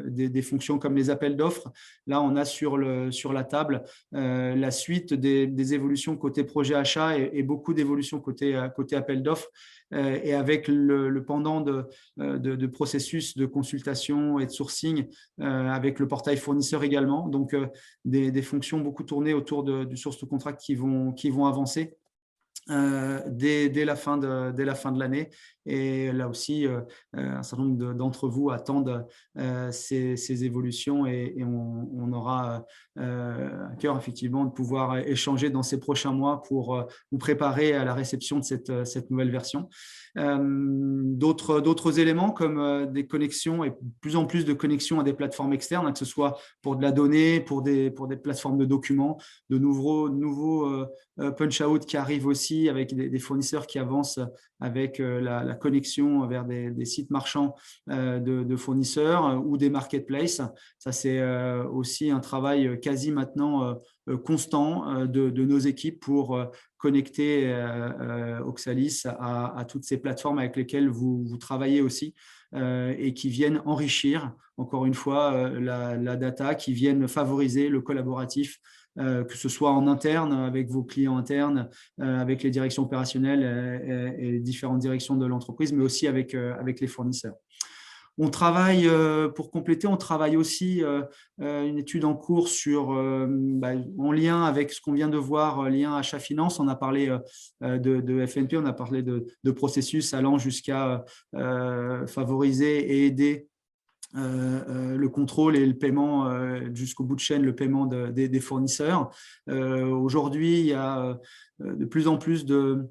des fonctions comme les appels d'offres. Là, on a sur la table la suite des évolutions côté projet achat et beaucoup d'évolutions côté appel d'offres. Et avec le pendant de processus de consultation et de sourcing avec le portail fournisseur également. Donc, des fonctions beaucoup tournées autour du source to contract qui vont avancer dès la fin de l'année. Et là aussi, un certain nombre d'entre vous attendent ces évolutions et on aura à cœur effectivement de pouvoir échanger dans ces prochains mois pour vous préparer à la réception de cette nouvelle version. D'autres éléments comme des connexions et plus en plus de connexions à des plateformes externes, que ce soit pour de la donnée, pour des plateformes de documents, de nouveaux punch-out qui arrivent aussi avec des fournisseurs qui avancent avec la connexion vers des sites marchands de fournisseurs ou des marketplaces. Ça, c'est aussi un travail quasi maintenant constant de nos équipes pour connecter Oxalis à toutes ces plateformes avec lesquelles vous travaillez aussi et qui viennent enrichir, encore une fois, la data, qui viennent favoriser le collaboratif, que ce soit en interne, avec vos clients internes, avec les directions opérationnelles et les différentes directions de l'entreprise, mais aussi avec les fournisseurs. On travaille, pour compléter, on travaille aussi une étude en cours en lien avec ce qu'on vient de voir, lien achat-finance. On a parlé de FNP, on a parlé de processus allant jusqu'à favoriser et aider le contrôle et le paiement jusqu'au bout de chaîne, le paiement des fournisseurs. Aujourd'hui, il y a de plus en plus de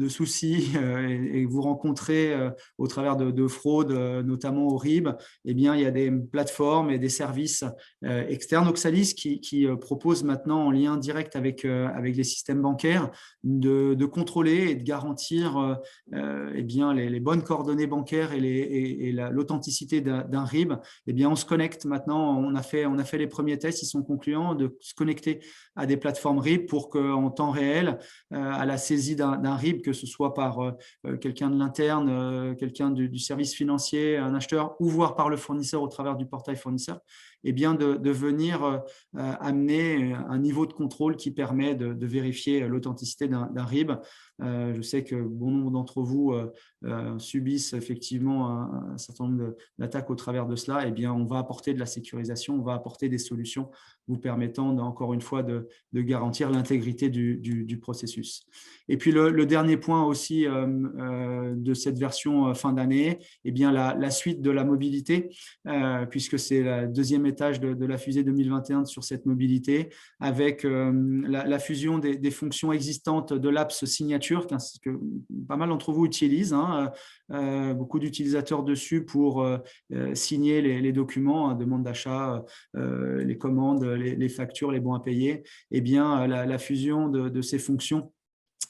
soucis et vous rencontrez au travers de fraudes, notamment au RIB, eh bien, il y a des plateformes et des services externes Oxalis qui proposent maintenant en lien direct avec les systèmes bancaires de contrôler et de garantir eh bien, les bonnes coordonnées bancaires et l'authenticité d'un RIB. Eh bien, on se connecte maintenant, on a fait les premiers tests, ils sont concluants, de se connecter à des plateformes RIB pour qu'en temps réel, à la saisie d'un RIB, que ce soit par quelqu'un de l'interne, quelqu'un du service financier, un acheteur, ou voire par le fournisseur au travers du portail fournisseur, eh bien de venir amener un niveau de contrôle qui permet de vérifier l'authenticité d'un RIB Je sais que bon nombre d'entre vous subissent effectivement un certain nombre d'attaques au travers de cela. Eh bien, on va apporter de la sécurisation, on va apporter des solutions vous permettant, encore une fois, de garantir l'intégrité du processus. Et puis, le dernier point aussi de cette version fin d'année, eh bien, la suite de la mobilité, puisque c'est le deuxième étage de la fusée 2021 sur cette mobilité, avec la fusion des fonctions existantes de l'apps signature, que pas mal d'entre vous utilisent, beaucoup d'utilisateurs dessus pour signer les documents, demande d'achat, les commandes, les factures, les bons à payer. Eh bien, la fusion de ces fonctions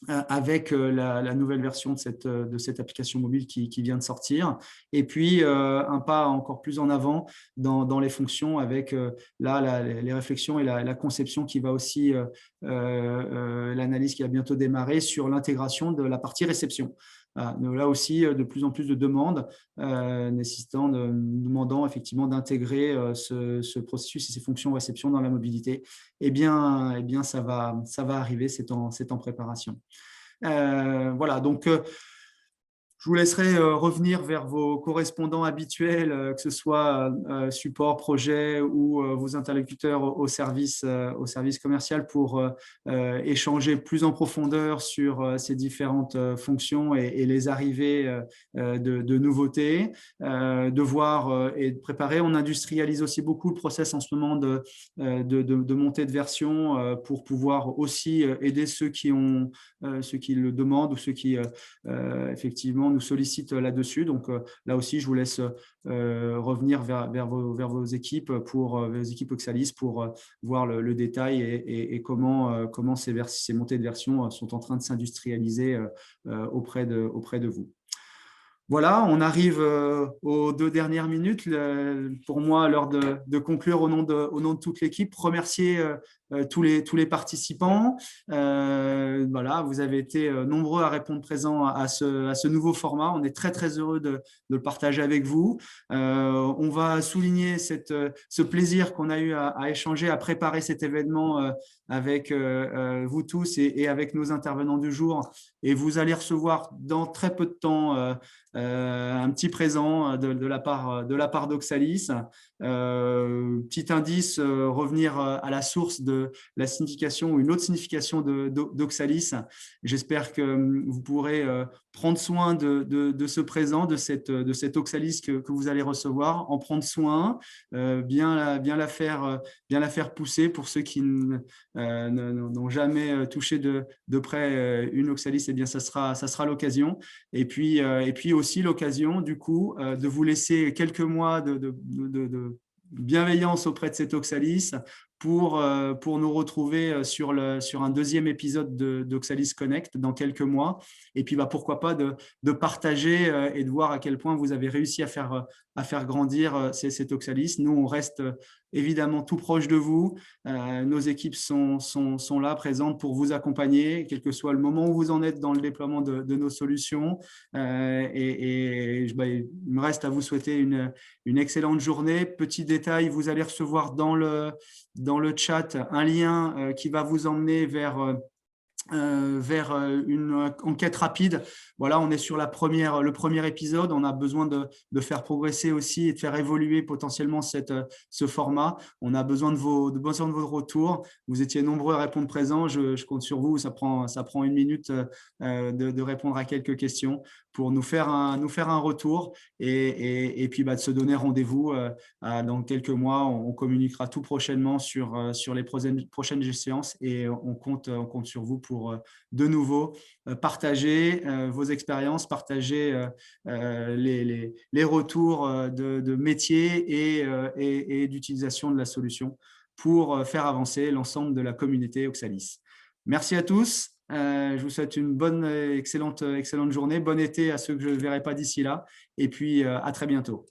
avec la nouvelle version de cette application mobile qui vient de sortir. Et puis, un pas encore plus en avant dans les fonctions avec les réflexions et la conception qui va aussi, l'analyse qui va bientôt démarrer sur l'intégration de la partie réception. Là aussi, de plus en plus de demandes demandant effectivement d'intégrer ce processus et ces fonctions réception dans la mobilité. Eh bien ça va arriver, c'est en préparation. Voilà, donc je vous laisserai revenir vers vos correspondants habituels, que ce soit support, projet ou vos interlocuteurs au service commercial pour échanger plus en profondeur sur ces différentes fonctions et les arrivées de nouveautés, de voir et de préparer. On industrialise aussi beaucoup le process en ce moment de montée de version pour pouvoir aussi aider ceux qui le demandent ou ceux qui effectivement nous sollicitent là-dessus. Donc là aussi, je vous laisse revenir vers vos équipes vos équipes Oxalis pour voir le détail et comment ces montées de version sont en train de s'industrialiser auprès de vous. Voilà, on arrive aux 2 dernières minutes. Pour moi, l'heure de conclure au nom de toute l'équipe. Remercier tous les participants. Voilà, vous avez été nombreux à répondre présent à ce nouveau format. On est très, très heureux de le partager avec vous. On va souligner ce plaisir qu'on a eu à échanger, à préparer cet événement avec vous tous et avec nos intervenants du jour. Et vous allez recevoir dans très peu de temps un petit présent de la part d'Oxalis. Petit indice, revenir à la source de la signification ou une autre signification d'Oxalis. J'espère que vous pourrez prendre soin de ce présent, de cet Oxalis que vous allez recevoir, en prendre soin, bien la faire pousser pour ceux qui n'ont jamais touché de près une Oxalis. Eh bien, ça sera l'occasion. Et puis aussi l'occasion, du coup, de vous laisser quelques mois de bienveillance auprès de cet Oxalis pour nous retrouver sur un deuxième épisode d'Oxalis Connect dans quelques mois. Et puis, pourquoi pas de partager et de voir à quel point vous avez réussi à faire grandir cet Oxalis. Nous, on reste évidemment tout proche de vous. Nos équipes sont là, présentes pour vous accompagner, quel que soit le moment où vous en êtes dans le déploiement de nos solutions. Il me reste à vous souhaiter une excellente journée. Petit détail, vous allez recevoir dans le chat un lien qui va vous emmener vers une enquête rapide. Voilà, on est sur le premier épisode. On a besoin de faire progresser aussi et de faire évoluer potentiellement ce format. On a besoin de vos retours. Vous étiez nombreux à répondre présent. Je compte sur vous. Ça prend 1 minute de répondre à quelques questions pour nous faire un retour et puis de se donner rendez-vous dans quelques mois. On communiquera tout prochainement sur les prochaines séances et on compte sur vous pour de nouveau partager vos expériences, partager les retours de métier et d'utilisation de la solution pour faire avancer l'ensemble de la communauté Oxalis. Merci à tous. Je vous souhaite une excellente journée. Bon été à ceux que je ne verrai pas d'ici là. Et puis, à très bientôt.